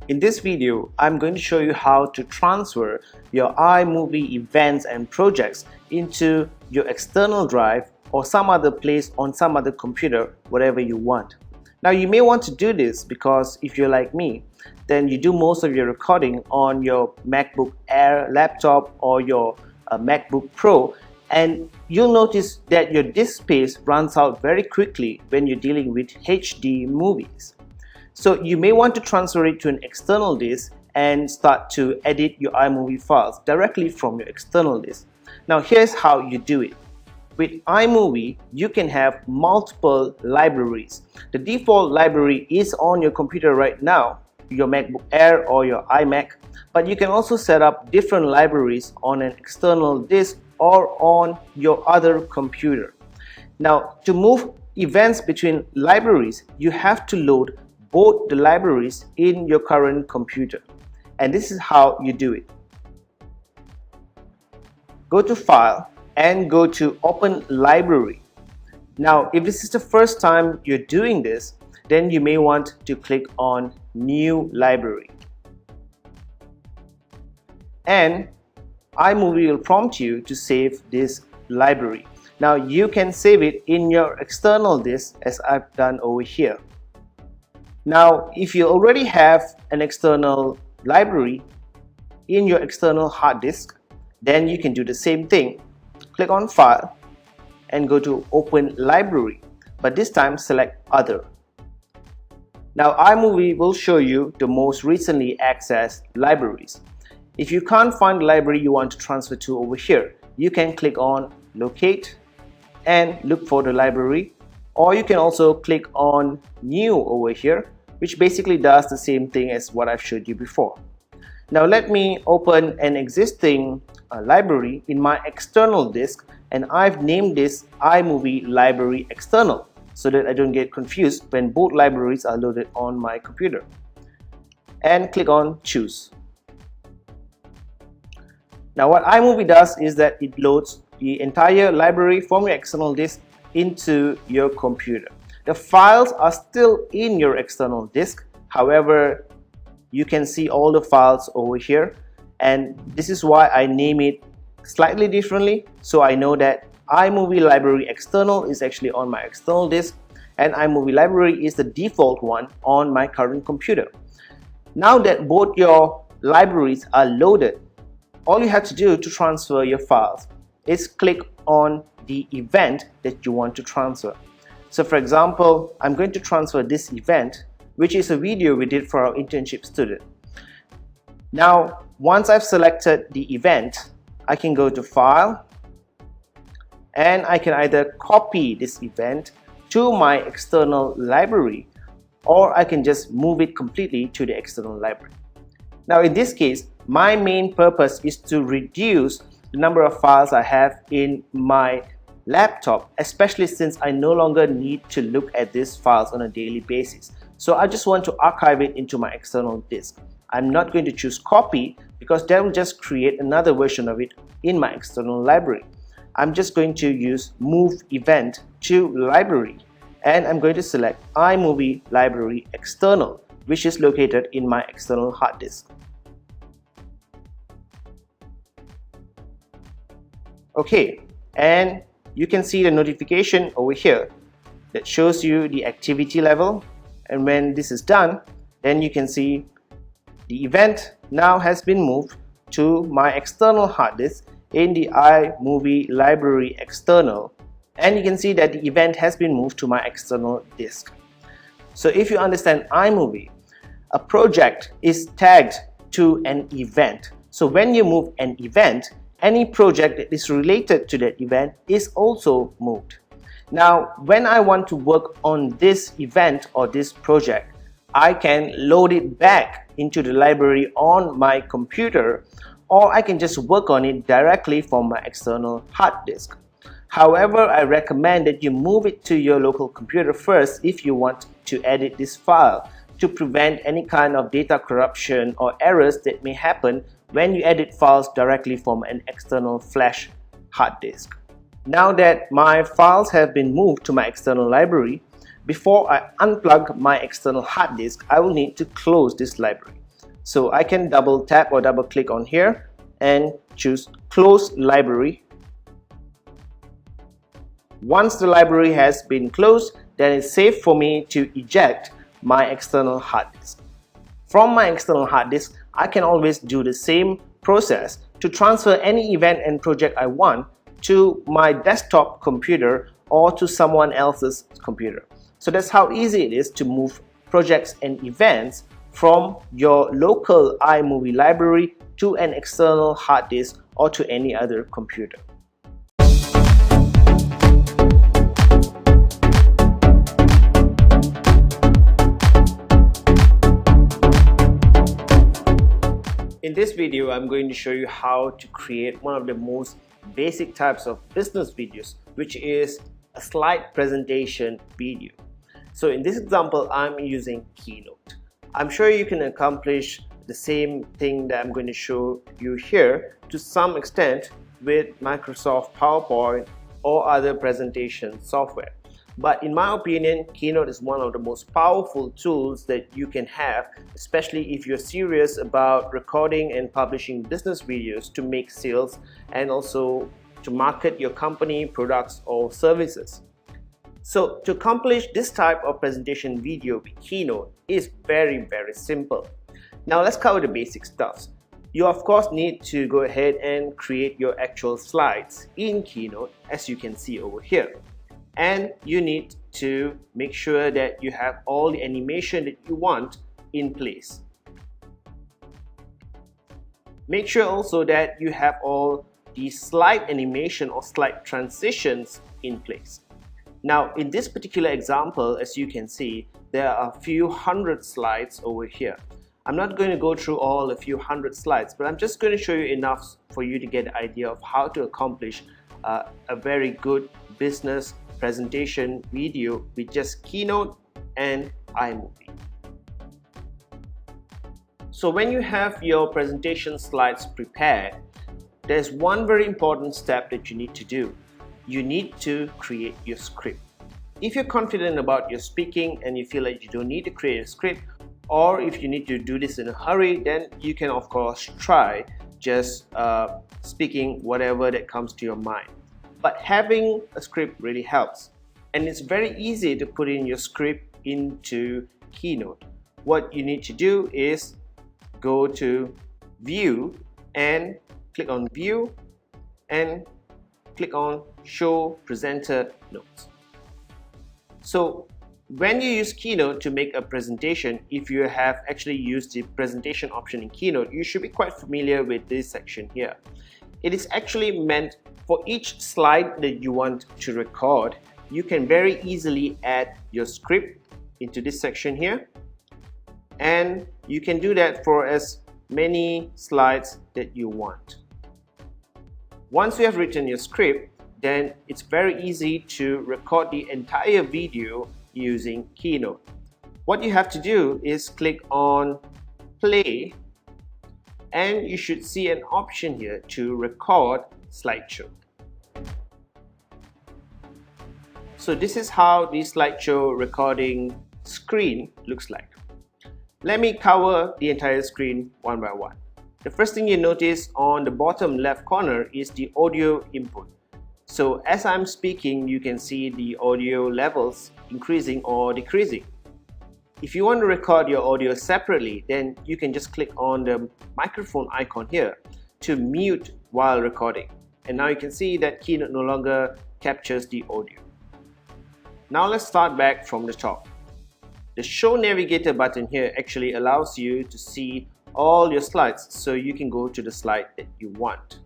In this video, I'm going to show you how to transfer your iMovie events and projects into your external drive or some other place on some other computer, whatever you want. Now you may want to do this because if you're like me, then you do most of your recording on your MacBook Air laptop or your MacBook Pro, and you'll notice that your disk space runs out very quickly when you're dealing with HD movies. So you may want to transfer it to an external disk and start to edit your iMovie files directly from your external disk. Now here's how you do it. With iMovie, you can have multiple libraries. The default library is on your computer right now, your MacBook Air or your iMac, but you can also set up different libraries on an external disk or on your other computer. Now, to move events between libraries, you have to load both the libraries in your current computer, and this is how you do it. Go to File and go to Open Library. Now, if this is the first time you're doing this, then you may want to click on New Library. And iMovie will prompt you to save this library. Now, you can save it in your external disk as I've done over here. Now, if you already have an external library in your external hard disk, then you can do the same thing. Click on File and go to Open Library, but this time select Other. Now iMovie will show you the most recently accessed libraries. If you can't find the library you want to transfer to over here, you can click on Locate and look for the library, or you can also click on New over here, which basically does the same thing as what I've showed you before. Now let me open an existing library in my external disk, and I've named this iMovie Library External so that I don't get confused when both libraries are loaded on my computer. And click on Choose. Now what iMovie does is that it loads the entire library from your external disk into your computer. The files are still in your external disk, however, you can see all the files over here, and this is why I name it slightly differently, so I know that iMovie Library External is actually on my external disk and iMovie Library is the default one on my current computer. Now that both your libraries are loaded, all you have to do to transfer your files is click on the event that you want to transfer. So for example, I'm going to transfer this event, which is a video we did for our internship student. Now, once I've selected the event, I can go to File, and I can either copy this event to my external library, or I can just move it completely to the external library. Now in this case, my main purpose is to reduce the number of files I have in my laptop, especially since I no longer need to look at these files on a daily basis. So I just want to archive it into my external disk. I'm not going to choose copy because that will just create another version of it in my external library. I'm just going to use move event to library, and I'm going to select iMovie Library External, which is located in my external hard disk. Okay, and you can see the notification over here that shows you the activity level, and when this is done, then you can see the event now has been moved to my external hard disk in the iMovie Library External, and you can see that the event has been moved to my external disk. So if you understand iMovie, a project is tagged to an event. So when you move an event, Any project that is related to that event is also moved. Now, when I want to work on this event or this project, I can load it back into the library on my computer, or I can just work on it directly from my external hard disk. However, I recommend that you move it to your local computer first if you want to edit this file, to prevent any kind of data corruption or errors that may happen when you edit files directly from an external flash hard disk. Now that my files have been moved to my external library, before I unplug my external hard disk, I will need to close this library. So I can double tap or double click on here and choose Close Library. Once the library has been closed, then it's safe for me to eject my external hard disk. From my external hard disk, I can always do the same process to transfer any event and project I want to my desktop computer or to someone else's computer. So that's how easy it is to move projects and events from your local iMovie library to an external hard disk or to any other computer. In this video, I'm going to show you how to create one of the most basic types of business videos, which is a slide presentation video. So in this example, I'm using Keynote. I'm sure you can accomplish the same thing that I'm going to show you here to some extent with Microsoft PowerPoint or other presentation software. But in my opinion, Keynote is one of the most powerful tools that you can have, especially if you're serious about recording and publishing business videos to make sales and also to market your company, products, or services. So to accomplish this type of presentation video with Keynote is very simple. Now let's cover the basic stuff. You of course need to go ahead and create your actual slides in Keynote, as you can see over here. And you need to make sure that you have all the animation that you want in place. Make sure also that you have all the slide animation or slide transitions in place. Now in this particular example, as you can see, there are a few hundred slides over here. I'm not going to go through all a few hundred slides, but I'm just going to show you enough for you to get an idea of how to accomplish a very good business presentation video with just Keynote and iMovie. So when you have your presentation slides prepared, there's one very important step that you need to do. You need to create your script. If you're confident about your speaking and you feel like you don't need to create a script, or if you need to do this in a hurry, then you can of course try just speaking whatever that comes to your mind. But having a script really helps, and it's very easy to put in your script into Keynote. What you need to do is go to View and click on View and click on Show Presenter Notes. So when you use Keynote to make a presentation, if you have actually used the presentation option in Keynote, you should be quite familiar with this section here. It is actually meant for each slide that you want to record. You can very easily add your script into this section here, and you can do that for as many slides that you want. Once you have written your script, then it's very easy to record the entire video using Keynote. What you have to do is click on Play, and you should see an option here to record slideshow. So this is how the slideshow recording screen looks like. Let me cover the entire screen one by one. The first thing you notice on the bottom left corner is the audio input. So as I'm speaking, you can see the audio levels increasing or decreasing. If you want to record your audio separately, then you can just click on the microphone icon here to mute while recording. And now you can see that Keynote no longer captures the audio. Now let's start back from the top. The Show Navigator button here actually allows you to see all your slides, so you can go to the slide that you want.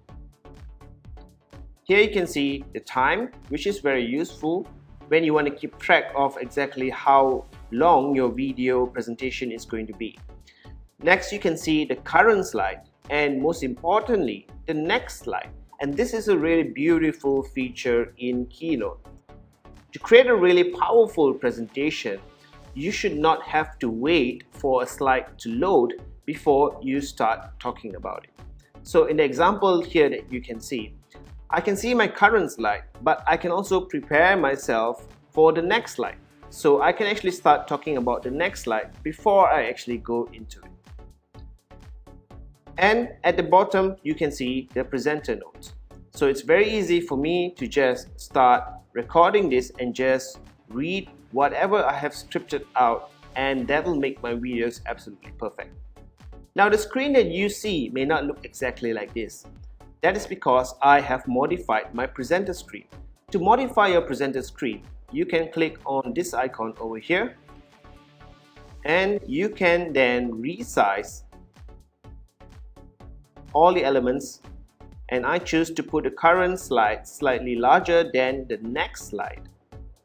Here you can see the time, which is very useful when you want to keep track of exactly how long your video presentation is going to be. Next, you can see the current slide, and most importantly, the next slide. And this is a really beautiful feature in Keynote. To create a really powerful presentation, you should not have to wait for a slide to load before you start talking about it. So in the example here that you can see, I can see my current slide, but I can also prepare myself for the next slide. So I can actually start talking about the next slide before I actually go into it. And at the bottom, you can see the presenter notes. So it's very easy for me to just start recording this and just read whatever I have scripted out, and that will make my videos absolutely perfect. Now the screen that you see may not look exactly like this. That is because I have modified my presenter screen. To modify your presenter screen, you can click on this icon over here, and you can then resize all the elements, and I choose to put the current slide slightly larger than the next slide.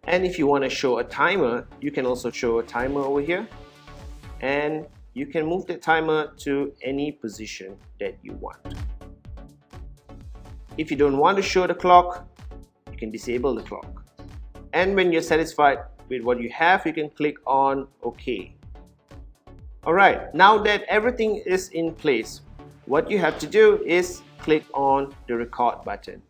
And if you want to show a timer, you can also show a timer over here, and you can move the timer to any position that you want. If you don't want to show the clock, you can disable the clock. And when you're satisfied with what you have, you can click on OK. Alright, now that everything is in place, what you have to do is click on the record button.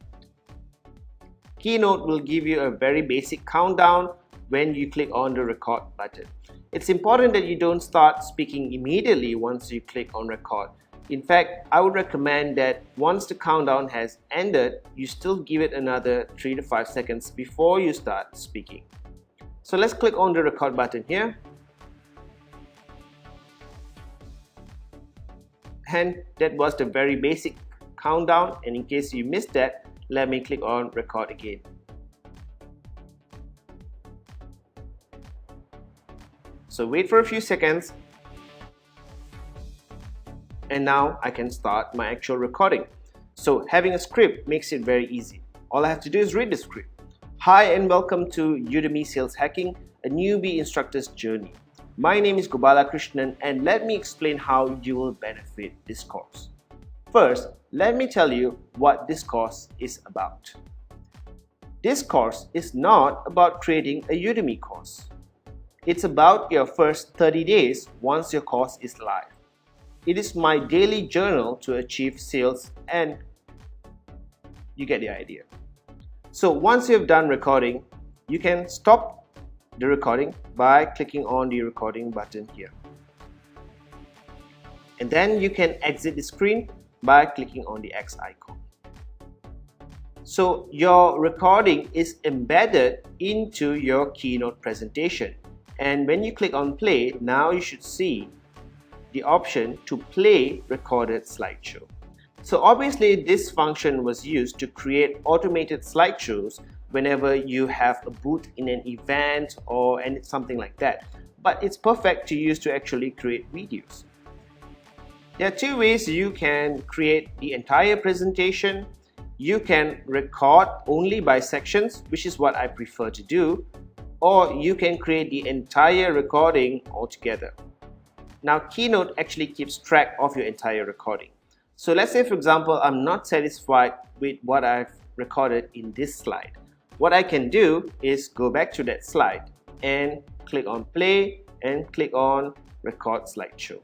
Keynote will give you a very basic countdown when you click on the record button. It's important that you don't start speaking immediately once you click on record. In fact, I would recommend that once the countdown has ended, you still give it another 3 to 5 seconds before you start speaking. So let's click on the record button here. And that was the very basic countdown, and in case you missed that, let me click on record again. So wait for a few seconds, and now I can start my actual recording. So having a script makes it very easy. All I have to do is read the script. Hi and welcome to Udemy Sales Hacking, a newbie instructor's journey. My name is Gopala Krishnan, and let me explain how you will benefit this course. First, let me tell you what this course is about. This course is not about creating a Udemy course. It's about your first 30 days once your course is live. It is my daily journal to achieve sales, and you get the idea. So once you've done recording, you can stop the recording by clicking on the recording button here. And then you can exit the screen by clicking on the X icon. So your recording is embedded into your Keynote presentation. And when you click on play, now you should see the option to play recorded slideshow. So obviously this function was used to create automated slideshows whenever you have a booth in an event or something like that. But it's perfect to use to actually create videos. There are two ways you can create the entire presentation. You can record only by sections, which is what I prefer to do, or you can create the entire recording altogether. Now Keynote actually keeps track of your entire recording. So let's say, for example, I'm not satisfied with what I've recorded in this slide. What I can do is go back to that slide and click on play and click on record slideshow.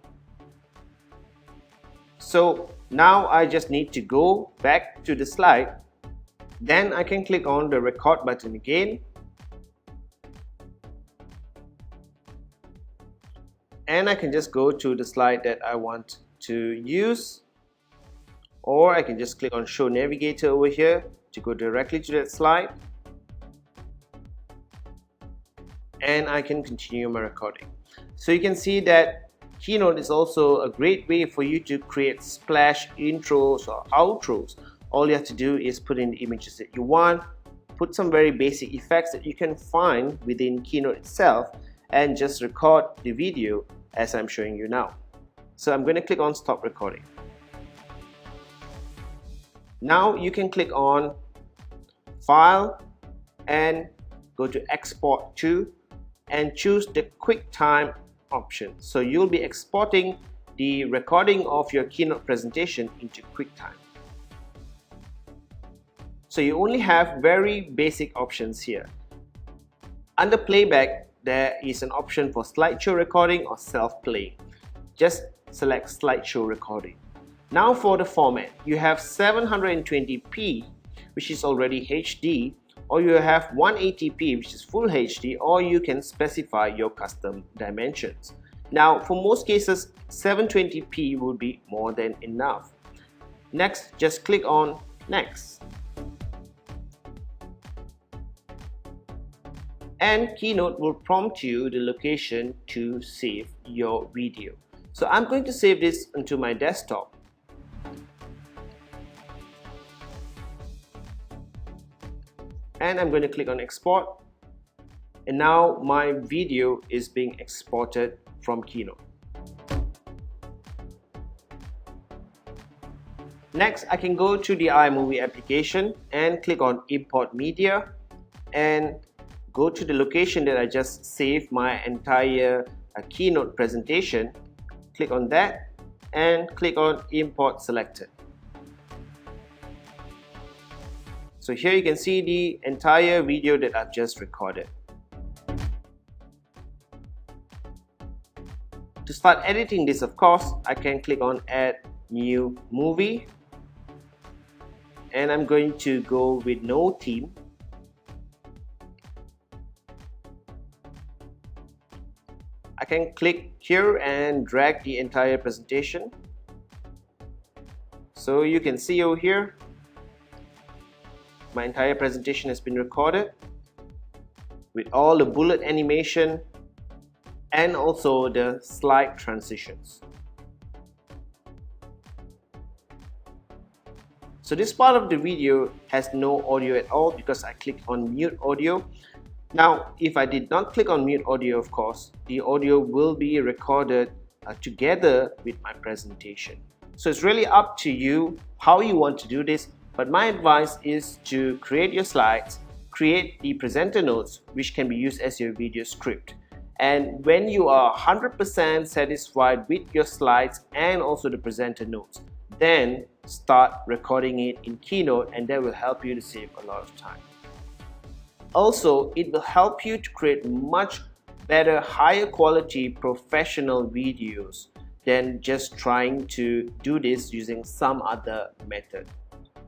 So now I just need to go back to the slide. Then I can click on the record button again. And I can just go to the slide that I want to use, or I can just click on show navigator over here to go directly to that slide, and I can continue my recording. So you can see that Keynote is also a great way for you to create splash intros or outros. All you have to do is put in the images that you want, put some very basic effects that you can find within Keynote itself, and just record the video as I'm showing you now. So I'm going to click on stop recording. Now you can click on File, and go to Export to, and choose the QuickTime option. So you'll be exporting the recording of your keynote presentation into QuickTime. So you only have very basic options here. Under playback, there is an option for slideshow recording or self-play. Just select slideshow recording. Now for the format, you have 720p, which is already HD, or you have 180p, which is full HD, or you can specify your custom dimensions. Now for most cases, 720p will be more than enough. Next, just click on Next. And Keynote will prompt you the location to save your video. So I'm going to save this onto my desktop. And I'm going to click on Export. And now my video is being exported from Keynote. Next, I can go to the iMovie application and click on Import Media and go to the location that I just saved my entire keynote presentation. Click on that and click on Import Selected. So here you can see the entire video that I've just recorded. To start editing this, of course, I can click on Add New Movie, and I'm going to go with no theme. I can click here and drag the entire presentation. So you can see over here, my entire presentation has been recorded with all the bullet animation and also the slide transitions. So this part of the video has no audio at all because I clicked on mute audio. Now, if I did not click on mute audio, of course, the audio will be recorded together with my presentation. So it's really up to you how you want to do this, but my advice is to create your slides, create the presenter notes, which can be used as your video script. And when you are 100% satisfied with your slides and also the presenter notes, then start recording it in Keynote, and that will help you to save a lot of time. Also, it will help you to create much better, higher quality professional videos than just trying to do this using some other method.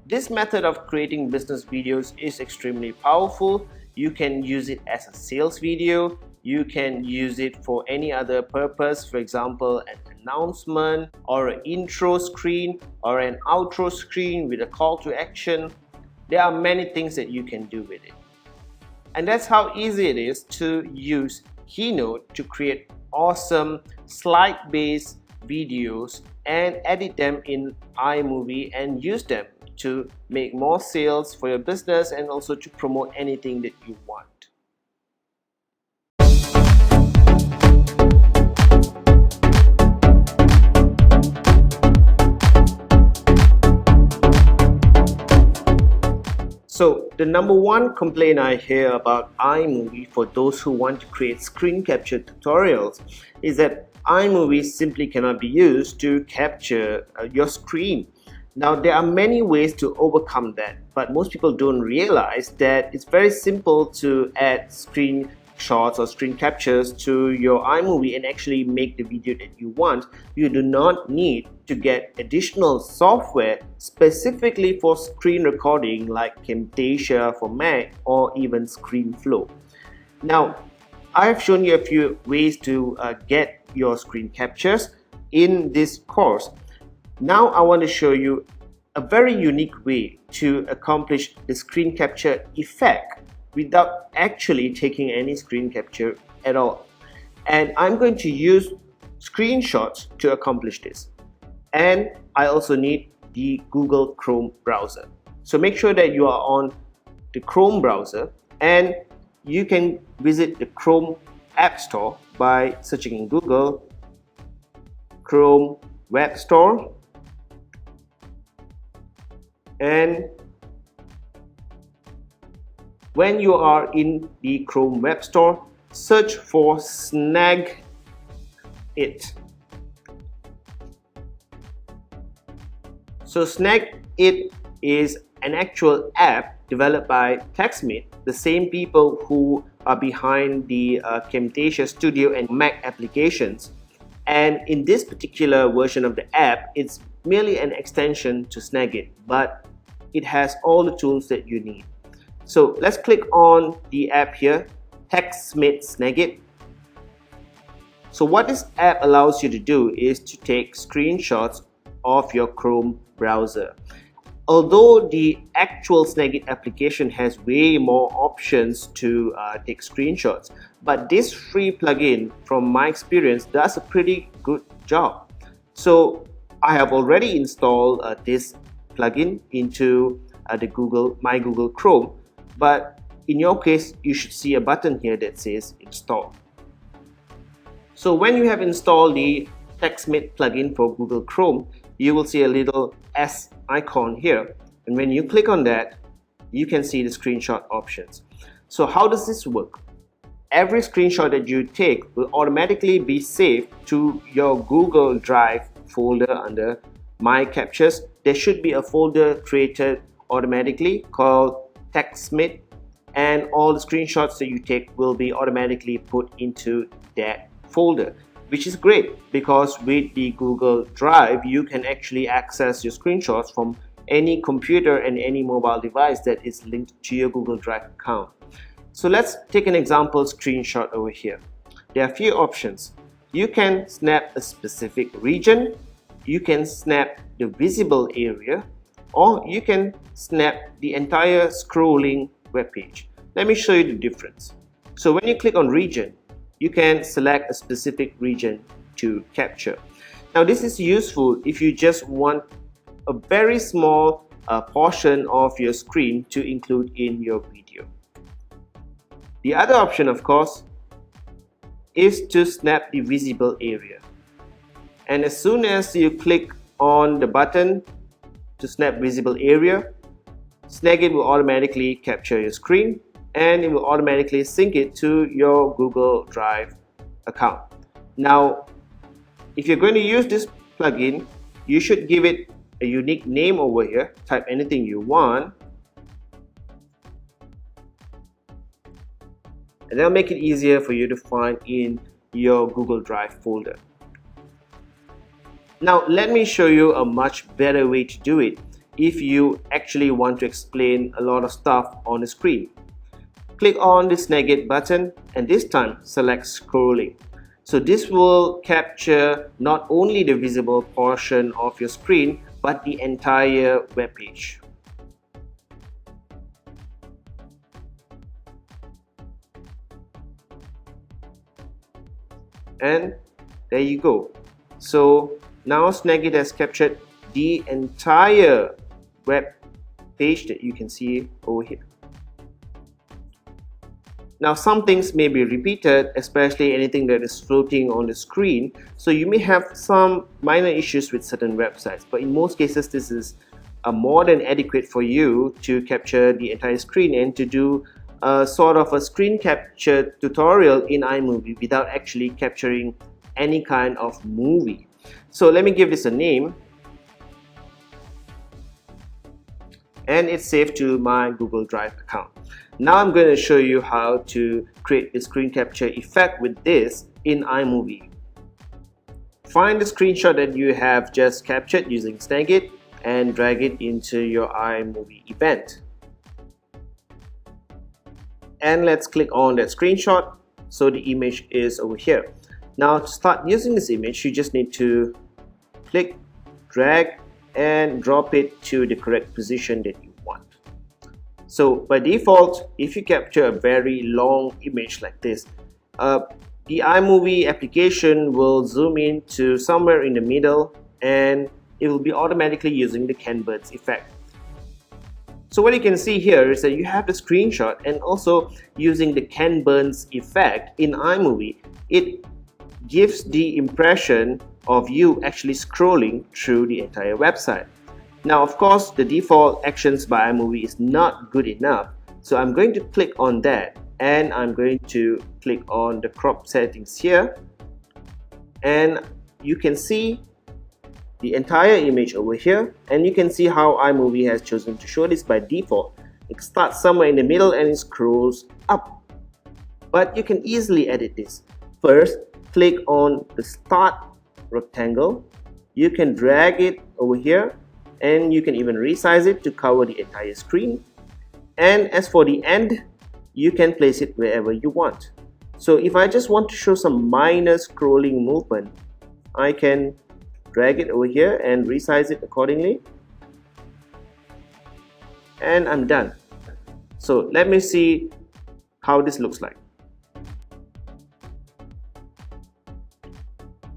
This method of creating business videos is extremely powerful. You can use it as a sales video. You can use it for any other purpose, for example, an announcement or an intro screen or an outro screen with a call to action. There are many things that you can do with it. And that's how easy it is to use Keynote to create awesome slide-based videos and edit them in iMovie and use them to make more sales for your business and also to promote anything that you want. So the number one complaint I hear about iMovie for those who want to create screen capture tutorials is that iMovie simply cannot be used to capture your screen. Now there are many ways to overcome that, but most people don't realize that it's very simple to add screen shots or screen captures to your iMovie and actually make the video that you want. You do not need to get additional software specifically for screen recording like Camtasia for Mac or even ScreenFlow. Now, I have shown you a few ways to get your screen captures in this course. Now I want to show you a very unique way to accomplish the screen capture effect without actually taking any screen capture at all. And I'm going to use screenshots to accomplish this. And I also need the Google Chrome browser. So make sure that you are on the Chrome browser, and you can visit the Chrome App Store by searching in Google Chrome Web Store, and When you are in the Chrome Web Store, search for Snag It. So Snag It is an actual app developed by TechSmith, the same people who are behind the Camtasia Studio and Mac applications. And in this particular version of the app, it's merely an extension to Snagit, but it has all the tools that you need. So let's click on the app here, TechSmith Snagit. So what this app allows you to do is to take screenshots of your Chrome browser. Although the actual Snagit application has way more options to take screenshots, but this free plugin, from my experience, does a pretty good job. So I have already installed this plugin into my Google Chrome, but in your case, you should see a button here that says install. So when you have installed the TechSmith plugin for Google Chrome, you will see a little S icon here, and when you click on that, you can see the screenshot options. So how does this work? Every screenshot that you take will automatically be saved to your Google Drive folder under My Captures. There should be a folder created automatically called TechSmith, and all the screenshots that you take will be automatically put into that folder, which is great because with the Google Drive you can actually access your screenshots from any computer and any mobile device that is linked to your Google Drive account. So let's take an example screenshot over here. There are a few options. You can snap a specific region, you can snap the visible area, or you can snap the entire scrolling web page. Let me show you the difference. So when you click on region, you can select a specific region to capture. Now this is useful if you just want a very small portion of your screen to include in your video. The other option, of course, is to snap the visible area. And as soon as you click on the button to snap visible area, Snagit will automatically capture your screen and it will automatically sync it to your Google Drive account. Now, if you're going to use this plugin, you should give it a unique name over here. Type anything you want, and that'll make it easier for you to find in your Google Drive folder. Now, let me show you a much better way to do it if you actually want to explain a lot of stuff on the screen. Click on the Snagit button and this time select scrolling. So this will capture not only the visible portion of your screen but the entire web page. And there you go. So now Snagit has captured the entire web page that you can see over here. Now some things may be repeated, especially anything that is floating on the screen, so you may have some minor issues with certain websites, but in most cases this is more than adequate for you to capture the entire screen and to do sort of a screen capture tutorial in iMovie without actually capturing any kind of movie. So let me give this a name, and it's saved to my Google Drive account. Now I'm going to show you how to create a screen capture effect with this in iMovie. Find the screenshot that you have just captured using Snagit and drag it into your iMovie event. And let's click on that screenshot so the image is over here. Now to start using this image, you just need to click, drag, and drop it to the correct position that you want. So by default, if you capture a very long image like this, the iMovie application will zoom in to somewhere in the middle and it will be automatically using the Ken Burns effect. So what you can see here is that you have the screenshot, and also using the Ken Burns effect in iMovie, it gives the impression of you actually scrolling through the entire website. Now of course the default actions by iMovie is not good enough, So I'm going to click on that, and I'm going to click on the crop settings here, and you can see the entire image over here, and you can see how iMovie has chosen to show this by default. It starts somewhere in the middle and it scrolls up, but you can easily edit this. First, click on the start rectangle. You can drag it over here, and you can even resize it to cover the entire screen. And as for the end, you can place it wherever you want. So if I just want to show some minor scrolling movement, I can drag it over here and resize it accordingly, and I'm done. So let me see how this looks like.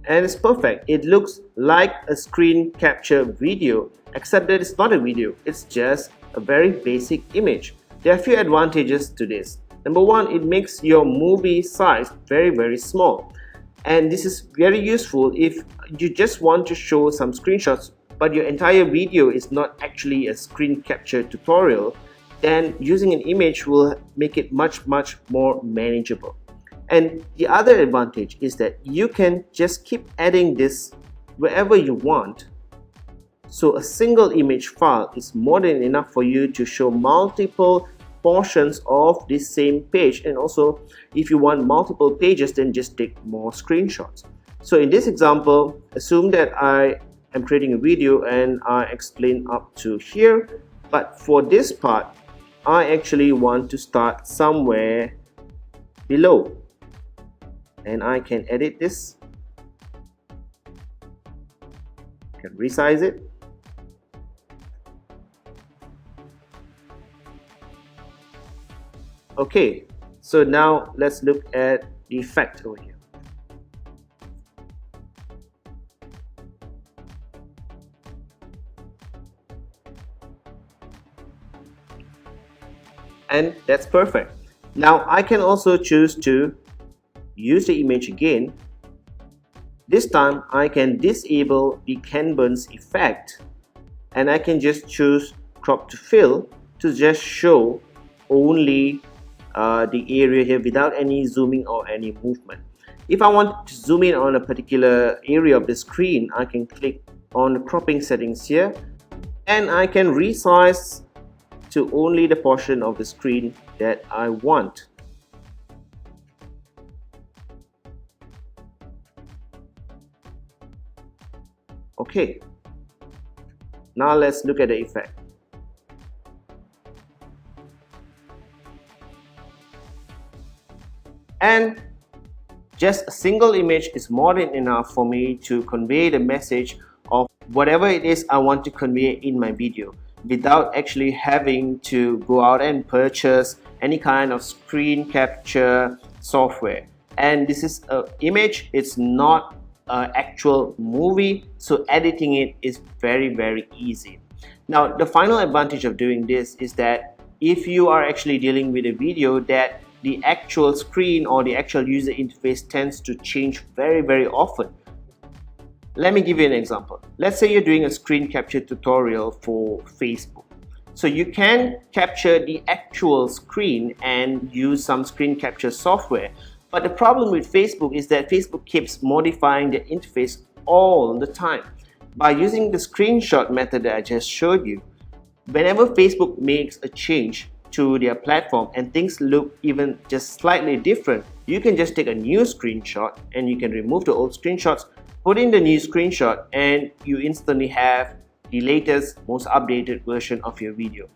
And it's perfect. It looks like a screen capture video, except that it's not a video, it's just a very basic image. There are a few advantages to this. Number one, it makes your movie size very small, and this is very useful if you just want to show some screenshots but your entire video is not actually a screen capture tutorial. Then using an image will make it much more manageable. And the other advantage is that you can just keep adding this wherever you want. So a single image file is more than enough for you to show multiple portions of this same page, and also if you want multiple pages, then just take more screenshots. So in this example, assume that I am creating a video and I explain up to here, but for this part I actually want to start somewhere below, and I can edit this, can resize it, okay. So now let's look at the effect over here. And that's perfect. Now I can also choose to use the image again. This time I can disable the Kanban's effect, and I can just choose crop to fill to just show only the area here without any zooming or any movement. If I want to zoom in on a particular area of the screen, I can click on the cropping settings here, and I can resize to only the portion of the screen that I want. Okay, now let's look at the effect. And just a single image is more than enough for me to convey the message of whatever it is I want to convey in my video, without actually having to go out and purchase any kind of screen capture software. And this is an image, it's not an actual movie, so editing it is very easy. Now the final advantage of doing this is that if you are actually dealing with a video that the actual screen or the actual user interface tends to change very often. Let me give you an example. Let's say you're doing a screen capture tutorial for Facebook. So you can capture the actual screen and use some screen capture software. But the problem with Facebook is that Facebook keeps modifying the interface all the time. By using the screenshot method that I just showed you, whenever Facebook makes a change to their platform and things look even just slightly different, you can just take a new screenshot and you can remove the old screenshots, put in the new screenshot, and you instantly have the latest, most updated version of your video.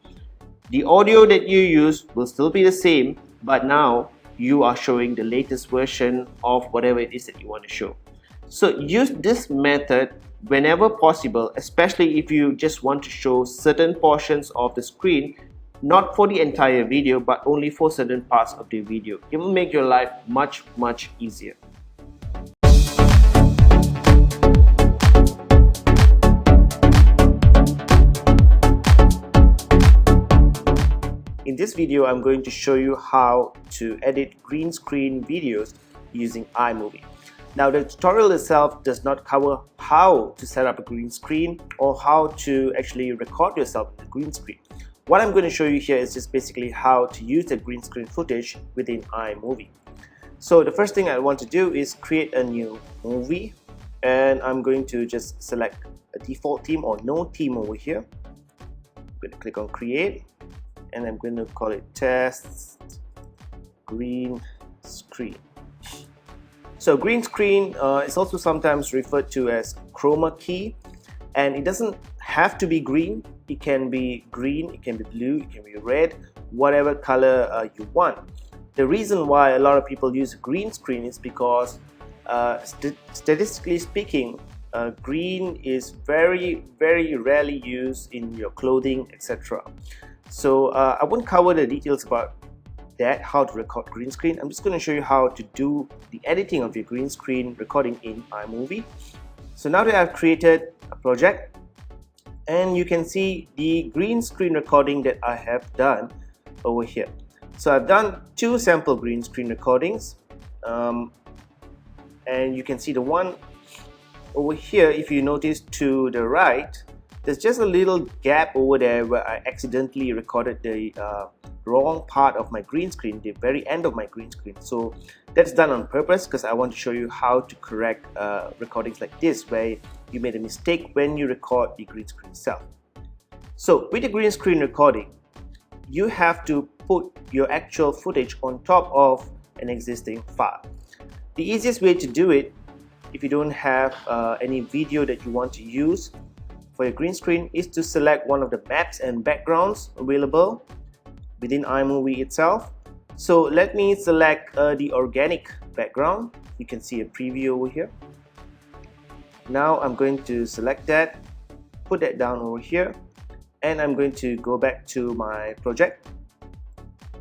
The audio that you use will still be the same, but now you are showing the latest version of whatever it is that you want to show. So use this method whenever possible, especially if you just want to show certain portions of the screen, not for the entire video but only for certain parts of the video. It will make your life much easier. In this video, I'm going to show you how to edit green screen videos using iMovie. Now the tutorial itself does not cover how to set up a green screen or how to actually record yourself in the green screen. What I'm going to show you here is just basically how to use the green screen footage within iMovie. So the first thing I want to do is create a new movie, and I'm going to just select a default theme or no theme over here. I'm going to click on create, and I'm going to call it test green screen. So green screen is also sometimes referred to as chroma key, and it doesn't have to be green. It can be green, it can be blue, it can be red, whatever color you want. The reason why a lot of people use green screen is because statistically speaking, green is very rarely used in your clothing, etc. So I won't cover the details about that, how to record green screen. I'm just going to show you how to do the editing of your green screen recording in iMovie. So now that I've created a project, and you can see the green screen recording that I have done over here. So I've done 2 sample green screen recordings, and you can see the one over here. If you notice to the right, there's just a little gap over there where I accidentally recorded the wrong part of my green screen, the very end of my green screen. So that's done on purpose because I want to show you how to correct recordings like this where you made a mistake when you record the green screen itself. So with the green screen recording, you have to put your actual footage on top of an existing file. The easiest way to do it, if you don't have any video that you want to use for your green screen, is to select one of the maps and backgrounds available within iMovie itself. So let me select the organic background. You can see a preview over here. Now I'm going to select that, put that down over here, and I'm going to go back to my project.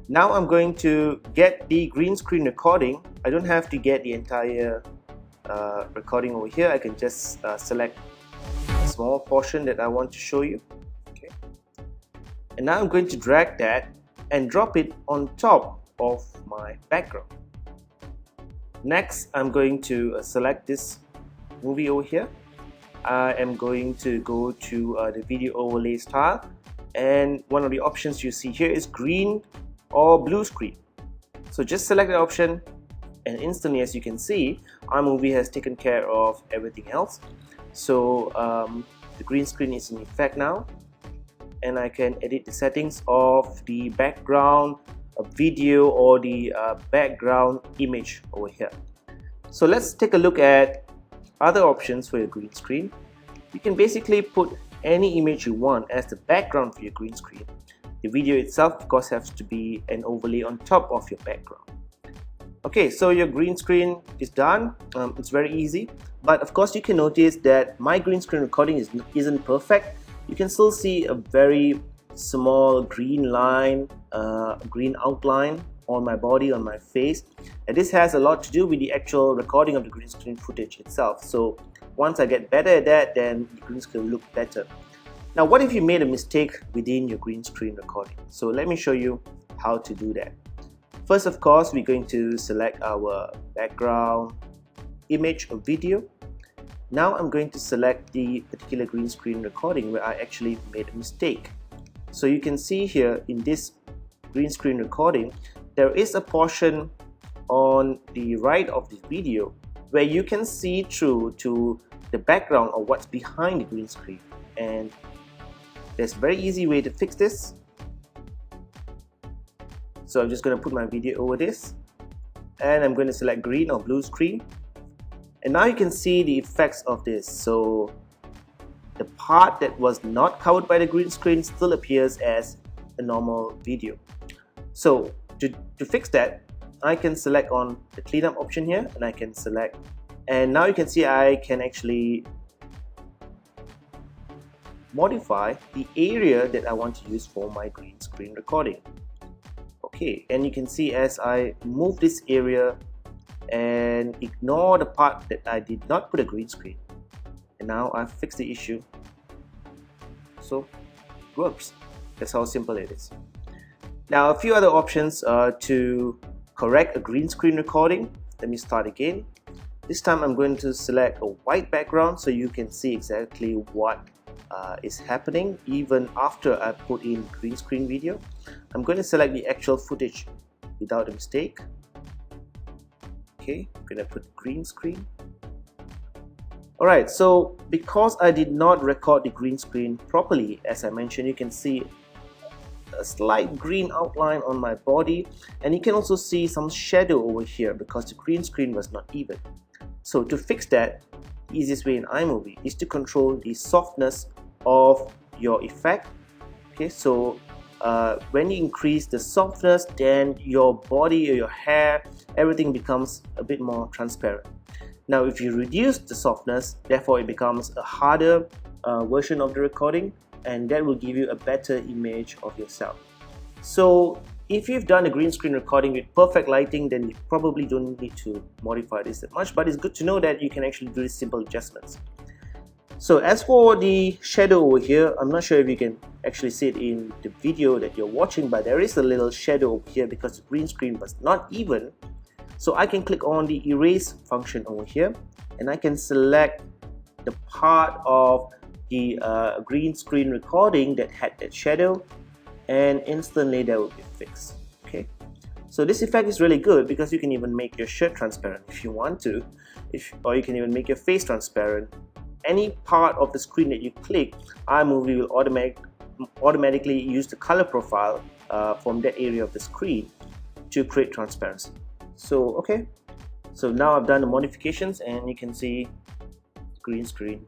Now I'm going to get the green screen recording. I don't have to get the entire recording over here. I can just select a small portion that I want to show you. Okay. And now I'm going to drag that and drop it on top of my background. Next, I'm going to select this movie over here. I am going to go to the video overlay style, and one of the options you see here is green or blue screen. So just select the option, and instantly, as you can see, iMovie has taken care of everything else. So the green screen is in effect now, and I can edit the settings of the background video or the background image over here. So let's take a look at other options for your green screen. You can basically put any image you want as the background for your green screen. The video itself, of course, has to be an overlay on top of your background. Okay, so your green screen is done. It's very easy, but of course you can notice that my green screen recording isn't perfect. You can still see a very small green line, green outline on my body, on my face, and this has a lot to do with the actual recording of the green screen footage itself. So once I get better at that, then the green screen will look better. Now what if you made a mistake within your green screen recording? So let me show you how to do that. First, of course, we're going to select our background image or video. Now I'm going to select the particular green screen recording where I actually made a mistake. So you can see here in this green screen recording, there is a portion on the right of the video where you can see through to the background or what's behind the green screen. And there's a very easy way to fix this. So I'm just going to put my video over this, and I'm going to select green or blue screen. And now you can see the effects of this. So the part that was not covered by the green screen still appears as a normal video. So to fix that, I can select on the cleanup option here, and I can select, and now you can see I can actually modify the area that I want to use for my green screen recording. Okay, and you can see as I move this area and ignore the part that I did not put a green screen, and now I've fixed the issue. So it works. That's how simple it is. Now a few other options to correct a green screen recording. Let me start again. This time I'm going to select a white background so you can see exactly what is happening even after I put in green screen video. I'm going to select the actual footage without a mistake. Okay, I'm going to put green screen. Alright, so because I did not record the green screen properly, as I mentioned, you can see a slight green outline on my body, and you can also see some shadow over here because the green screen was not even. So to fix that, the easiest way in iMovie is to control the softness of your effect. Okay, so when you increase the softness, then your body or your hair, everything becomes a bit more transparent. Now if you reduce the softness, therefore it becomes a harder version of the recording, and that will give you a better image of yourself. So if you've done a green screen recording with perfect lighting, then you probably don't need to modify this that much, but it's good to know that you can actually do these simple adjustments. So as for the shadow over here, I'm not sure if you can actually see it in the video that you're watching, but there is a little shadow over here because the green screen was not even. So I can click on the erase function over here, and I can select the part of the green screen recording that had that shadow, and instantly that will be fixed. Okay, so this effect is really good because you can even make your shirt transparent if you want to, or you can even make your face transparent. Any part of the screen that you click, iMovie will automatically use the color profile from that area of the screen to create transparency. So okay, so now I've done the modifications, and you can see green screen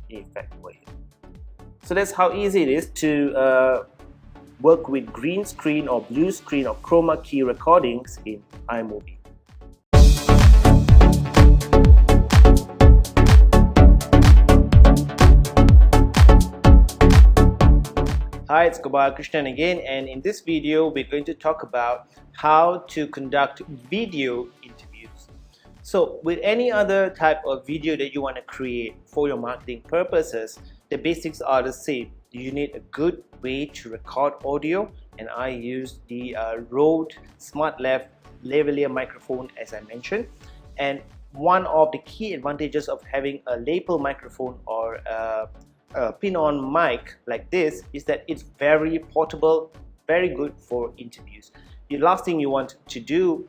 effect over here. So that's how easy it is to work with green screen or blue screen or chroma key recordings in iMovie. Hi, it's Krishnan again, and in this video we're going to talk about how to conduct video interviews. So with any other type of video that you want to create for your marketing purposes, the basics are the same. You need a good way to record audio, and I use the Rode SmartLav lavalier microphone as I mentioned. And one of the key advantages of having a lapel microphone or a pin-on mic like this is that it's very portable, very good for interviews. The last thing you want to do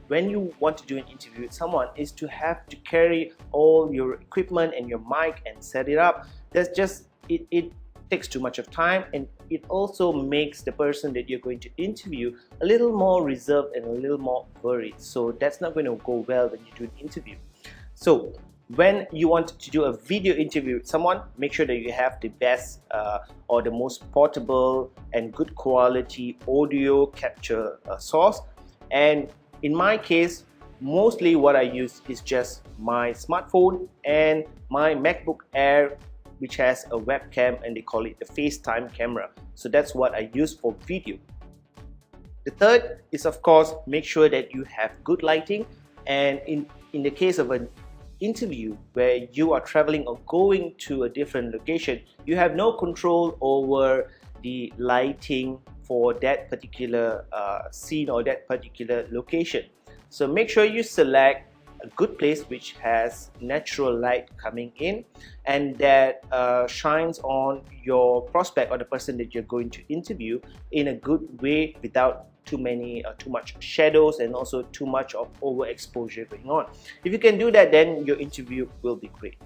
when you want to do an interview with someone is to have to carry all your equipment and your mic and set it up. That's just it takes too much of time, and it also makes the person that you're going to interview a little more reserved and a little more worried. So that's not going to go well when you do an interview. So when you want to do a video interview with someone, make sure that you have the best or the most portable and good quality audio capture source. And in my case, mostly what I use is just my smartphone and my MacBook Air, which has a webcam, and they call it the FaceTime camera. So that's what I use for video. The third is, of course, make sure that you have good lighting. And in the case of an interview where you are traveling or going to a different location, you have no control over the lighting for that particular scene or that particular location. So make sure you select a good place which has natural light coming in and that shines on your prospect or the person that you're going to interview in a good way without too much shadows and also too much of overexposure going on. If you can do that, then your interview will be great.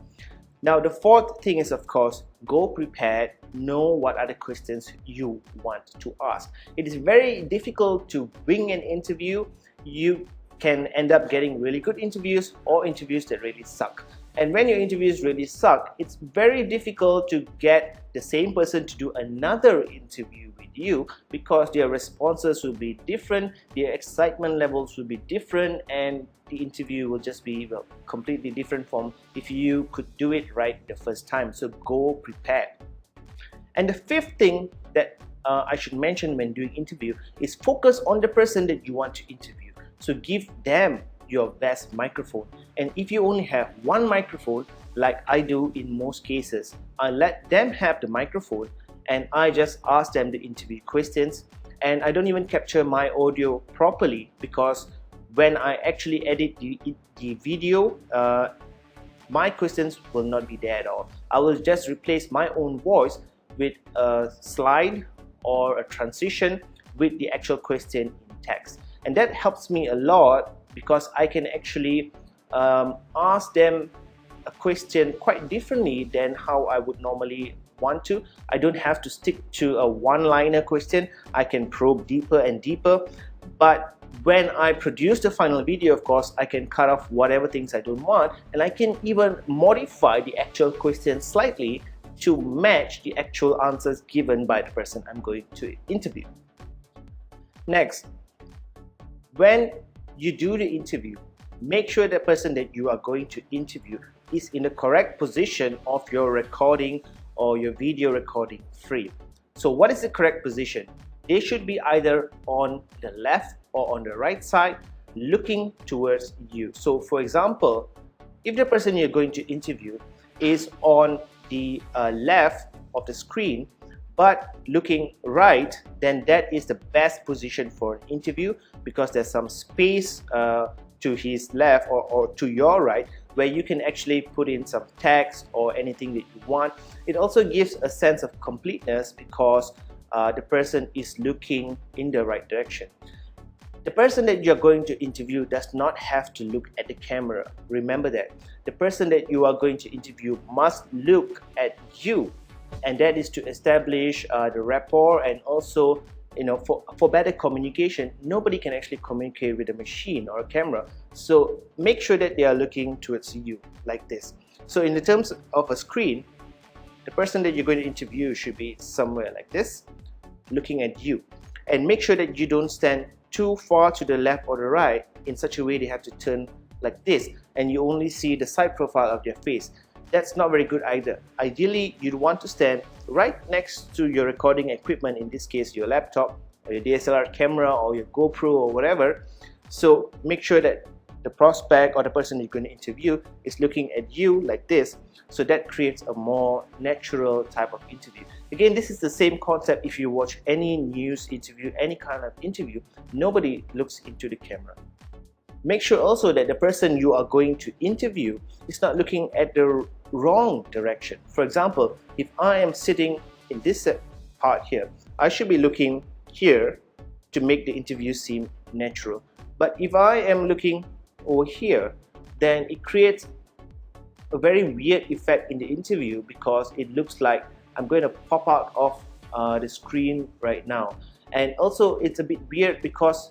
Now the fourth thing is, of course, go prepared, know what are the questions you want to ask. It is very difficult to wing an interview. You can end up getting really good interviews or interviews that really suck. And when your interviews really suck, it's very difficult to get the same person to do another interview with you because their responses will be different, their excitement levels will be different, and the interview will just be completely different from if you could do it right the first time. So go prepared. And the fifth thing that I should mention when doing interview is focus on the person that you want to interview. So give them your best microphone. And if you only have one microphone, like I do in most cases, I let them have the microphone and I just ask them the interview questions, and I don't even capture my audio properly because when I actually edit the video, my questions will not be there at all. I will just replace my own voice with a slide or a transition with the actual question in text, and that helps me a lot because I can actually ask them a question quite differently than how I would normally want to. I don't have to stick to a one-liner question. I can probe deeper and deeper, but when I produce the final video, of course, I can cut off whatever things I don't want, and I can even modify the actual question slightly to match the actual answers given by the person I'm going to interview. Next, when you do the interview, make sure the person that you are going to interview is in the correct position of your recording or your video recording frame. So what is the correct position? They should be either on the left or on the right side, looking towards you. So for example, if the person you're going to interview is on the left of the screen but looking right, then that is the best position for an interview, because there's some space to his left or to your right where you can actually put in some text or anything that you want. It also gives a sense of completeness because the person is looking in the right direction. The person that you're going to interview does not have to look at the camera. Remember that. The person that you are going to interview must look at you, and that is to establish the rapport, and also, you know, for better communication. Nobody can actually communicate with a machine or a camera, so make sure that they are looking towards you like this. So in the terms of a screen, the person that you're going to interview should be somewhere like this, looking at you, and make sure that you don't stand too far to the left or the right in such a way they have to turn like this and you only see the side profile of their face. That's not very good either. Ideally, you'd want to stand right next to your recording equipment, in this case your laptop or your DSLR camera or your GoPro or whatever. So make sure that the prospect or the person you're going to interview is looking at you like this, so that creates a more natural type of interview. Again, this is the same concept if you watch any news interview, any kind of interview. Nobody looks into the camera. Make sure also that the person you are going to interview is not looking at the wrong direction. For example, if I am sitting in this part here, I should be looking here to make the interview seem natural. But if I am looking over here, then it creates a very weird effect in the interview because it looks like I'm going to pop out of the screen right now. And also it's a bit weird because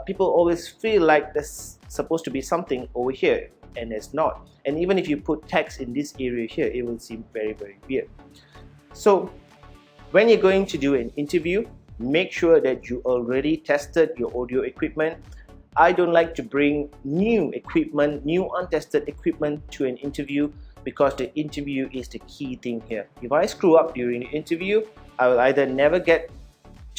people always feel like there's supposed to be something over here and there's not. And even if you put text in this area here, it will seem very, very weird. So when you're going to do an interview, make sure that you already tested your audio equipment. I don't like to bring new equipment, new untested equipment to an interview, because the interview is the key thing here. If I screw up during the interview, I will either never get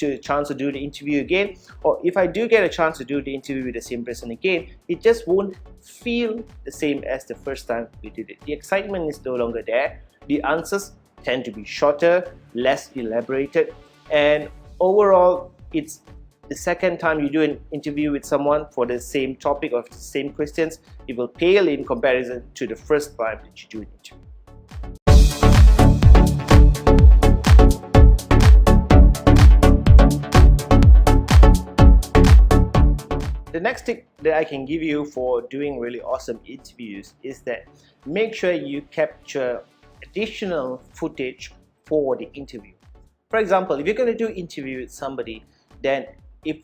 a chance to do the interview again, or if I do get a chance to do the interview with the same person again, it just won't feel the same as the first time we did it. The excitement is no longer there. The answers tend to be shorter, less elaborated, and overall it's the second time you do an interview with someone for the same topic or the same questions, it will pale in comparison to the first time that you do an interview. The next tip that I can give you for doing really awesome interviews is that make sure you capture additional footage for the interview. For example, if you're going to do an interview with somebody, then if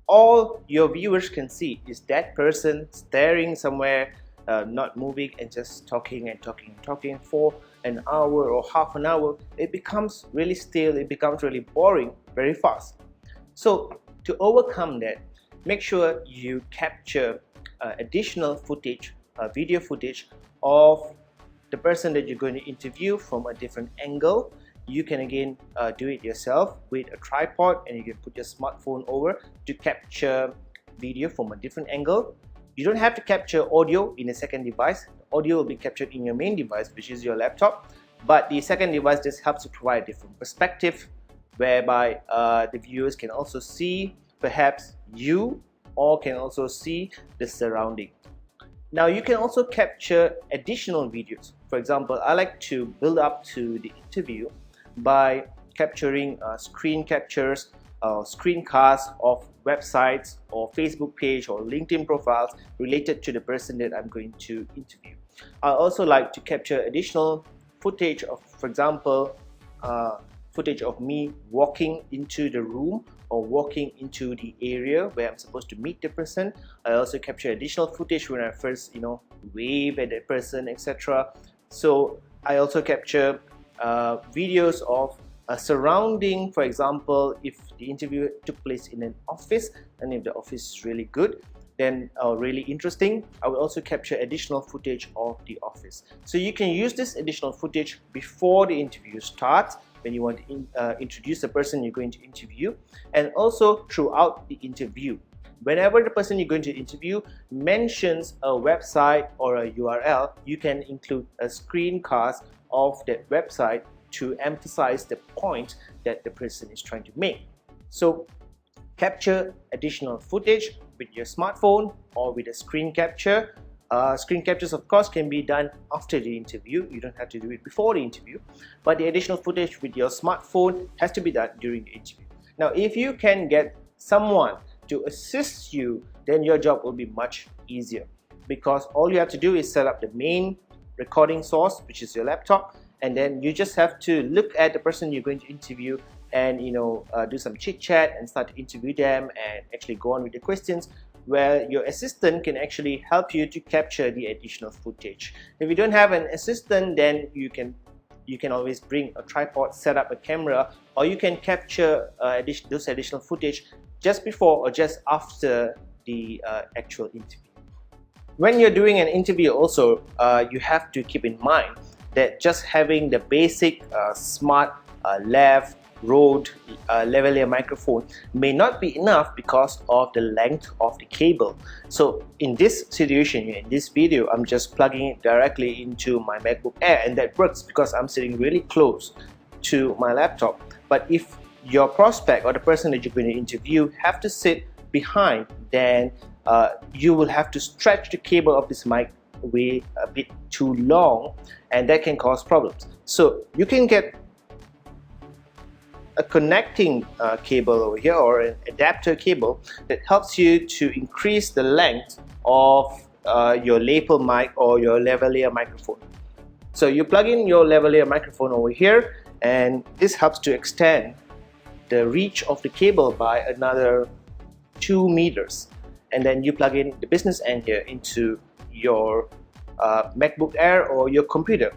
all your viewers can see is that person staring somewhere, not moving and just talking and talking and talking for an hour or half an hour, it becomes really stale, it becomes really boring very fast. So to overcome that, make sure you capture additional footage, video footage of the person that you're going to interview from a different angle. You can again do it yourself with a tripod, and you can put your smartphone over to capture video from a different angle. You don't have to capture audio in a second device. Audio will be captured in your main device, which is your laptop, but the second device just helps to provide a different perspective whereby the viewers can also see perhaps you, or can also see the surrounding. Now you can also capture additional videos. For example, I like to build up to the interview by capturing screen captures, screencasts of websites or Facebook page or LinkedIn profiles related to the person that I'm going to interview. I also like to capture additional footage of, for example, footage of me walking into the room or walking into the area where I'm supposed to meet the person. I also capture additional footage when I first, wave at that person, etc. So I also capture videos of surrounding, for example, if the interview took place in an office and if the office is really good, then really interesting, I will also capture additional footage of the office. So you can use this additional footage before the interview starts, when you want to introduce the person you're going to interview, and also throughout the interview. Whenever the person you're going to interview mentions a website or a URL, you can include a screencast of that website to emphasize the point that the person is trying to make. So capture additional footage with your smartphone or with a screen capture. Screen captures, of course, can be done after the interview. You don't have to do it before the interview, but the additional footage with your smartphone has to be done during the interview. Now, if you can get someone to assist you, then your job will be much easier, because all you have to do is set up the main recording source, which is your laptop, and then you just have to look at the person you're going to interview and do some chit chat and start to interview them and actually go on with the questions, where your assistant can actually help you to capture the additional footage. If you don't have an assistant, then you can always bring a tripod, set up a camera, or you can capture those additional footage just before or just after the actual interview. When you're doing an interview also, you have to keep in mind that just having the basic smart lav Rode lavalier microphone may not be enough because of the length of the cable. So in this situation here, in this video, I'm just plugging it directly into my MacBook Air, and that works because I'm sitting really close to my laptop. But if your prospect or the person that you're going to interview have to sit behind, then you will have to stretch the cable of this mic way a bit too long, and that can cause problems. So you can get a connecting cable over here, or an adapter cable that helps you to increase the length of your lapel mic or your lavalier microphone. So you plug in your lavalier microphone over here, and this helps to extend the reach of the cable by another 2 meters, and then you plug in the business end here into your MacBook Air or your computer.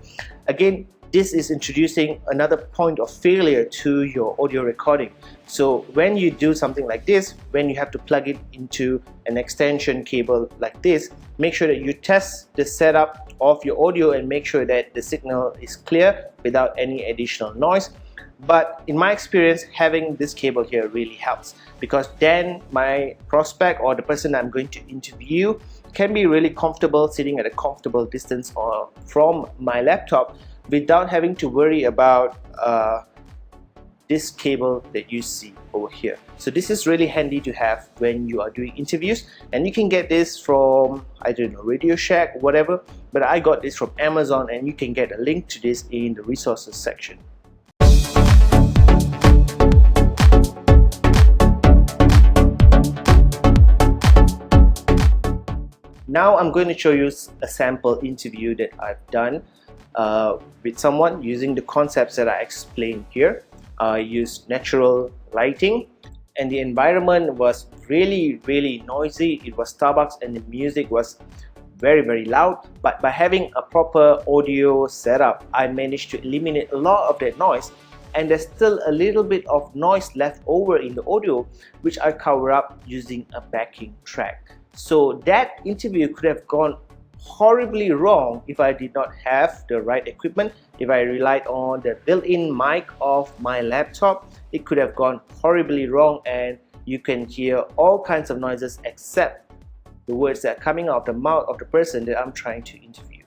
Again, this is introducing another point of failure to your audio recording. So when you do something like this, when you have to plug it into an extension cable like this, make sure that you test the setup of your audio and make sure that the signal is clear without any additional noise. But in my experience, having this cable here really helps, because then my prospect or the person I'm going to interview can be really comfortable sitting at a comfortable distance or from my laptop without having to worry about this cable that you see over here. So this is really handy to have when you are doing interviews, and you can get this from, I don't know, Radio Shack, whatever, but I got this from Amazon, and you can get a link to this in the resources section. Now I'm going to show you a sample interview that I've done with someone using the concepts that I explained here. I used natural lighting, and the environment was really noisy. It was Starbucks and the music was very loud, but by having a proper audio setup, I managed to eliminate a lot of that noise, and there's still a little bit of noise left over in the audio, which I cover up using a backing track. So that interview could have gone horribly wrong if I did not have the right equipment. If I relied on the built-in mic of my laptop, it could have gone horribly wrong, and you can hear all kinds of noises except the words that are coming out of the mouth of the person that I'm trying to interview.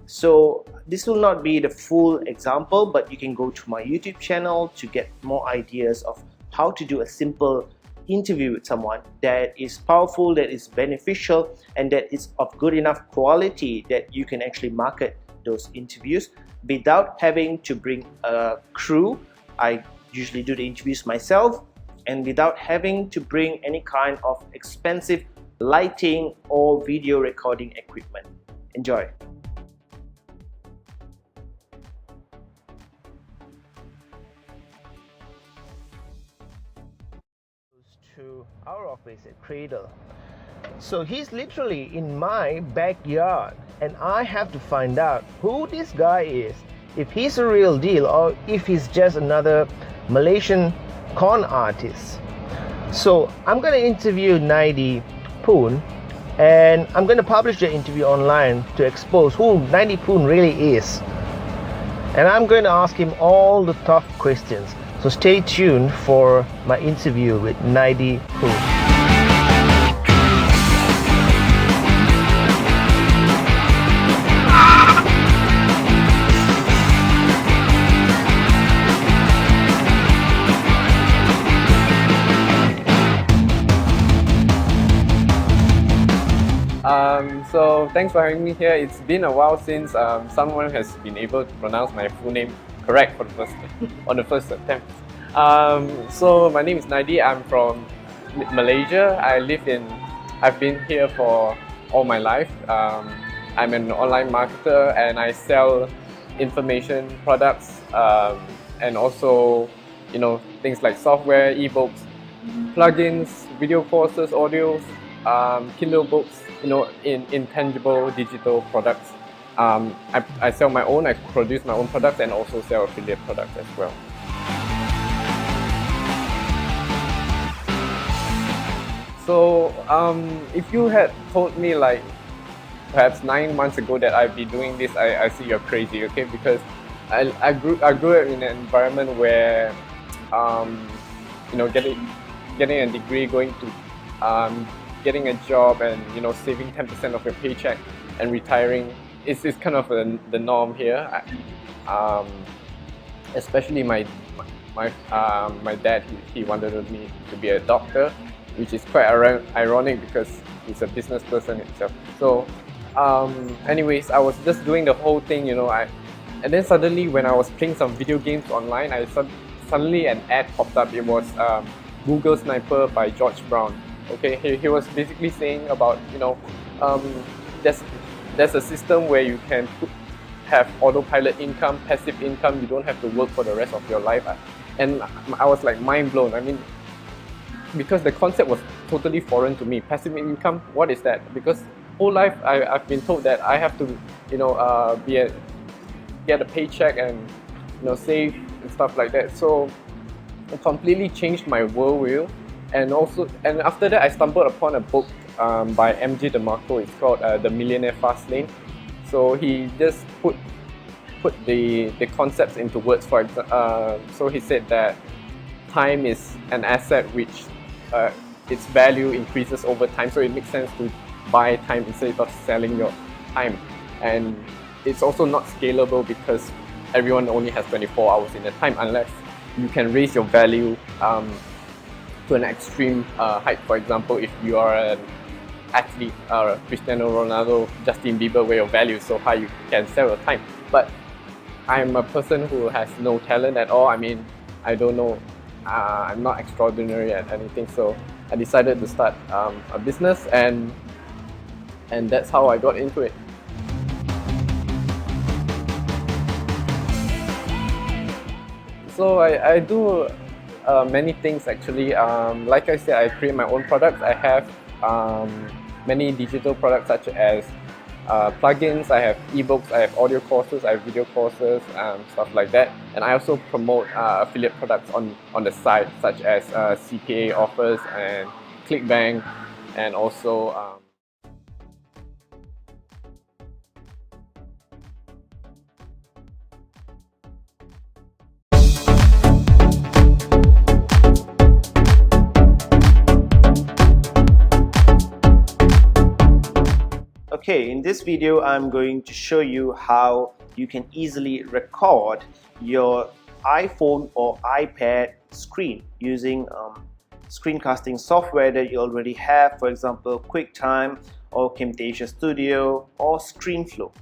So this will not be the full example, but you can go to my YouTube channel to get more ideas of how to do a simple interview with someone that is powerful, that is beneficial, and that is of good enough quality that you can actually market those interviews without having to bring a crew. I usually do the interviews myself, and without having to bring any kind of expensive lighting or video recording equipment. Enjoy! To our office at Cradle. So he's literally in my backyard, and I have to find out who this guy is, if he's a real deal or if he's just another Malaysian con artist. So I'm going to interview Naidi Poon, and I'm going to publish the interview online to expose who Naidi Poon really is. And I'm going to ask him all the tough questions. So stay tuned for my interview with Naidi Poon. So thanks for having me here. It's been a while since someone has been able to pronounce my full name correct for the first on the first attempt. So my name is Naidi. I'm from Malaysia. I've been here for all my life. I'm an online marketer and I sell information products and also things like software, ebooks, plugins, video courses, audios, Kindle books, in intangible digital products. I sell my own, I produce my own products and also sell affiliate products as well. So if you had told me like perhaps 9 months ago that I'd be doing this, I see you're crazy, okay? Because I grew up in an environment where getting a degree, going to getting a job and saving 10% of your paycheck and retiring is kind of the norm here. Especially my dad, he wanted me to be a doctor, which is quite ironic because he's a business person himself. So anyways, I was just doing the whole thing, and then suddenly when I was playing some video games online, suddenly an ad popped up. It was Google Sniper by George Brown. Okay, he was basically saying about there's a system where you can have autopilot income, passive income. You don't have to work for the rest of your life. And I was like mind blown. I mean, because the concept was totally foreign to me. Passive income, what is that? Because whole life I've been told that I have to get a paycheck and save and stuff like that. So it completely changed my worldview. And after that, I stumbled upon a book by MJ DeMarco. It's called The Millionaire Fast Lane. So he just put the concepts into words. So he said that time is an asset which its value increases over time. So it makes sense to buy time instead of selling your time. And it's also not scalable because everyone only has 24 hours in a time unless you can raise your value to an extreme height. For example, if you are an athlete, Cristiano Ronaldo, Justin Bieber, where your value is so high you can sell your time. But I'm a person who has no talent at all. I mean, I don't know, I'm not extraordinary at anything, so I decided to start a business, and that's how I got into it. So I do many things actually. Like I said, I create my own products. I have many digital products such as plugins, I have ebooks, I have audio courses, I have video courses, stuff like that. And I also promote affiliate products on the side, such as CPA offers and ClickBank, and also Okay, in this video I'm going to show you how you can easily record your iPhone or iPad screen using screencasting software that you already have, for example QuickTime or Camtasia Studio or ScreenFlow.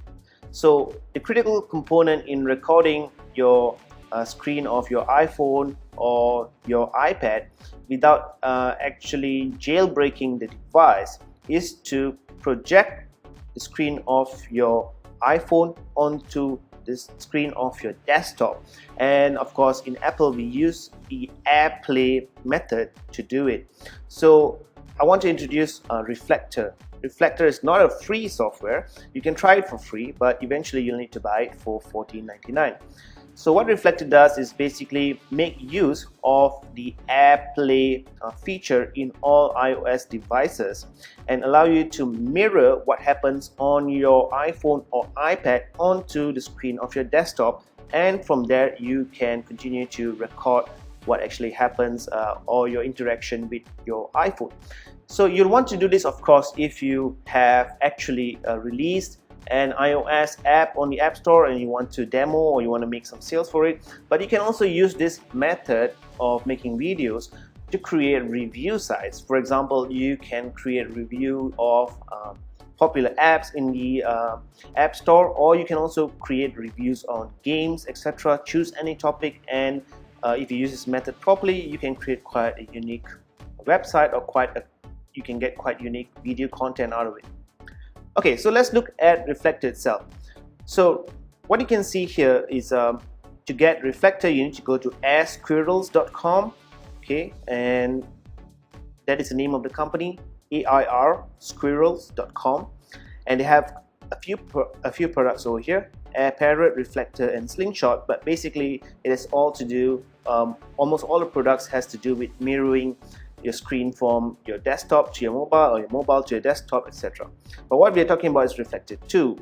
So the critical component in recording your screen of your iPhone or your iPad without actually jailbreaking the device is to project the screen of your iPhone onto the screen of your desktop. And of course, in Apple we use the AirPlay method to do it. So I want to introduce Reflector. Reflector is not a free software. You can try it for free, but eventually you'll need to buy it for $14.99. So what Reflector does is basically make use of the AirPlay feature in all iOS devices and allow you to mirror what happens on your iPhone or iPad onto the screen of your desktop, and from there you can continue to record what actually happens or your interaction with your iPhone. So you'll want to do this, of course, if you have actually released an iOS app on the App Store and you want to demo or you want to make some sales for it. But you can also use this method of making videos to create review sites. For example, you can create review of popular apps in the App Store, or you can also create reviews on games, etc. Choose any topic, and if you use this method properly, you can create quite a unique website, or you can get quite unique video content out of it. Okay, so let's look at Reflector itself. So what you can see here is to get Reflector, you need to go to airsquirrels.com. Okay, and that is the name of the company, airsquirrels.com, and they have a few products over here: Air Parrot, Reflector, and Slingshot. But basically, it is all to do. Almost all the products has to do with mirroring your screen from your desktop to your mobile, or your mobile to your desktop, etc. But what we are talking about is Reflector 2,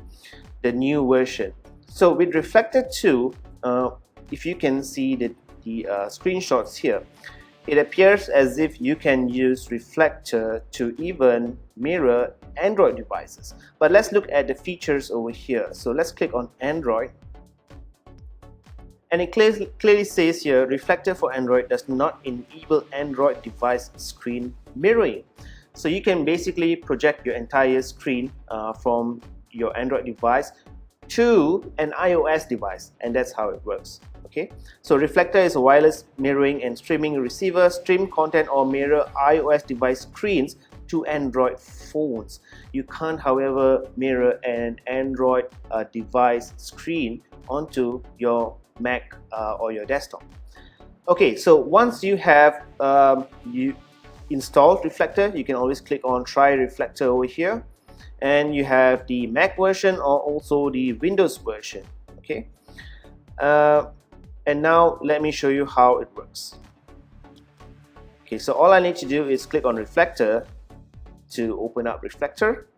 the new version. So with Reflector 2, if you can see the screenshots here, it appears as if you can use Reflector to even mirror Android devices. But let's look at the features over here. So let's click on Android. And it clearly says here, Reflector for Android does not enable Android device screen mirroring. So you can basically project your entire screen from your Android device to an iOS device, and that's how it works. Okay, so Reflector is a wireless mirroring and streaming receiver. Stream content or mirror iOS device screens to Android phones. You can't, however, mirror an Android device screen onto your Mac or your desktop. Okay, so once you have you installed Reflector, you can always click on Try Reflector over here, and you have the Mac version or also the Windows version. Okay, and now let me show you how it works. Okay, so all I need to do is click on Reflector to open up Reflector.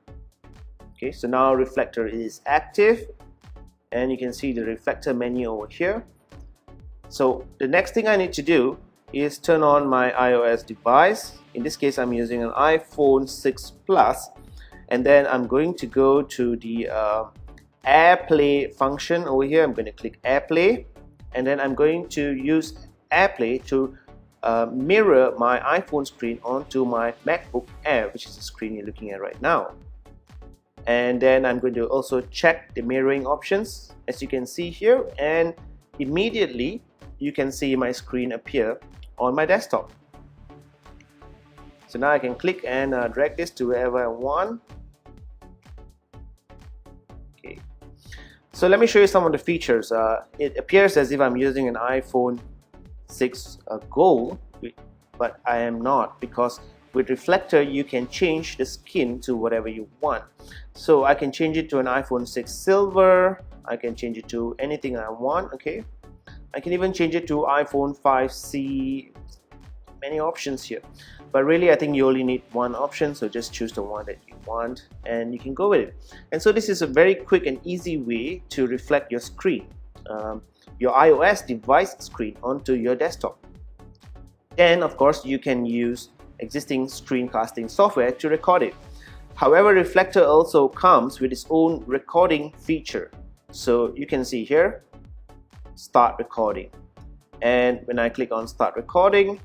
Okay, so now Reflector is active, and you can see the Reflector menu over here. So the next thing I need to do is turn on my iOS device. In this case, I'm using an iPhone 6 Plus, and then I'm going to go to the AirPlay function over here. I'm going to click AirPlay, and then I'm going to use AirPlay to mirror my iPhone screen onto my MacBook Air, which is the screen you're looking at right now. And then I'm going to also check the mirroring options, as you can see here, and immediately you can see my screen appear on my desktop. So now I can click and drag this to wherever I want. Okay, so let me show you some of the features. It appears as if I'm using an iPhone 6 Gold, but I am not, because with Reflector you can change the skin to whatever you want. So I can change it to an iPhone 6 Silver, I can change it to anything I want. Okay, I can even change it to iPhone 5C, many options here. But really I think you only need one option, so just choose the one that you want and you can go with it. And so this is a very quick and easy way to reflect your screen, your iOS device screen, onto your desktop. Then of course you can use existing screencasting software to record it. However, Reflector also comes with its own recording feature. So you can see here, start recording. And when I click on start recording,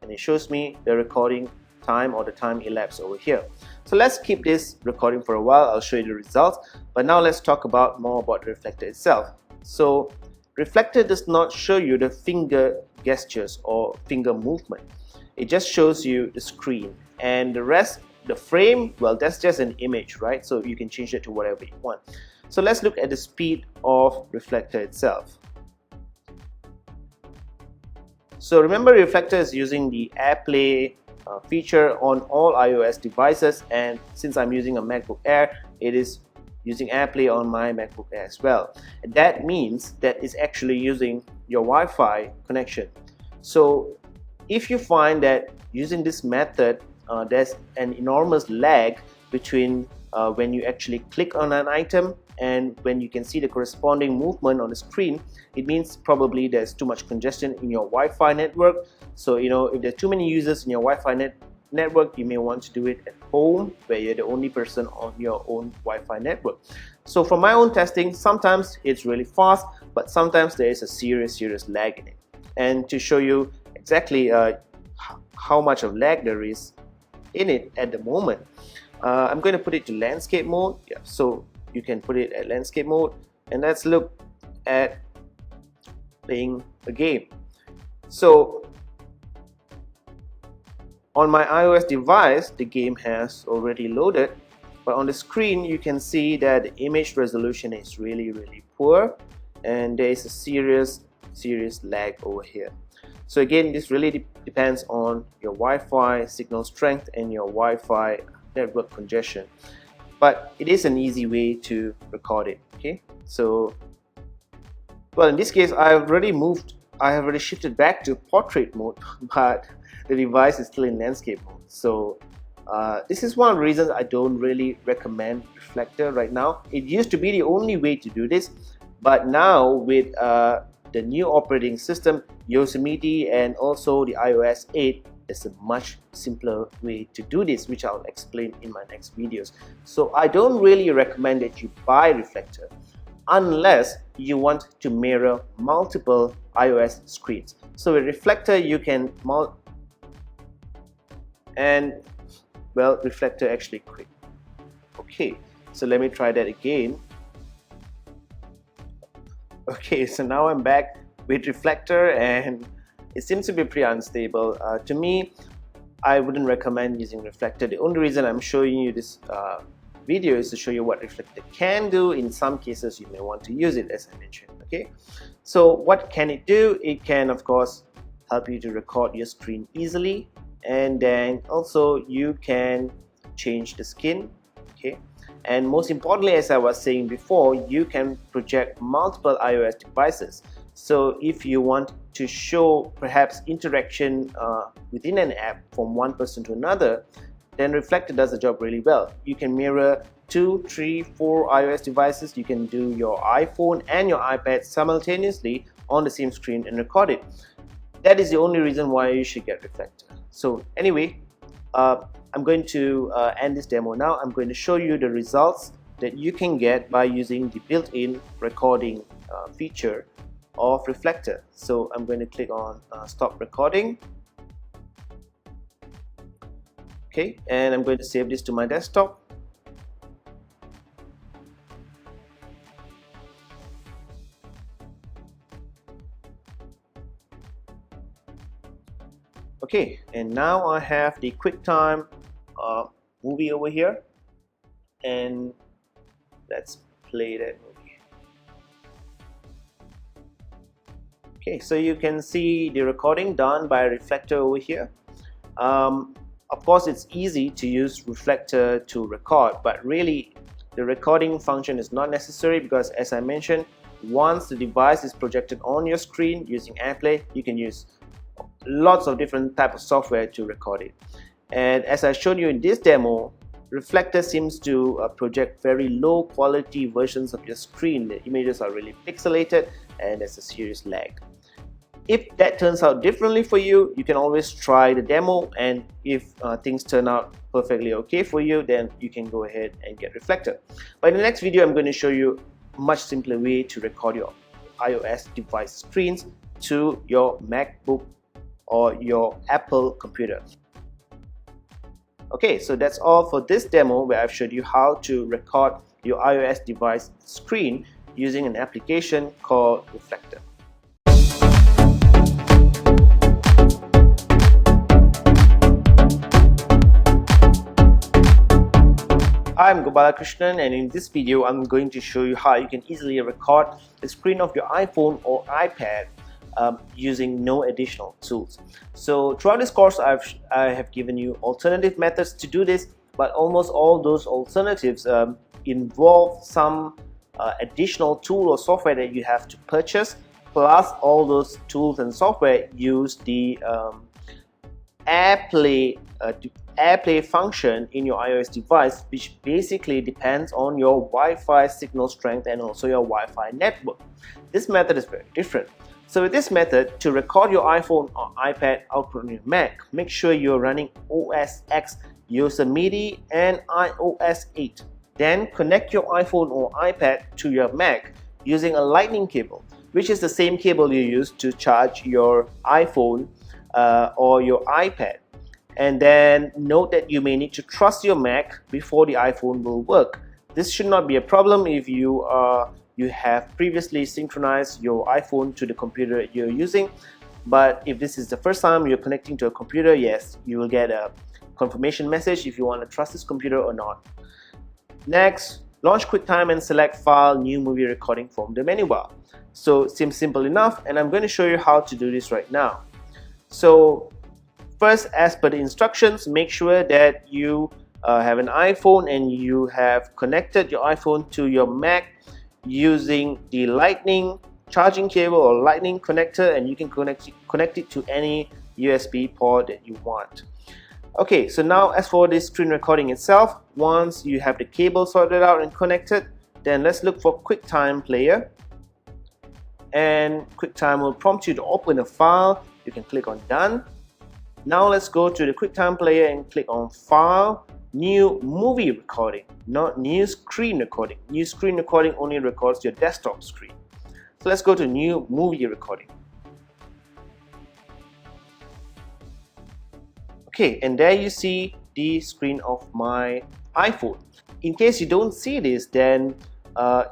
and it shows me the recording time or the time elapsed over here. So let's keep this recording for a while. I'll show you the results, but now let's talk more about the reflector itself. So reflector does not show you the finger gestures or finger movement. It just shows you the screen, and the rest, the frame, well, that's just an image, right? So you can change it to whatever you want. So let's look at the speed of reflector itself. So remember, reflector is using the AirPlay feature on all iOS devices, and since I'm using a MacBook Air, it is using AirPlay on my MacBook Air as well. And that means that it's actually using your Wi-Fi connection. So if you find that using this method there's an enormous lag between when you actually click on an item and when you can see the corresponding movement on the screen, it means probably there's too much congestion in your Wi-Fi network. So if there are too many users in your Wi-Fi network, you may want to do it at home where you're the only person on your own Wi-Fi network. So from my own testing, sometimes it's really fast, but sometimes there is a serious lag in it. And to show you exactly how much of lag there is in it at the moment, I'm going to put it to landscape mode. Yeah, so you can put it at landscape mode, and let's look at playing a game. So on my iOS device, the game has already loaded, but on the screen you can see that the image resolution is really poor, and there is a serious lag over here. So again, this really depends on your Wi-Fi signal strength and your Wi-Fi network congestion, but it is an easy way to record it. Okay, so well, in this case I have already shifted back to portrait mode, but the device is still in landscape mode. So this is one of the reasons I don't really recommend reflector right now. It used to be the only way to do this, but now with the new operating system, Yosemite, and also the iOS 8, there's a much simpler way to do this, which I'll explain in my next videos. So I don't really recommend that you buy reflector unless you want to mirror multiple iOS screens. So with reflector you can reflector actually quit. Okay, so let me try that again. Okay, so now I'm back with reflector, and it seems to be pretty unstable. To me, I wouldn't recommend using reflector. The only reason I'm showing you this video is to show you what reflector can do. In some cases you may want to use it, as I mentioned. Okay, so what can it do? It can, of course, help you to record your screen easily, and then also you can change the skin. Okay, and most importantly, as I was saying before, you can project multiple iOS devices. So if you want to show perhaps interaction within an app from one person to another, then reflector does the job really well. You can mirror 2, 3, 4 iOS devices. You can do your iPhone and your iPad simultaneously on the same screen and record it. That is the only reason why you should get reflector. So anyway, I'm going to end this demo now. I'm going to show you the results that you can get by using the built-in recording feature of reflector. So I'm going to click on stop recording. Okay, and I'm going to save this to my desktop. Okay, and now I have the QuickTime movie over here, and let's play that movie. Okay, so you can see the recording done by reflector over here. Of course, it's easy to use reflector to record, but really the recording function is not necessary because, as I mentioned, once the device is projected on your screen using AirPlay, you can use lots of different type of software to record it. And as I showed you in this demo, reflector seems to project very low quality versions of your screen. The images are really pixelated and there's a serious lag. If that turns out differently for you, you can always try the demo, and if things turn out perfectly okay for you, then you can go ahead and get reflector. But in the next video, I'm going to show you a much simpler way to record your iOS device screens to your MacBook or your Apple computer. Okay, so that's all for this demo where I've showed you how to record your iOS device screen using an application called Reflector. I'm Krishnan, and in this video I'm going to show you how you can easily record the screen of your iPhone or iPad using no additional tools. So throughout this course I have given you alternative methods to do this, but almost all those alternatives involve some additional tool or software that you have to purchase, plus all those tools and software use the AirPlay function in your iOS device, which basically depends on your Wi-Fi signal strength and also your Wi-Fi network. This method is very different. So with this method, to record your iPhone or iPad output on your Mac, make sure you're running OS X, Yosemite and iOS 8. Then connect your iPhone or iPad to your Mac using a lightning cable, which is the same cable you use to charge your iPhone or your iPad. And then note that you may need to trust your Mac before the iPhone will work. This should not be a problem if you have previously synchronized your iPhone to the computer you're using. But if this is the first time you're connecting to a computer, yes, you will get a confirmation message if you want to trust this computer or not. Next, launch QuickTime and select File, New Movie Recording from the menu bar. So it seems simple enough, and I'm going to show you how to do this right now. So first, as per the instructions, make sure that you have an iPhone and you have connected your iPhone to your Mac using the lightning charging cable or lightning connector, and you can connect it to any USB port that you want. Okay, so now as for this screen recording itself, once you have the cable sorted out and connected, then let's look for QuickTime Player. And QuickTime will prompt you to open a file. You can click on Done. Now let's go to the QuickTime Player and click on File, New Movie Recording, not New Screen Recording. New Screen Recording only records your desktop screen. So let's go to New Movie Recording. Okay, and there you see the screen of my iPhone. In case you don't see this, then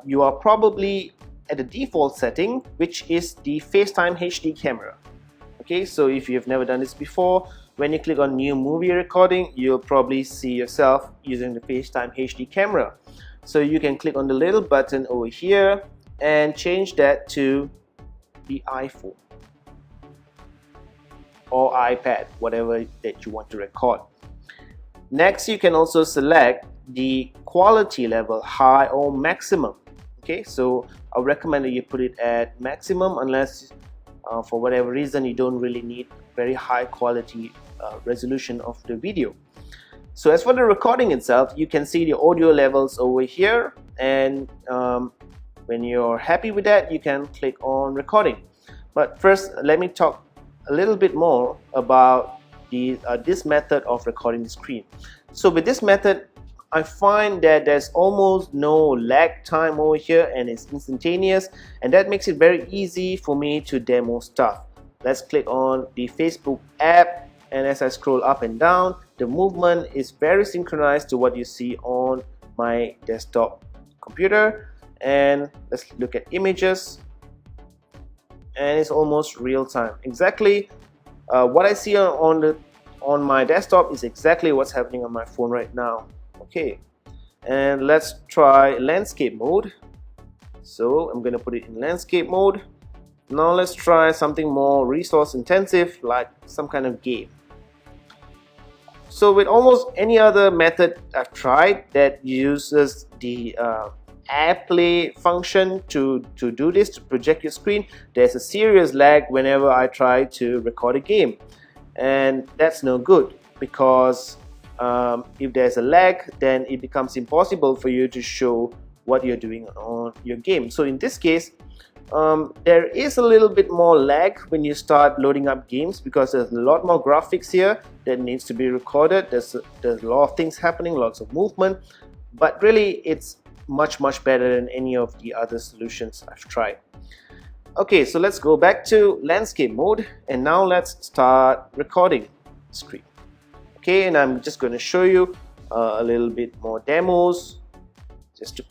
you are probably at the default setting, which is the FaceTime HD camera. Okay, so if you have never done this before, when you click on New Movie Recording, you'll probably see yourself using the FaceTime HD camera. So you can click on the little button over here and change that to the iPhone or iPad, whatever that you want to record. Next, you can also select the quality level, high or maximum. Okay, so I recommend that you put it at maximum unless for whatever reason you don't really need very high quality resolution of the video. So as for the recording itself, you can see the audio levels over here, and when you're happy with that, you can click on recording. But first, let me talk a little bit more about this method of recording the screen. So with this method, I find that there's almost no lag time over here, and it's instantaneous, and that makes it very easy for me to demo stuff. Let's click on the Facebook app, and as I scroll up and down, the movement is very synchronized to what you see on my desktop computer. And let's look at images, and it's almost real time. Exactly what I see on my desktop is exactly what's happening on my phone right now. Okay, and let's try landscape mode. So I'm going to put it in landscape mode. Now let's try something more resource intensive, like some kind of game. So with almost any other method I've tried that uses the AirPlay function to do this, to project your screen, there's a serious lag whenever I try to record a game, and that's no good, because if there's a lag, then it becomes impossible for you to show what you're doing on your game. So in this case, there is a little bit more lag when you start loading up games, because there's a lot more graphics here that needs to be recorded. There's a lot of things happening, lots of movement, but really it's much better than any of the other solutions I've tried. Okay, so let's go back to landscape mode, and now let's start recording screen. Okay, and I'm just going to show you a little bit more demos just to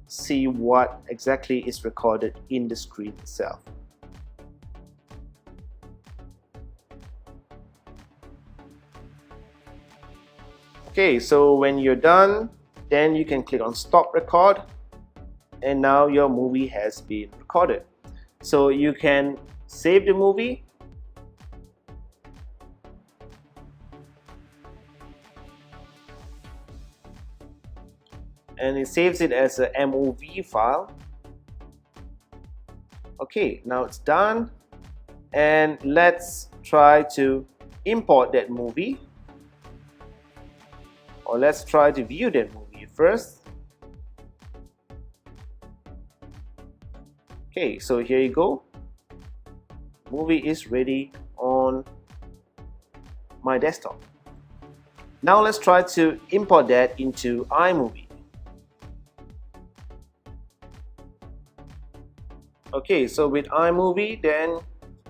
see what exactly is recorded in the screen itself. Okay, so when you're done, then you can click on stop record, and now your movie has been recorded. So you can save the movie, and it saves it as a MOV file. Okay, now it's done, and let's try to import that movie, or let's try to view that movie first. Okay, so here you go. Movie is ready on my desktop. Now let's try to import that into iMovie. Okay, so with iMovie, then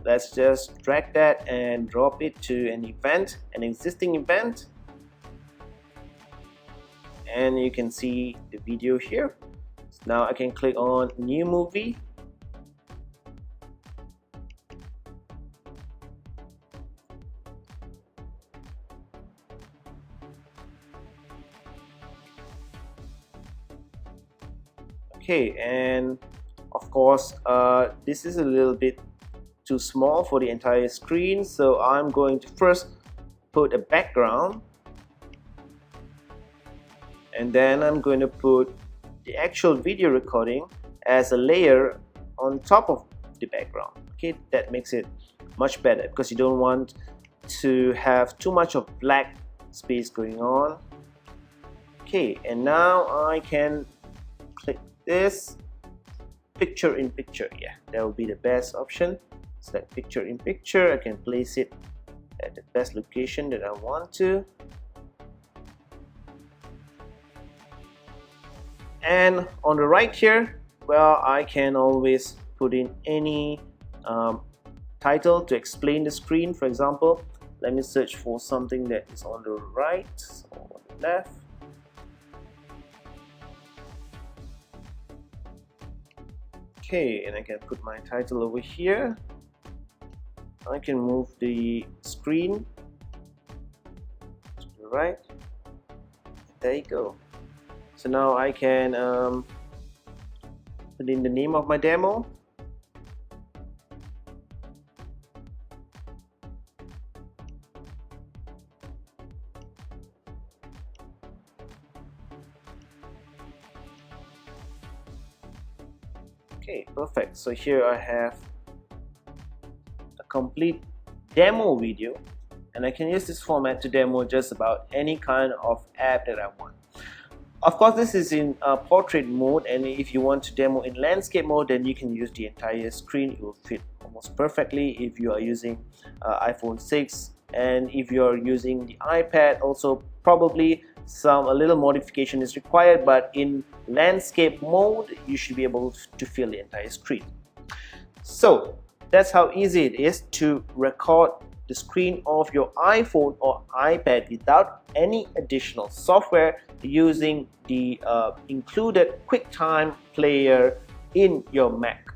let's just drag that and drop it to an event, an existing event, and you can see the video here. So now I can click on new movie, okay, and of course this is a little bit too small for the entire screen, so I'm going to first put a background, and then I'm going to put the actual video recording as a layer on top of the background. Okay, that makes it much better because you don't want to have too much of black space going on. Okay, and now I can click this picture in picture. Yeah, that will be the best option. Select picture in picture. I can place it at the best location that I want to. And on the right here, well, I can always put in any title to explain the screen. For example, let me search for something that is on the right or on the left. Okay, and I can put my title over here. I can move the screen to the right. There you go. So now I can put in the name of my demo. Okay, perfect. So here I have a complete demo video, and I can use this format to demo just about any kind of app that I want. Of course, this is in portrait mode, and if you want to demo in landscape mode, then you can use the entire screen. It will fit almost perfectly if you are using iPhone 6, and if you are using the iPad, also probably a little modification is required, but in landscape mode you should be able to fill the entire screen. So that's how easy it is to record the screen of your iPhone or iPad without any additional software, using the included QuickTime player in your Mac.